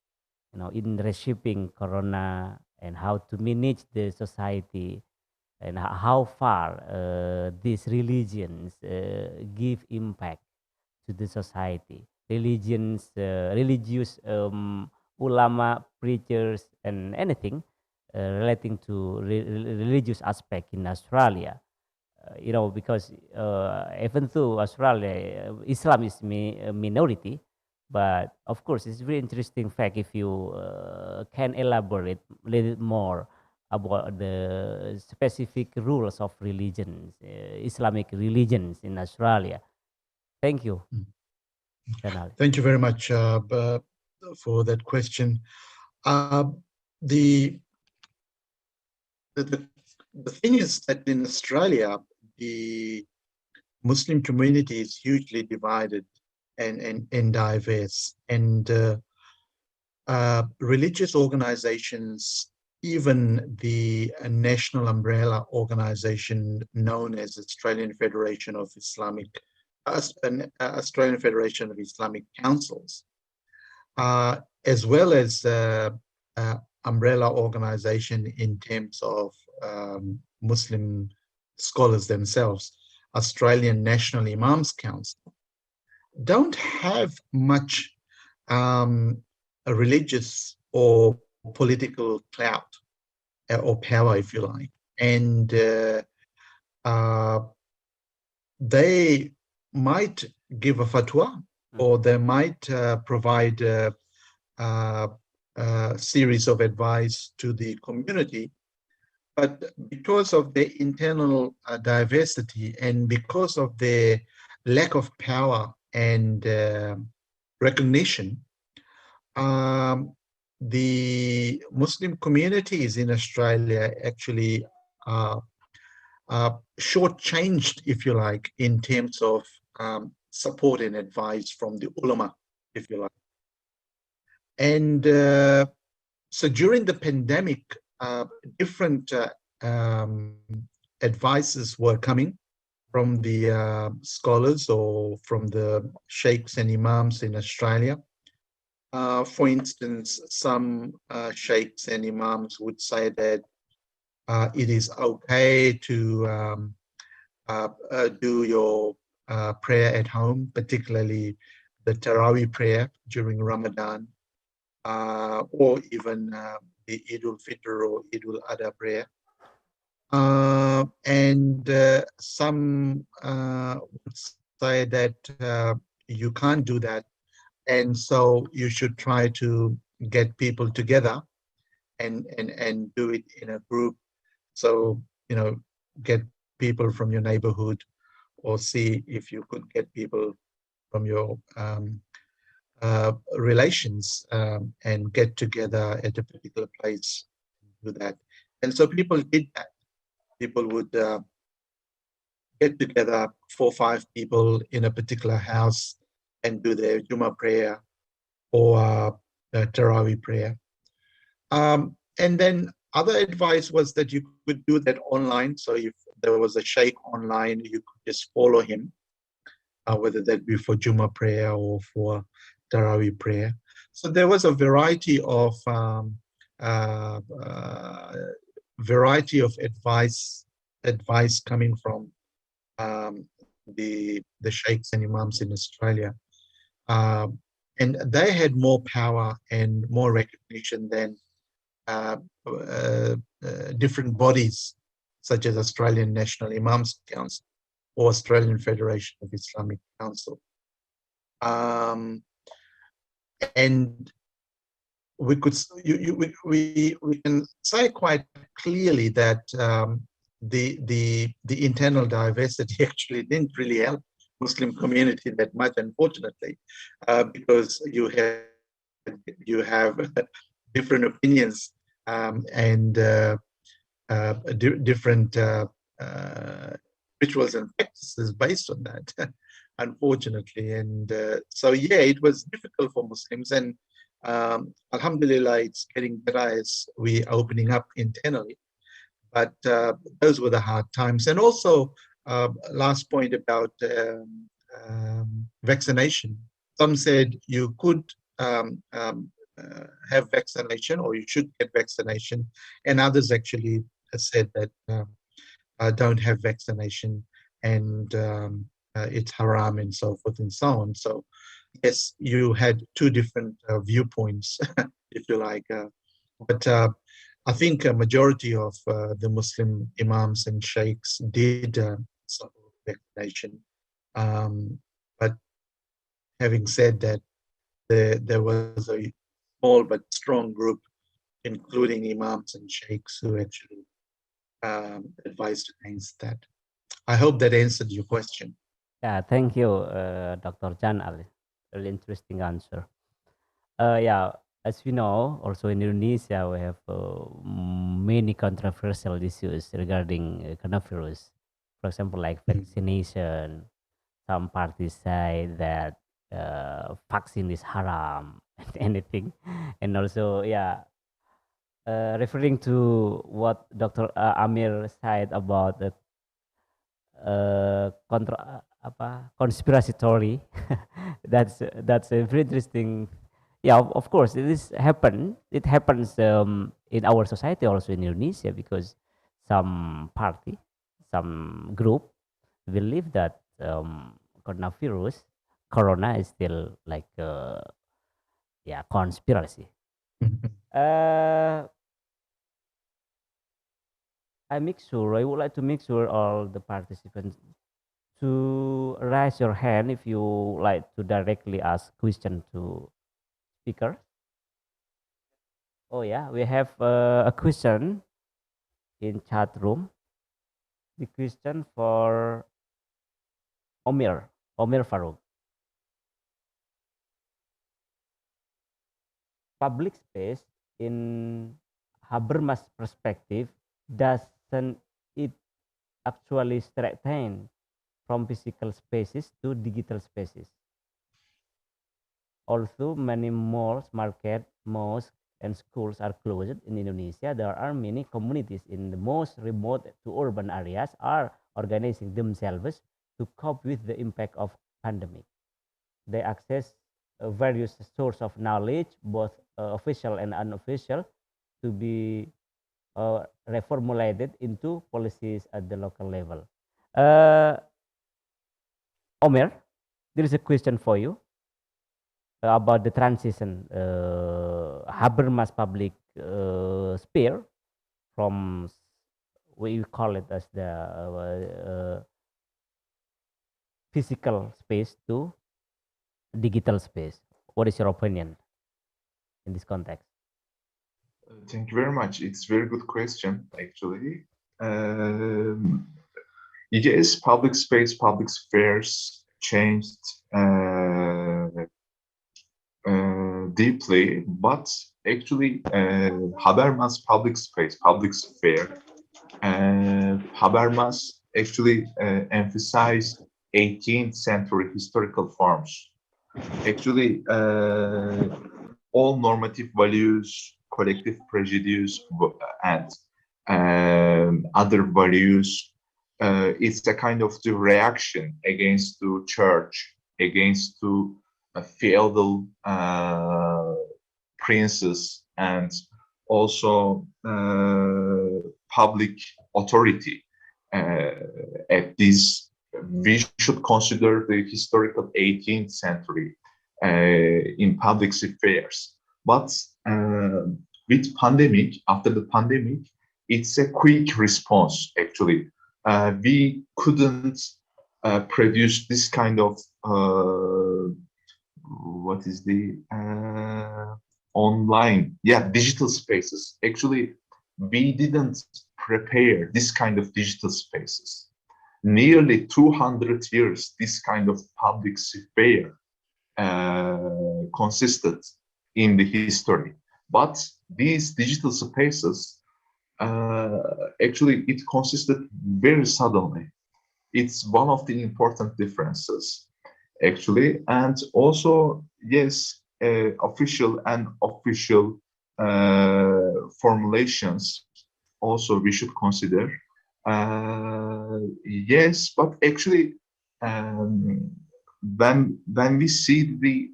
in reshaping Corona and how to manage the society, and how far these religions give impact to the society. Religious ulama, preachers, and anything relating to religious aspect in Australia. Because even though Australia, Islam is a minority, but of course, it's very interesting fact if you can elaborate a little more about the specific rules of religions, Islamic religions in Australia. Thank you, Janal. Thank you very much for that question. Uh, the, the the thing is that in Australia, the Muslim community is hugely divided and diverse, and religious organizations, even the national umbrella organization known as Australian Federation of Australian Federation of Islamic Councils, as well as umbrella organization in terms of Muslim scholars themselves, Australian National Imams Council, don't have much a religious or political clout or power, if you like. And they might give a fatwa, or they might provide a series of advice to the community. But because of their internal diversity and because of their lack of power and recognition, the Muslim communities in Australia actually are shortchanged, if you like, in terms of support and advice from the ulama, if you like. And so during the pandemic, different advices were coming from the scholars or from the sheikhs and imams in Australia. For instance, some sheikhs and imams would say that it is okay to do your prayer at home, particularly the Taraweeh prayer during Ramadan, or even the Eid al-Fitr or Eid al-Adha prayer. And some would say that you can't do that, and so you should try to get people together and do it in a group. So, get people from your neighborhood, or see if you could get people from your relations and get together at a particular place to do that. And so people did that. People would get together, 4 or 5 people in a particular house and do their Jummah prayer or Taraweeh prayer. And then other advice was that you could do that online. So if there was a sheikh online, you could just follow him, whether that be for Jummah prayer or for Taraweeh prayer. So there was a variety of advice coming from the sheikhs and imams in Australia. And they had more power and more recognition than different bodies such as Australian National Imams Council or Australian Federation of Islamic Council. And we could we can say quite clearly that the internal diversity actually didn't really help Muslim community that much, unfortunately, because you have different opinions and different rituals and practices based on that, unfortunately. And so, yeah, it was difficult for Muslims. And Alhamdulillah, it's getting better as we opening up internally. But those were the hard times. And also, last point about vaccination. Some said you could have vaccination, or you should get vaccination, and others actually said that don't have vaccination, and it's haram and so forth and so on. So yes, you had two different viewpoints, if you like. But I think a majority of the Muslim imams and sheikhs did support vaccination. But having said that, there was a small but strong group, including imams and sheikhs, who actually advised against that. I hope that answered your question. Yeah, thank you, Dr. Jan Ali. Really interesting answer. Yeah, as we know, also in Indonesia, we have many controversial issues regarding coronavirus. For example, like vaccination. Some parties say that vaccine is haram and anything. And also, yeah, referring to what Dr. Amir said about the conspiracy theory. That's a very interesting. Yeah, of course, it happens in our society, also in Indonesia, because some party, some group believe that coronavirus, corona is still like yeah, conspiracy. I would like to make sure all the participants to raise your hand if you like to directly ask question to speaker. Oh yeah, we have a question in chat room. The question for Omir Farouk. Public space in Habermas perspective, doesn't it actually strengthen from physical spaces to digital spaces? Although many malls, markets, mosques, and schools are closed in Indonesia, there are many communities in the most remote to urban areas are organizing themselves to cope with the impact of pandemic. They access various sources of knowledge, both official and unofficial, to be reformulated into policies at the local level. Omer, there is a question for you about the transition Habermas public sphere from we call it as the physical space to digital space. What is your opinion in this context? Thank you very much. It's a very good question, actually. Yes, public space, public spheres changed deeply, but actually Habermas public space, public sphere, Habermas actually emphasized 18th century historical forms. Actually, all normative values, collective prejudice, and other values, it's a kind of the reaction against the church, against the feudal princes, and also public authority. At this, we should consider the historical 18th century in public affairs. But with pandemic, after the pandemic, it's a quick response, actually. We couldn't produce this kind of what is the online, yeah, digital spaces. Actually, we didn't prepare this kind of digital spaces. Nearly 200 years, this kind of public sphere consisted in the history. But these digital spaces actually it consisted very suddenly. It's one of the important differences, actually. And also, yes, official and official formulations also we should consider. Yes, but actually, um, when we see the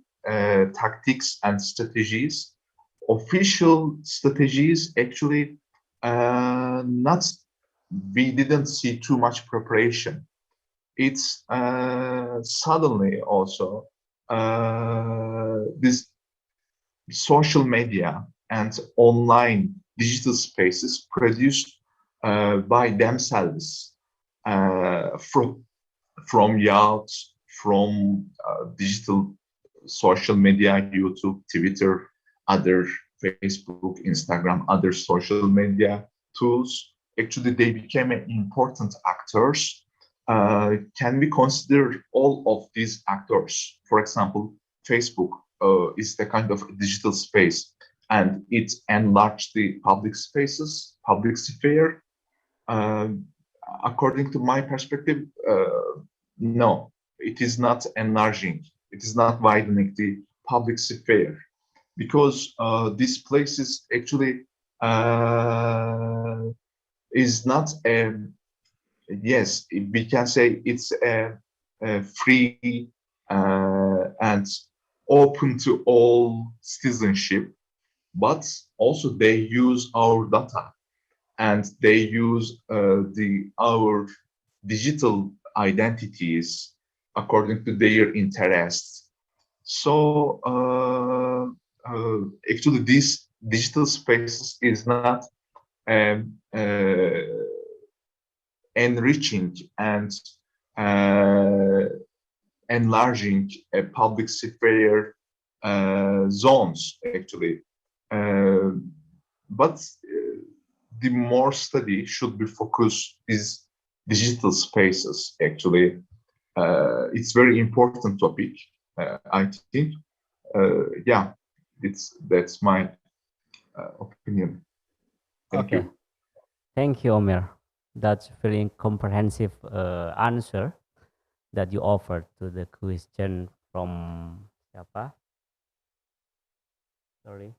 tactics and strategies, official strategies actually not we didn't see too much preparation. It's suddenly also this social media and online digital spaces produced by themselves from youth, from digital social media, YouTube, Twitter, other Facebook, Instagram, other social media tools. Actually, they became important actors. Can we consider all of these actors? For example, Facebook is the kind of digital space, and it enlarged the public spaces, public sphere. Um, According to my perspective, no, it is not enlarging. It is not widening the public sphere because this place is actually is not a, yes, we can say it's a free and open to all citizenship, but also they use our data and they use the our digital identities according to their interests. So actually, these digital spaces is not enriching and uh, enlarging a public sphere zones actually. Uh, but the more study should be focused is digital spaces actually. It's very important topic, I think. Yeah, that's my opinion. Thank Okay, you. thank you, Omer. That's very comprehensive answer that you offered to the question from siapa? Sorry,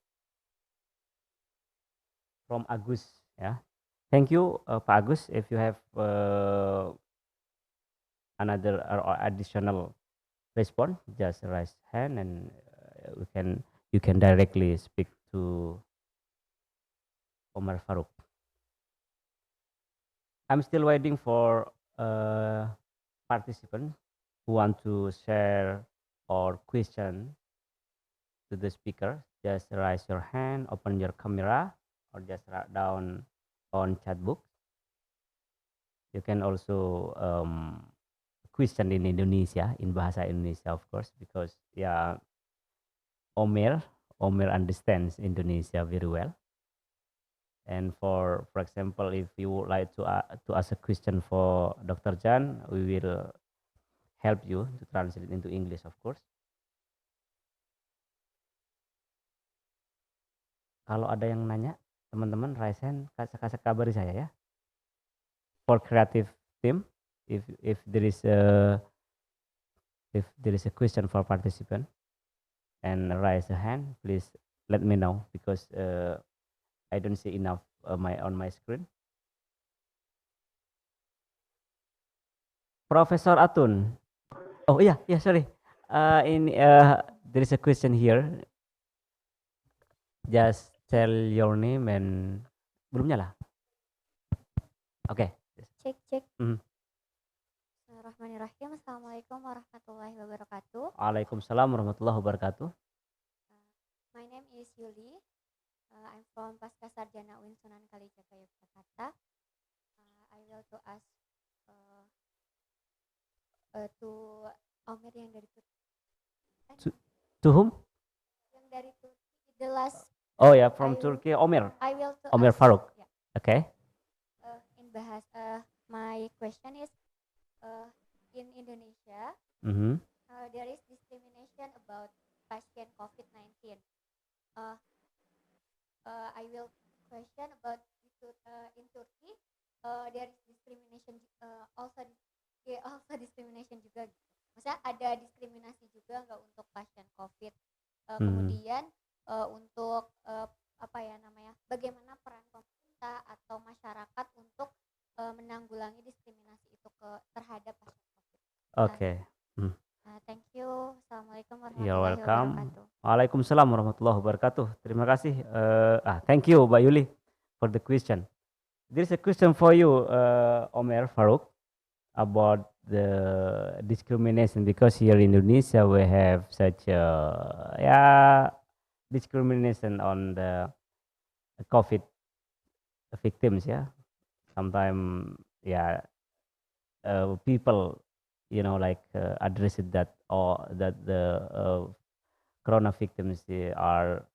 from Agus. Yeah. Thank you, Pak Agus. If you have another or additional response, just raise hand and we can you can directly speak to Omar Farouk. I'm still waiting for participants who want to share or question to the speaker. Just raise your hand, open your camera, or just write down on chat book. You can also question in Indonesia, in bahasa Indonesia, of course, because yeah, Omer understands Indonesia very well. And for example, if you would like to ask a question for Dr. Jan, we will help you to translate into English, of course. Kalau ada yang nanya, teman-teman raise hand, kasih kabari saya ya. For creative team, if there is a question for participant and raise a hand, please let me know because I don't see enough on my screen. Professor Atun. Oh iya, sorry. There is a question here. Just tell your name and belum nyala. Oke. Cek. Mhm. Bismillahirrahmanirrahim. Assalamualaikum warahmatullahi wabarakatuh. Waalaikumsalam warahmatullahi wabarakatuh. My name is Yuli. I'm from Pasca Sarjana UIN Sunan Kalijaga, Yogyakarta. I will to ask to Omer yang dari Turki. To whom? Yang dari Turki, the last. Oh ya, from Turkey, Omer. I will to Omer ask, Farouk. yeah. Okay. In bahasa, my question is, in Indonesia, there is discrimination about pasien COVID-19. I will question about Indonesia ada diskriminasi juga nggak untuk pasien COVID? Mhm. Kemudian untuk apa ya namanya, bagaimana peran pemerintah atau masyarakat untuk menanggulangi diskriminasi itu terhadap pasien COVID? Oke. Thank you. Assalamualaikum You're warahmatullahi welcome. wabarakatuh. Waalaikumsalam warahmatullahi wabarakatuh. Terima kasih. Thank you, Mbak Yuli, for the question. There's a question for you, Omer Farouk, about the discrimination, because here in Indonesia we have such discrimination on the COVID victims. Yeah, sometimes people like address it that, or that the corona victims are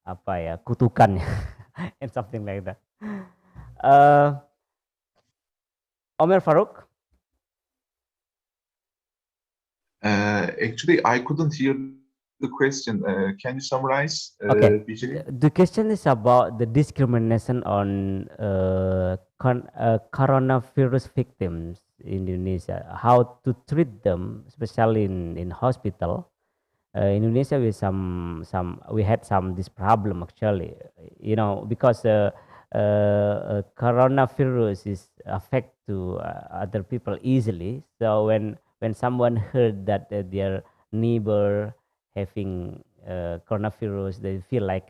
apa ya, kutukan and something like that. Omer Farouk. Actually, I couldn't hear the question. Can you summarize, Okay. Bijay? The question is about the discrimination on coronavirus victims in Indonesia. How to treat them, especially in hospital. In Indonesia, we had this problem actually. Because coronavirus is affect to other people easily. So when someone heard that their neighbor having coronavirus, they feel like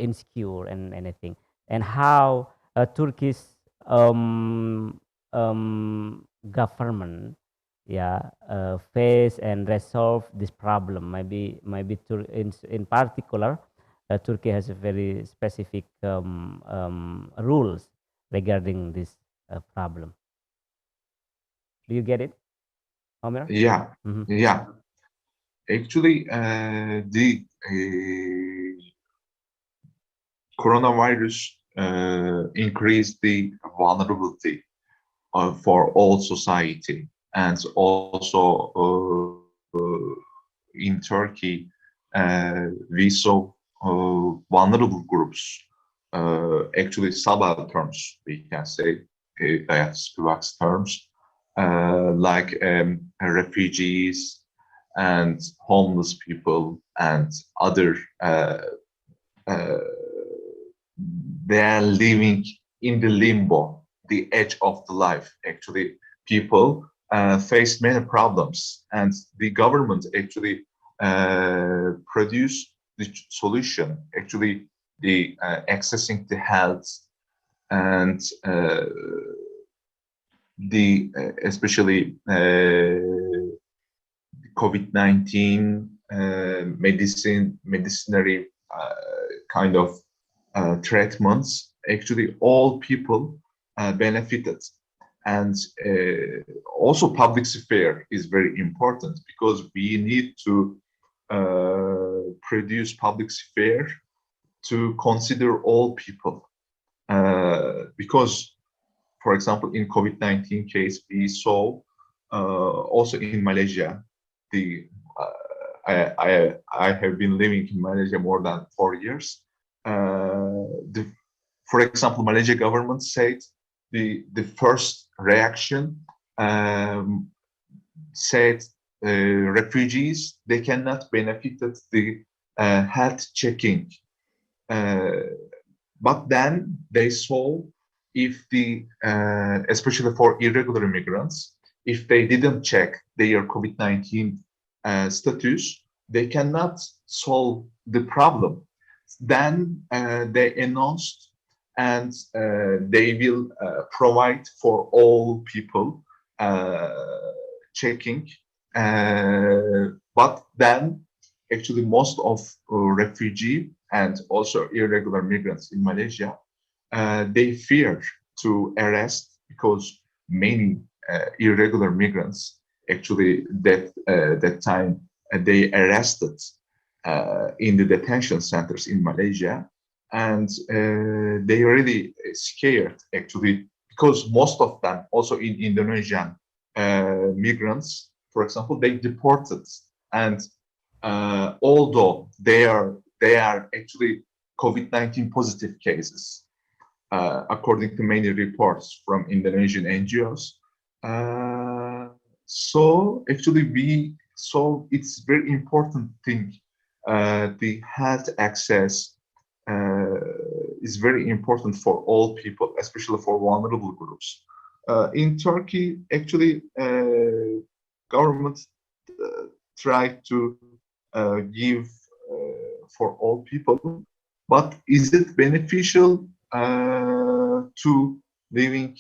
insecure and anything. And how Turkish government face and resolve this problem. Maybe in particular, Turkey has a very specific rules regarding this problem. Do you get it, Omer? Yeah, Mhm. yeah. Actually, the coronavirus increased the vulnerability for all society, and also in Turkey, we saw vulnerable groups, actually subalterns, we can say, that's Spivak's terms, like refugees and homeless people and other, they are living in the limbo, the edge of the life. Actually, people faced many problems, and the government actually produced the solution. Actually, the accessing the health and the especially COVID-19 medicinary kind of treatments. Actually, all people benefited. And also public sphere is very important, because we need to produce public sphere to consider all people. Because, for example, in COVID-19 case, we saw also in Malaysia, I have been living in Malaysia more than 4 years. For example, Malaysia government said the first reaction said refugees, they cannot benefit the health checking. But then they saw if especially for irregular immigrants, if they didn't check their COVID-19 status, they cannot solve the problem. Then they announced, and they will provide for all people checking. But then actually most of refugee and also irregular migrants in Malaysia, they fear to arrest, because many irregular migrants actually that time they arrested in the detention centers in Malaysia, and they really scared actually, because most of them also in Indonesian migrants, for example, they deported, and although they are actually COVID-19 positive cases, according to many reports from Indonesian NGOs, So actually, so it's very important thing. The health access is very important for all people, especially for vulnerable groups. In Turkey, actually, government try to give for all people, but is it beneficial to living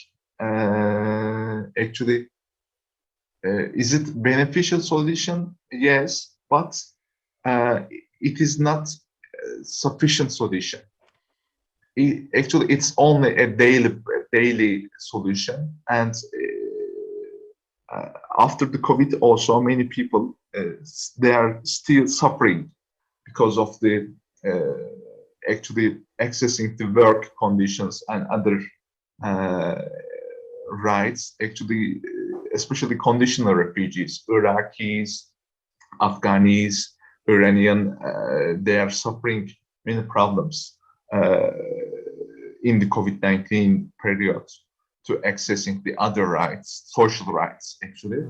actually is it beneficial solution? Yes, but it is not sufficient solution. Actually, it's only a daily solution, and after the COVID, also many people they are still suffering because of the actually accessing the work conditions and other uh, rights. Actually, especially conditional refugees, Iraqis, Afghanis, Iranian, they are suffering many problems in the COVID-19 period to accessing the other rights, social rights, actually.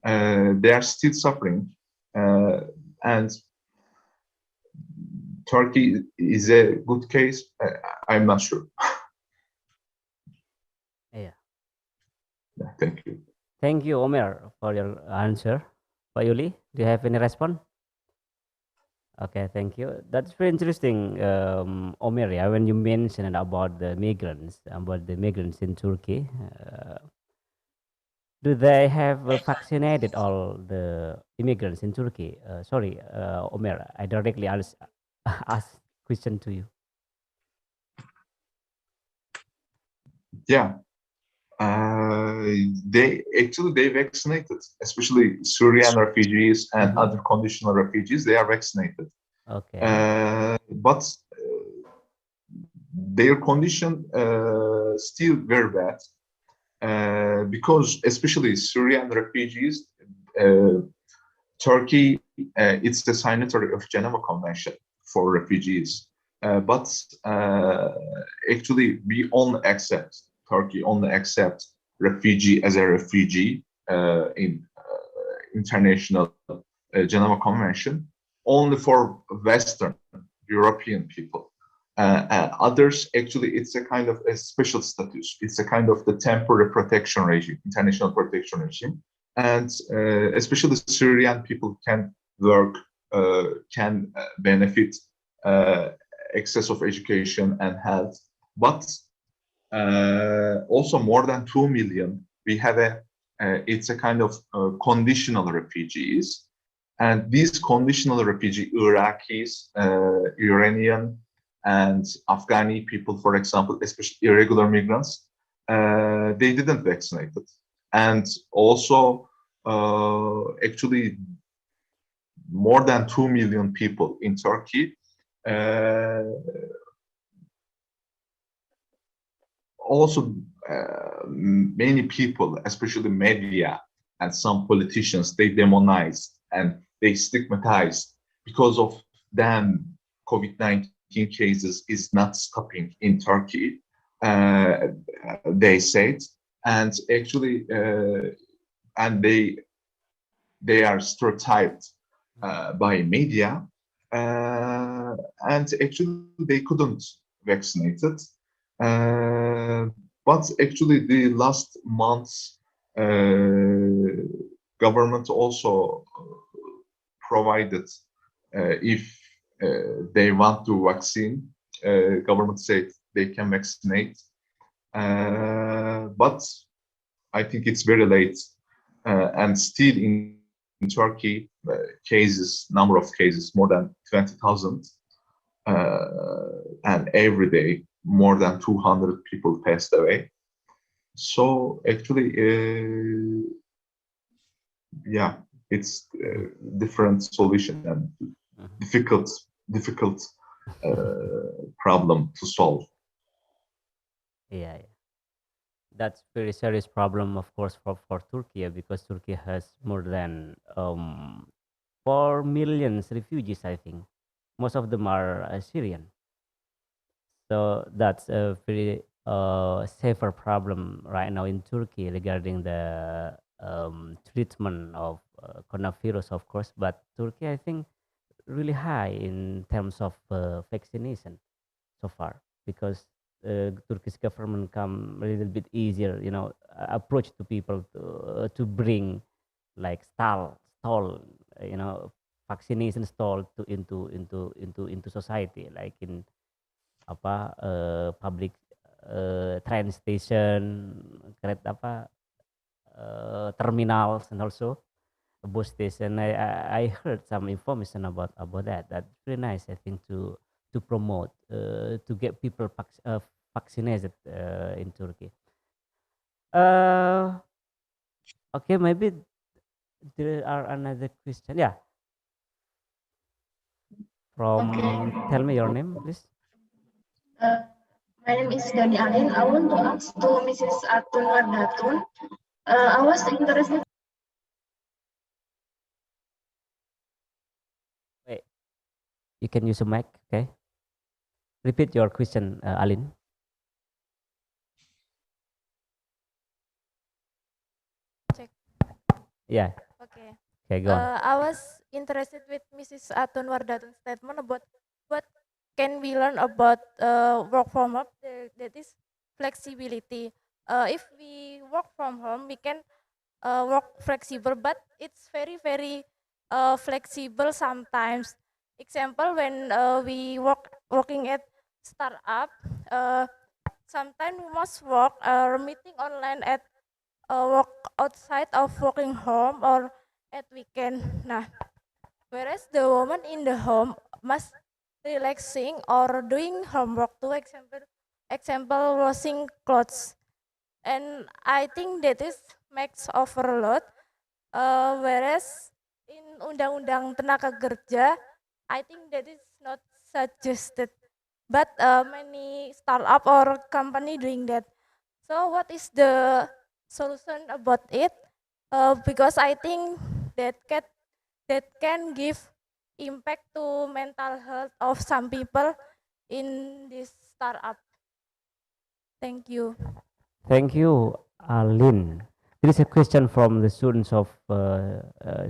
They are still suffering. And Turkey is a good case. I'm not sure. Yeah. Thank you. Thank you, Omer, for your answer. Pak Yuli, do you have any response? Okay, thank you. That's very interesting, Omer. Yeah, when you mentioned about the migrants in Turkey, do they have vaccinated all the immigrants in Turkey? Sorry, Omer, I directly ask question to you. Yeah, they vaccinated, especially Syrian refugees and other conditional refugees. They are vaccinated, Okay. but their condition still very bad because especially Syrian refugees. Turkey, it's the signatory of Geneva Convention for refugees, but actually we only accept Turkey only accepts refugee as a refugee in international Geneva Convention only for Western European people. Others, actually, it's a kind of a special status. It's a kind of the temporary protection regime, international protection regime. And especially Syrian people can work, can benefit access of education and health. But also more than 2 million, we have it's a kind of conditional refugees. And these conditional refugee, Iraqis, Iranian, and Afghani people, for example, especially irregular migrants, they didn't vaccinate it. And also, actually, more than 2 million people in Turkey also many people, especially media and some politicians, they demonize and they stigmatize because of them. COVID-19 cases is not stopping in Turkey, they said, and actually, and they are stereotyped by media, and actually they couldn't vaccinate it. But actually, the last months, government also provided if they want to vaccine, government said they can vaccinate. But I think it's very late, and still in Turkey, number of cases more than 20,000, and every day more than 200 people passed away. So actually, yeah, it's different solution and difficult problem to solve. Yeah, that's very serious problem, of course, for Turkey, because Turkey has more than 4 million refugees, I think. Most of them are Syrian. So that's a very safer problem right now in Turkey regarding the treatment of coronavirus, of course, but Turkey, I think, really high in terms of vaccination so far, because Turkish government come a little bit easier, approach to people to bring like stall, vaccination stall to into society, like in public train station, kereta terminals, and also a bus station. I heard some information about that. That's really nice, I think, to promote to get people vaccinated in Turkey. Okay, maybe there are another question. Yeah, from tell me your name, please. My name is Dani Alin. I want to ask to Mrs. Atun Wardatun. I was interested. Wait, you can use a mic, okay? Repeat your question, Alin. Check. Yeah. Okay. Okay, go on. I was interested with Mrs. Atun Wardatun's statement about what can we learn about work from home. That is flexibility. If we work from home, we can work flexible, but it's very flexible sometimes. Example, when we working at startup, sometimes we must work meeting online at work outside of working home or at weekend. Nah, whereas the woman in the home must relaxing or doing homework too. Example washing clothes. And I think that is makes overload. Whereas in Undang-Undang Tenaga Kerja, I think that is not suggested. But many startup or company doing that. So what is the solution about it? Because I think that can give impact to mental health of some people in this startup. Thank you. Thank you, Alin. There is a question from the students of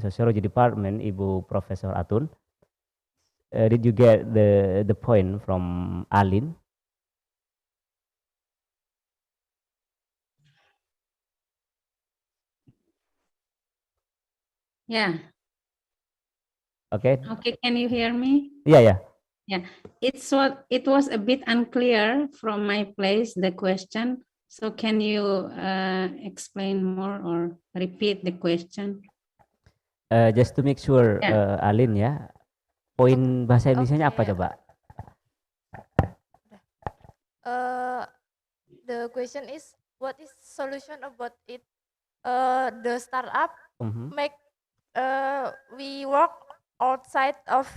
Sociology department, Ibu Professor Atun. Did you get the point from Alin? Yeah. Okay. Okay, can you hear me? Yeah. Yeah, it was a bit unclear from my place, the question. So can you explain more or repeat the question? Just to make sure, Yeah. Alin ya, poin bahasa Indonesia-nya apa coba? The question is, what is solution about it? The startup make we work outside of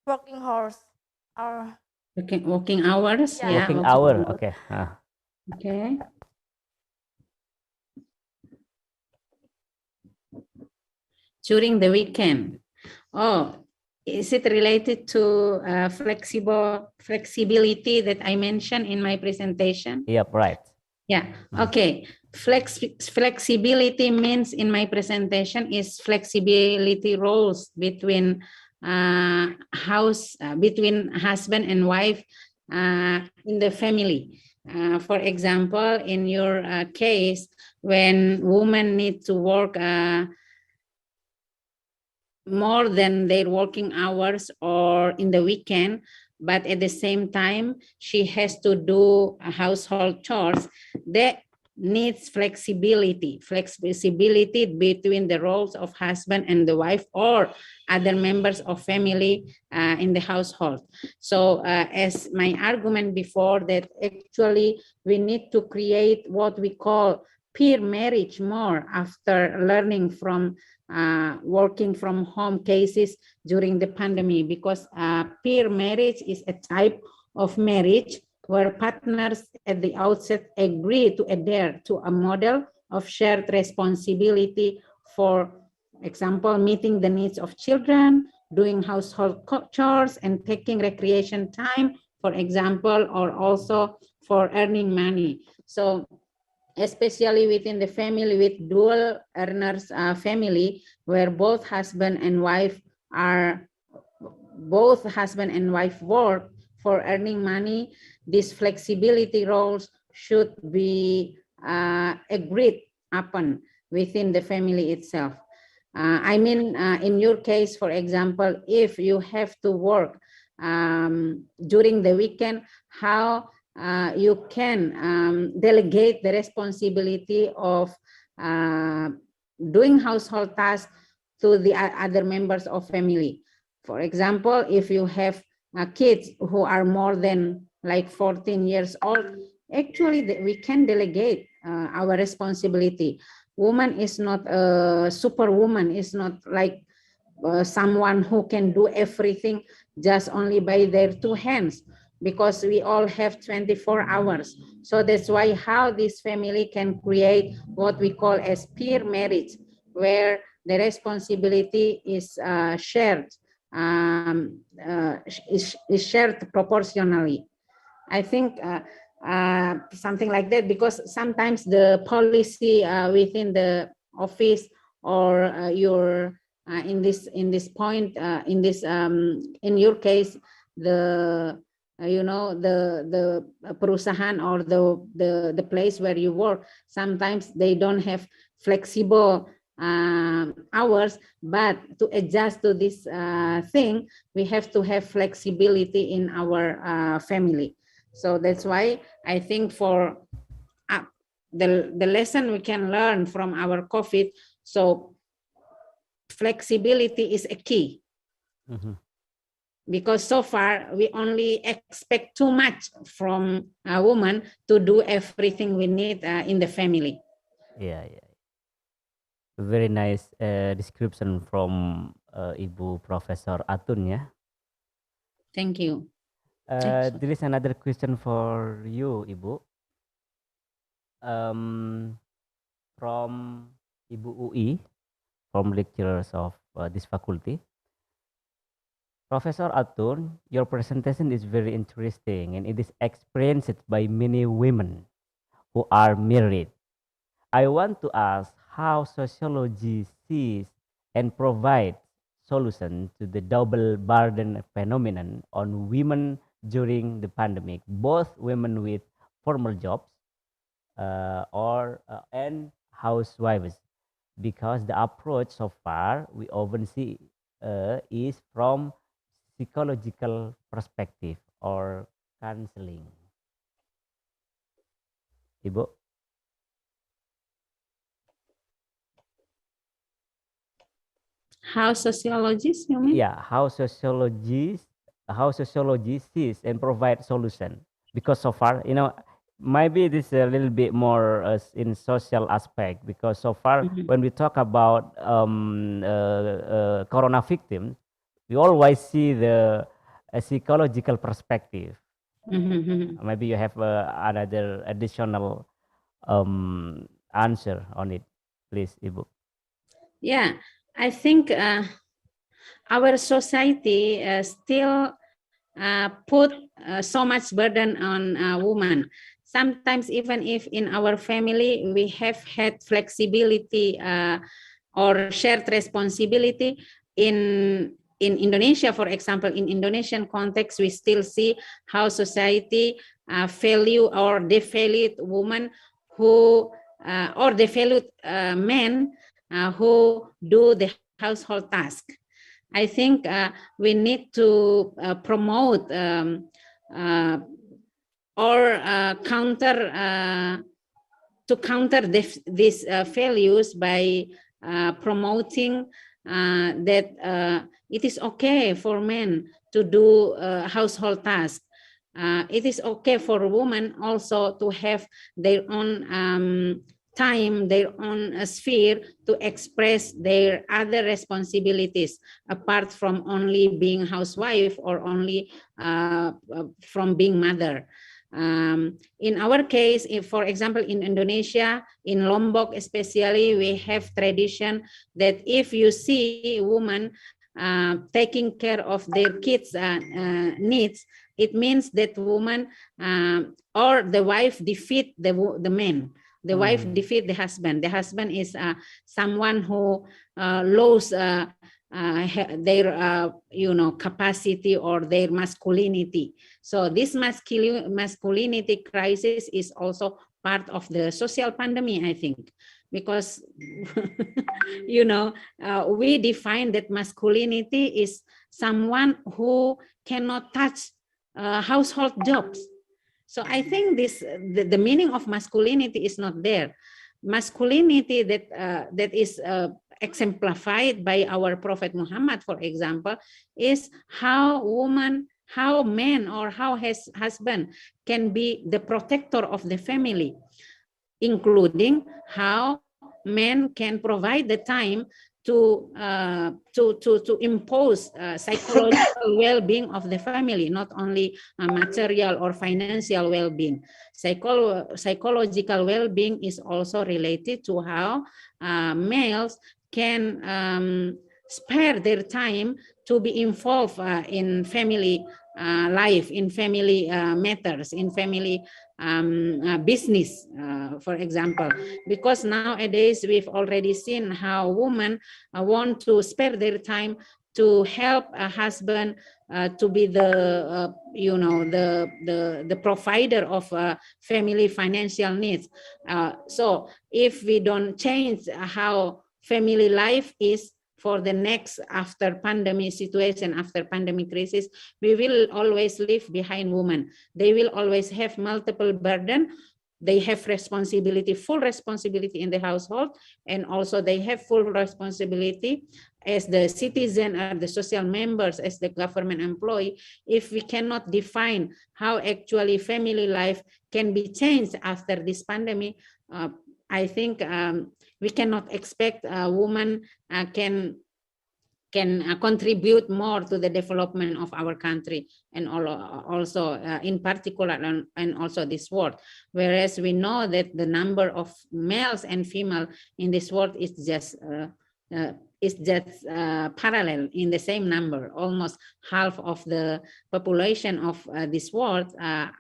working hours. Or Working hours, yeah. Working hour, okay. Okay. During the weekend. Oh, is it related to flexibility that I mentioned in my presentation? Yep, right. Yeah, okay. Flexibility means in my presentation is flexibility roles between between husband and wife in the family. For example, in your case, when women need to work more than their working hours or in the weekend, but at the same time, she has to do household chores, that needs flexibility between the roles of husband and the wife or other members of family in the household. So as my argument before, that actually we need to create what we call peer marriage more after learning from working from home cases during the pandemic, because peer marriage is a type of marriage where partners at the outset agree to adhere to a model of shared responsibility, for example, meeting the needs of children, doing household chores, and taking recreation time, for example, or also for earning money. So especially within the family with dual earners family, where both husband and wife work for earning money. These flexibility roles should be agreed upon within the family itself. I mean, in your case, for example, if you have to work during the weekend, how you can delegate the responsibility of doing household tasks to the other members of family. For example, if you have kids who are more than like 14 years old, actually we can delegate our responsibility. Woman is not a superwoman, is not like someone who can do everything just only by their two hands, because we all have 24 hours. So that's why how this family can create what we call as peer marriage, where the responsibility is shared, is shared proportionally. I think something like that, because sometimes the policy within the office or your in this point in your case, the the perusahaan or the place where you work, sometimes they don't have flexible hours, but to adjust to this thing, we have to have flexibility in our family. So that's why I think for the lesson we can learn from our COVID, so flexibility is a key. Because so far we only expect too much from a woman to do everything we need in the family. Yeah, yeah. Very nice description from Ibu Professor Atun ya. Thank you. There is another question for you, Ibu. From Ibu UI, from lecturers of this faculty. Professor Atun, your presentation is very interesting and it is experienced by many women who are married. I want to ask how sociology sees and provides solution to the double burden phenomenon on women during the pandemic, both women with formal jobs and housewives, because the approach so far we often see is from psychological perspective or counseling. Ibu? How sociologists, you mean? Yeah, how sociology sees and provide solution, because so far, maybe this is a little bit more in social aspect, because so far when we talk about corona victims, we always see the psychological perspective. Maybe you have another additional answer on it, please, Ibu. Yeah, I think our society still put so much burden on women. Sometimes even if in our family we have had flexibility or shared responsibility, in Indonesia, for example, in Indonesian context, we still see how society value or devalued women who or devalued men who do the household task. I think we need to promote or counter these values by promoting that it is okay for men to do household tasks. It is okay for women also to have their own time, their own sphere to express their other responsibilities apart from only being housewife or only from being mother. In our case, if, for example, in Indonesia, in Lombok especially, we have tradition that if you see women taking care of their kids' needs, it means that woman or the wife defeat the man. The wife defeat the husband. The husband is someone who lost their capacity or their masculinity. So this masculinity crisis is also part of the social pandemic, I think, because we define that masculinity is someone who cannot touch household jobs. So I think the meaning of masculinity is not there. Masculinity that is exemplified by our Prophet Muhammad, for example, is how men or how his husband can be the protector of the family, including how men can provide the time to impose psychological well-being of the family, not only material or financial well-being. Psychological well-being is also related to how males can spare their time to be involved in family life, in family matters, in family business, for example, because nowadays we've already seen how women want to spare their time to help a husband to be the provider of family financial needs. So if we don't change how family life is for the next after pandemic situation, after pandemic crisis, we will always leave behind women. They will always have multiple burden. They have responsibility, full responsibility in the household, and also they have full responsibility as the citizen or the social members, as the government employee. If we cannot define how actually family life can be changed after this pandemic, I think we cannot expect a woman can contribute more to the development of our country, and also in particular and also this world. Whereas we know that the number of males and female in this world is just parallel in the same number. Almost half of the population of this world are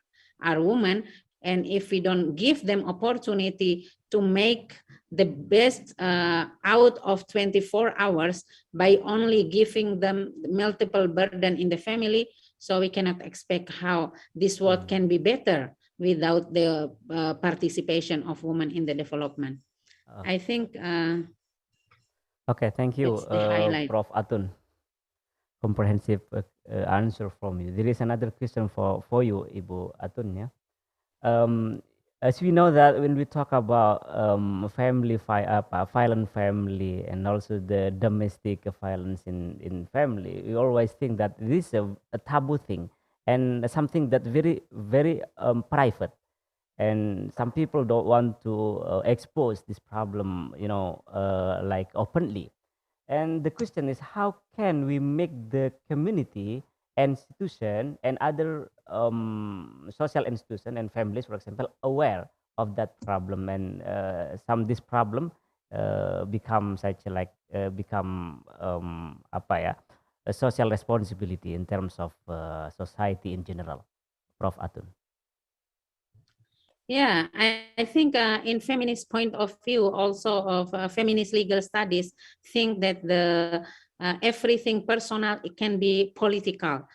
women. And if we don't give them opportunity to make the best out of 24 hours by only giving them multiple burden in the family, so we cannot expect how this world can be better without the participation of women in the development. I think. Okay, thank you, Prof. Atun. Comprehensive answer from you. There is another question for you, Ibu Atun. Yeah. As we know that when we talk about violent family and also the domestic violence in family, we always think that this is a taboo thing and something that very private, and some people don't want to expose this problem, like openly. And the question is, how can we make the community, institution, and other social institution and families, for example, aware of that problem, and this problem become such a social responsibility in terms of society in general, Prof. Atun. Yeah, I think in feminist point of view, also of feminist legal studies, think that the everything personal, it can be political,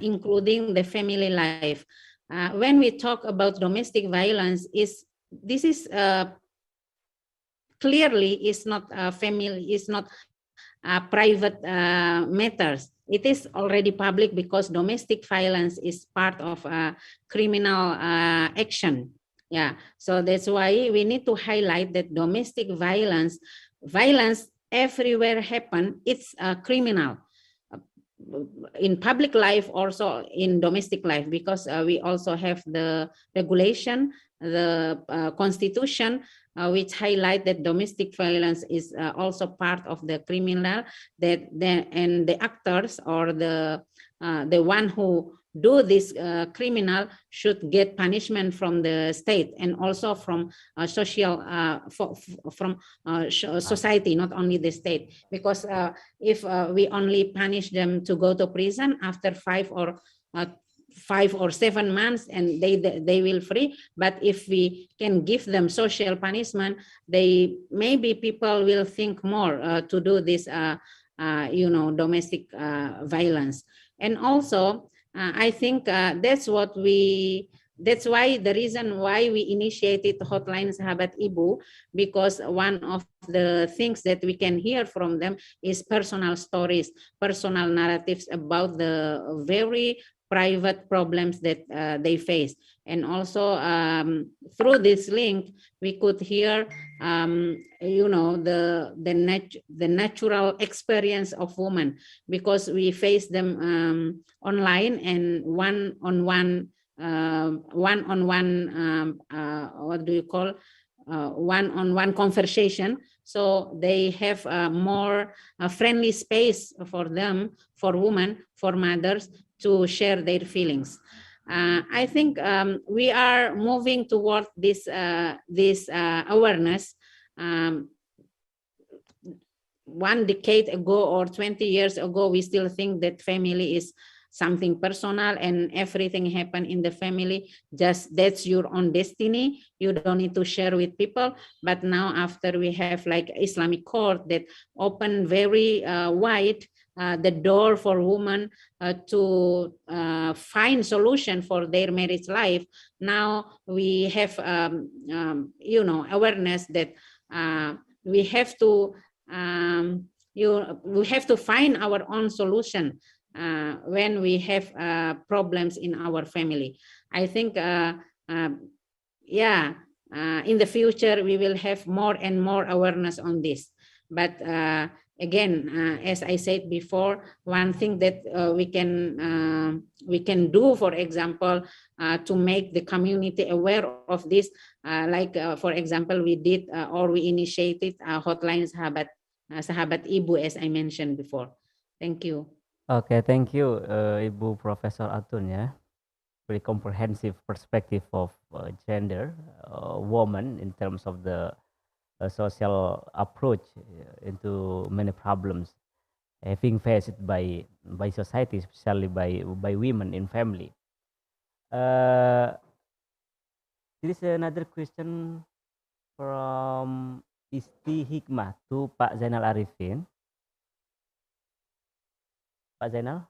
including the family life. When we talk about domestic violence, this is clearly is not family, is not private matters. It is already public because domestic violence is part of criminal action. Yeah, so that's why we need to highlight that domestic violence everywhere happen. It's criminal in public life, also in domestic life, because we also have the regulation, the constitution, which highlight that domestic violence is also part of the criminal, and the actors or the one who do this criminal should get punishment from the state and also from social society, not only the state. Because if we only punish them to go to prison after 5 or 5 or 7 months and they will free. But if we can give them social punishment, they maybe people will think more to do this domestic violence. And also I think that's why the reason why we initiated hotline Sahabat Ibu, because one of the things that we can hear from them is personal stories, personal narratives about the very private problems that they face. And also through this link, we could hear, the natural experience of women, because we face them online and one-on-one what do you call one-on-one conversation. So they have more friendly space for them, for women, for mothers, to share their feelings. I think we are moving toward this awareness. 1 decade ago or 20 years ago, we still think that family is something personal and everything happen in the family, just that's your own destiny, you don't need to share with people. But now, after we have like Islamic court that open very wide the door for women to find solution for their marriage life, now we have awareness that we have to we have to find our own solution when we have problems in our family. I think in the future we will have more and more awareness on this. But again, as I said before, one thing that we can do, for example, to make the community aware of this, for example, we did or we initiated hotline Sahabat Ibu, as I mentioned before. Thank you. Okay, thank you, Ibu Profesor Atun, ya. Very comprehensive perspective of gender, woman in terms of the social approach into many problems having faced by society, especially by women in family. There is another question from Isti Hikmah to Pak Zainal Arifin. Pak Zainal?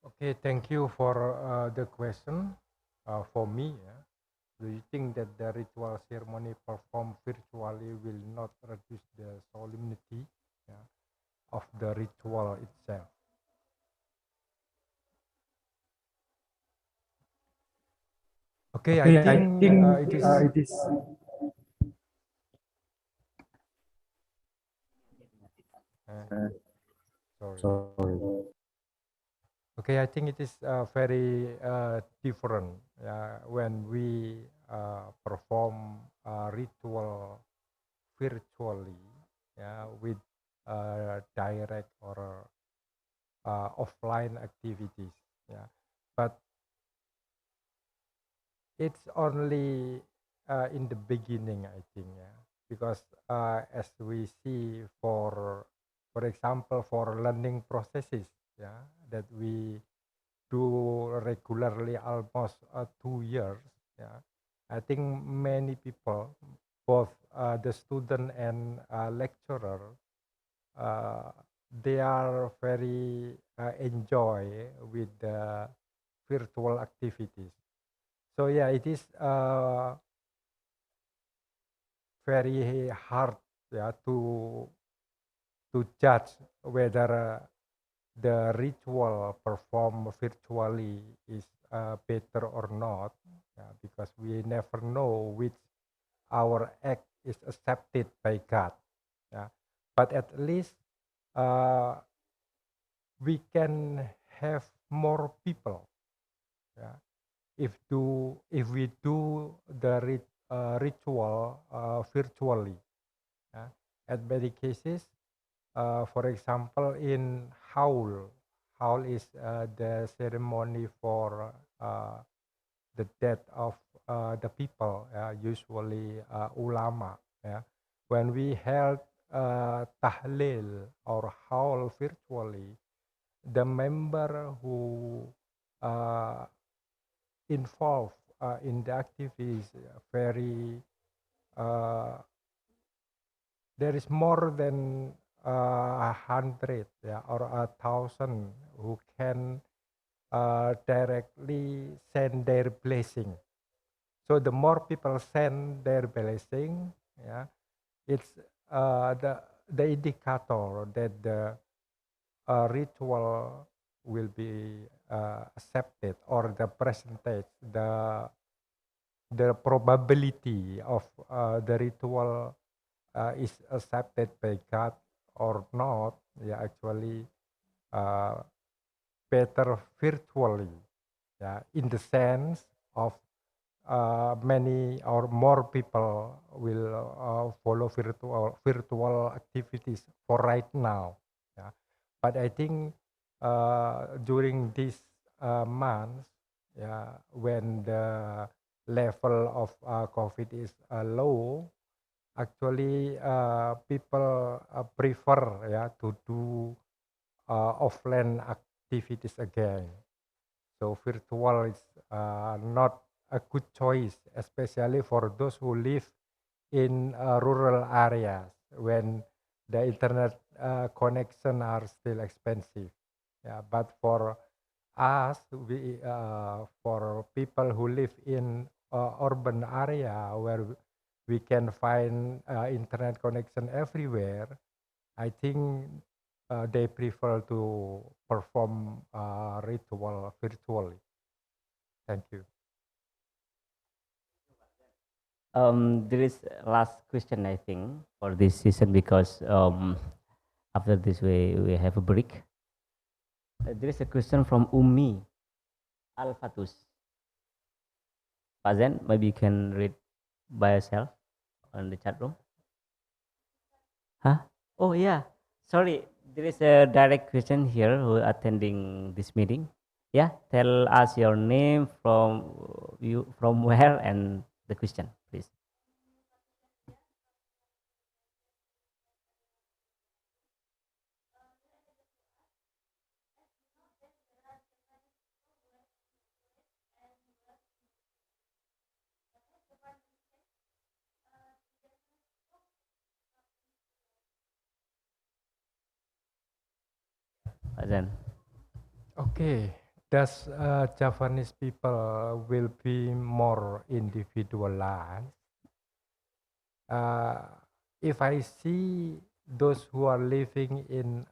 Okay, thank you for the question. For me, do you think that the ritual ceremony performed virtually will not reduce the solemnity of the ritual itself? Okay, I think it is. Sorry. Okay, I think it is very different when we perform ritual virtually, with direct or offline activities. But it's only in the beginning, I think, because as we see, for example, for learning processes, that we do regularly almost 2 years. I think many people, both the student and lecturer, they are very enjoy with the virtual activities. So yeah, it is very hard to judge whether the ritual performed virtually is better or not, because we never know which our act is accepted by God. But at least we can have more people. If we do the ritual virtually. At many cases, for example, in Haul is the ceremony for the death of the people, usually ulama. When we held tahlil or haul virtually, the member who involved in the activities very there is more than 100 or 1,000 who can directly send their blessing. So the more people send their blessing, it's the indicator that the ritual will be accepted, or the percentage, the probability of the ritual is accepted by God or not, actually better virtually, in the sense of many or more people will follow virtual activities for right now. But I think during this month, when the level of COVID is low, actually people prefer to do offline activities again. So virtual is not a good choice, especially for those who live in rural areas when the internet connection are still expensive. But for us, for people who live in urban area where we can find internet connection everywhere, I think they prefer to perform ritual virtually. Thank you. There is last question, I think, for this season, because after this we have a break. There is a question from Umi Al-Fatus. Fazen, maybe you can read by yourself on the chat room. Huh? Oh yeah, sorry. There is a direct question here who are attending this meeting. Yeah, tell us your name, from where, and the question, please. Fazen. Okay. Does Javanese people will be more individualized? If I see those who are living in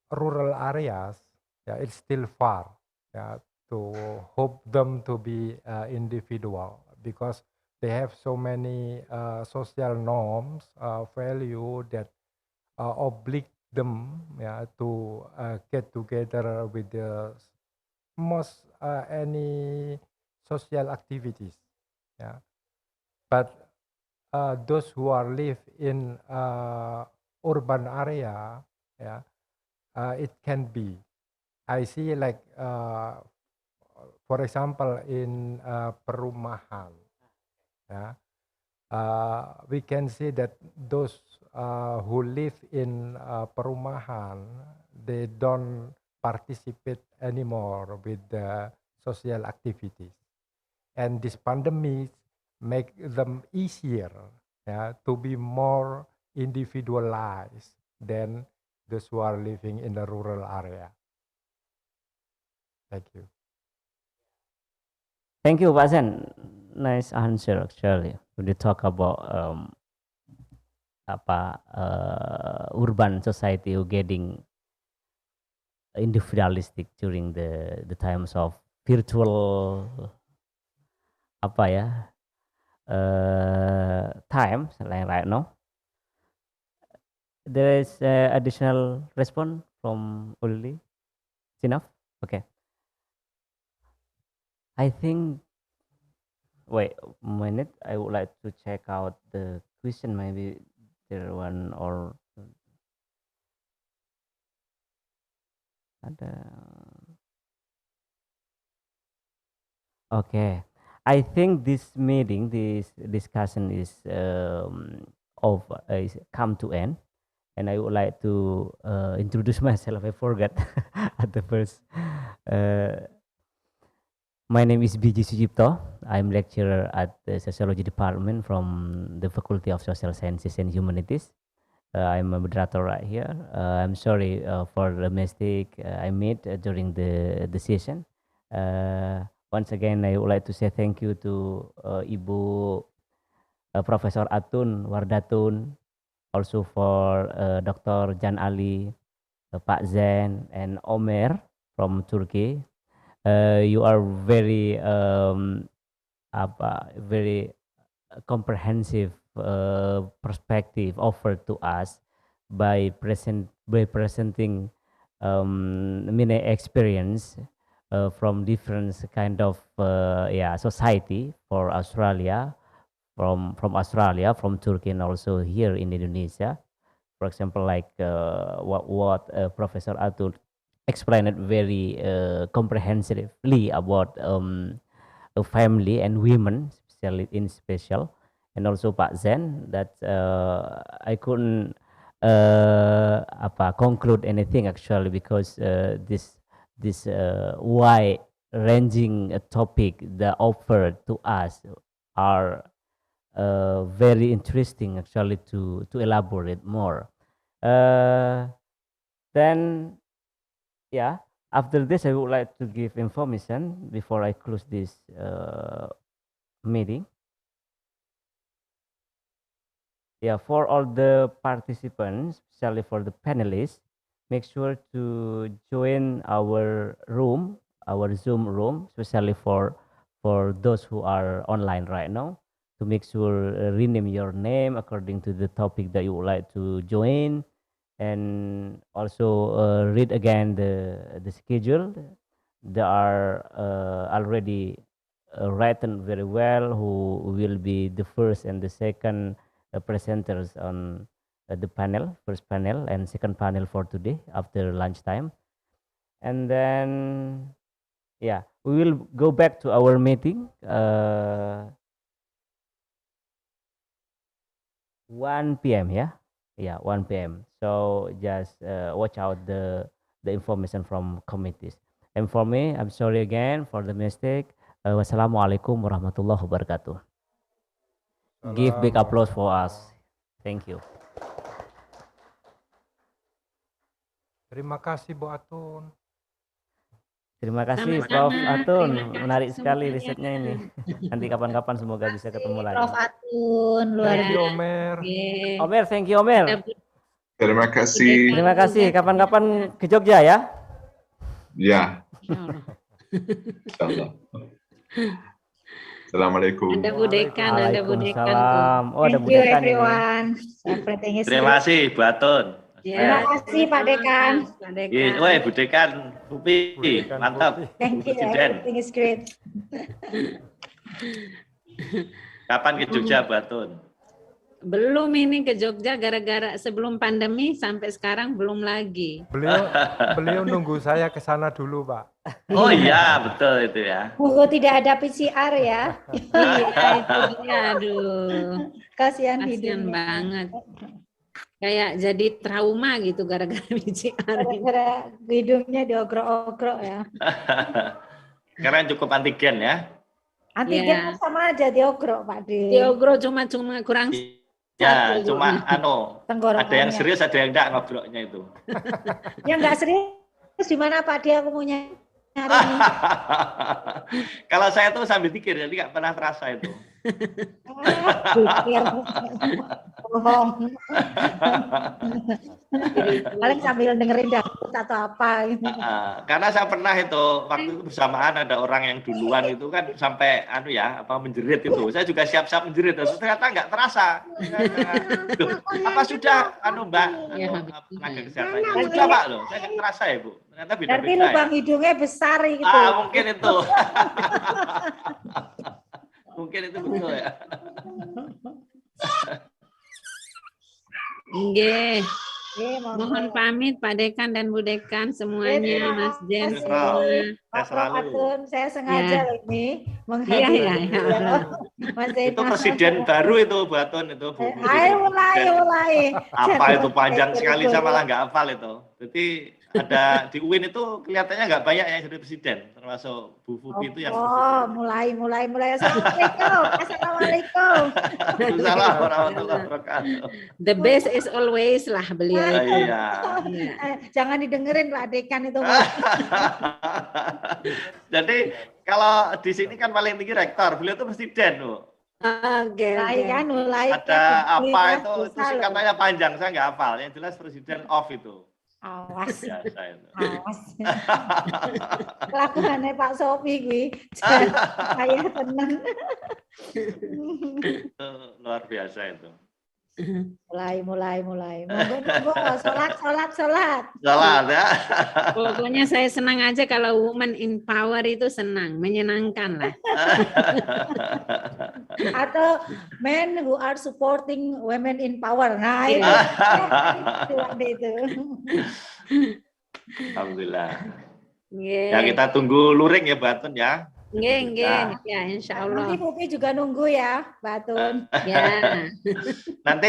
rural areas, it's still far, to hope them to be individual, because they have so many social norms, value that oblige them, to get together with the most any social activities. But those who are live in urban area, it can be. I see, like for example, in perumahan, we can see that those who live in perumahan, they don't participate anymore with the social activities, and this pandemic make them easier, to be more individualized than those who are living in the rural area. Thank you. Thank you, Fazen. Nice answer, actually. When you talk about urban society who getting individualistic during the times of virtual times like right now. There is additional response from Uli. It's enough. Okay. I think. Wait a minute. I would like to check out the question. Maybe there one or ada. Okay. I think this meeting, this discussion is is come to end, and I would like to introduce myself. I forgot at the first. My name is B.J. Sujipto. I'm lecturer at the Sociology department from the Faculty of Social Sciences and Humanities. I'm a moderator right here. I'm sorry for the mistake I made during the session. Once again, I would like to say thank you to Ibu Professor Atun Wardatun, also for Dr. Jan Ali, Pak Zen, and Omer from Turkey. You are very very comprehensive perspective offered to us by presenting many experience from different kind of society for Australia, from Australia, from Turkey, and also here in Indonesia. For example, like what Professor Atul explained it very comprehensively about a family and women, especially in special, and also Pak Zen, that I couldn't conclude anything actually, because this wide ranging topic that offered to us are very interesting actually to elaborate more. Then yeah, after this I would like to give information before I close this meeting. Yeah, for all the participants, especially for the panelists, make sure to join our room, our Zoom room, especially for those who are online right now, to make sure rename your name according to the topic that you would like to join, and also read again the schedule. They are already written very well, who will be the first and the second presenters on the panel, first panel and second panel for today after lunchtime. And then yeah, we will go back to our meeting 1 p.m. Yeah, 1 p.m. So just watch out the information from committees. And for me, I'm sorry again for the mistake. Wassalamualaikum warahmatullahi wabarakatuh. Give big applause for us. Thank you. Terima kasih Bu Atun. Terima kasih Sama-sama. Prof. Atun, Terima kasih menarik sekali semuanya. risetnya ini. Nanti kapan-kapan semoga bisa ketemu lagi. Prof. Atun, luar Thank you biasa. Omer. Omer, thank you Omer. Terima kasih. Terima kasih. Kapan-kapan ke Jogja ya. Ya. Insyaallah. Assalamualaikum. Ada Bu Dekan, ada Bu Dekan tuh. Waalaikumsalam. Oh, ada Bu Thank you Dekan ini. everyone. Everything is Terima kasih Bu Atun. Ya, Terima kasih Pak Dekan. Pak Dekan. Woi Bu Dekan, Bupi, mantap. Thank you. Presiden. Everything is great. Kapan ke Jogja Bu Atun? Belum ini ke Jogja gara-gara sebelum pandemi sampai sekarang belum lagi. Beliau nunggu saya ke sana dulu, Pak. Oh iya, betul itu ya. Moga tidak ada PCR ya. Iya itu dia, aduh. Kasihan Kasian hidupnya. banget. Kayak jadi trauma gitu gara-gara PCR. Gara-gara hidungnya diogrok-ogrok ya. Sekarang cukup antigen ya. Antigen sama aja diogrok Pak De. Diogrok cuma kurang. Ya, cuma ada yang serius, ada yang enggak ngobrolnya itu. Yang enggak serius di mana Pak De, aku mau nyari ini. Kalau saya tuh sambil pikir, jadi nggak pernah terasa itu. Pikir. Bohong. Paling sambil dengerin dangdut atau apa gitu. Karena saya pernah itu waktu itu bersamaan ada orang yang duluan itu kan sampai menjerit itu. Saya juga siap-siap menjerit, terus ternyata nggak terasa. Duh, apa sudah Mbak tenaga kesehatan? Sudah Pak loh, saya nggak terasa ya Bu. Ternyata beda-beda. Berarti lubang hidungnya besar gitu. Mungkin itu. Mungkin itu betul ya. Nggih. Mohon pamit Pak Dekan dan Bu Dekan semuanya, Mas Jen semua. Pak Prof. Atun, saya sengaja ini menghadiri. Mas Itu Zainal. presiden baru itu Bu Atun itu Bu. Ayo mulai. Apa itu panjang sekali saya malah nggak hafal itu. Jadi ada di UIN itu kelihatannya nggak banyak yang jadi presiden, termasuk Bu Fupi itu yang Oh, mulai. Assalamualaikum. Assalamualaikum. Assalamualaikum warahmatullahi wabarakatuh. The best is always lah beliau. Iya. Jangan didengerin Pak Dekan itu. Jadi kalau di sini kan paling tinggi rektor, beliau itu presiden Bu. Oke. Mulai. Ada apa itu singkatannya panjang, saya nggak hafal. Yang jelas presiden of itu. Awas. Biasa itu. Awas. Kelakuannya Pak Sopi gue. Saya tenang. Luar biasa itu. Mulai. Monggo, sholat. Salah ya. Pokoknya saya senang aja kalau woman in power itu senang, menyenangkan lah. Atau men who are supporting women in power. Nah, itu. Alhamdulillah. Yeah. Ya kita tunggu luring ya Batun ya. Nggih, ya insya Allah. Nanti Pupi juga nunggu ya, Batun. Ya. Nanti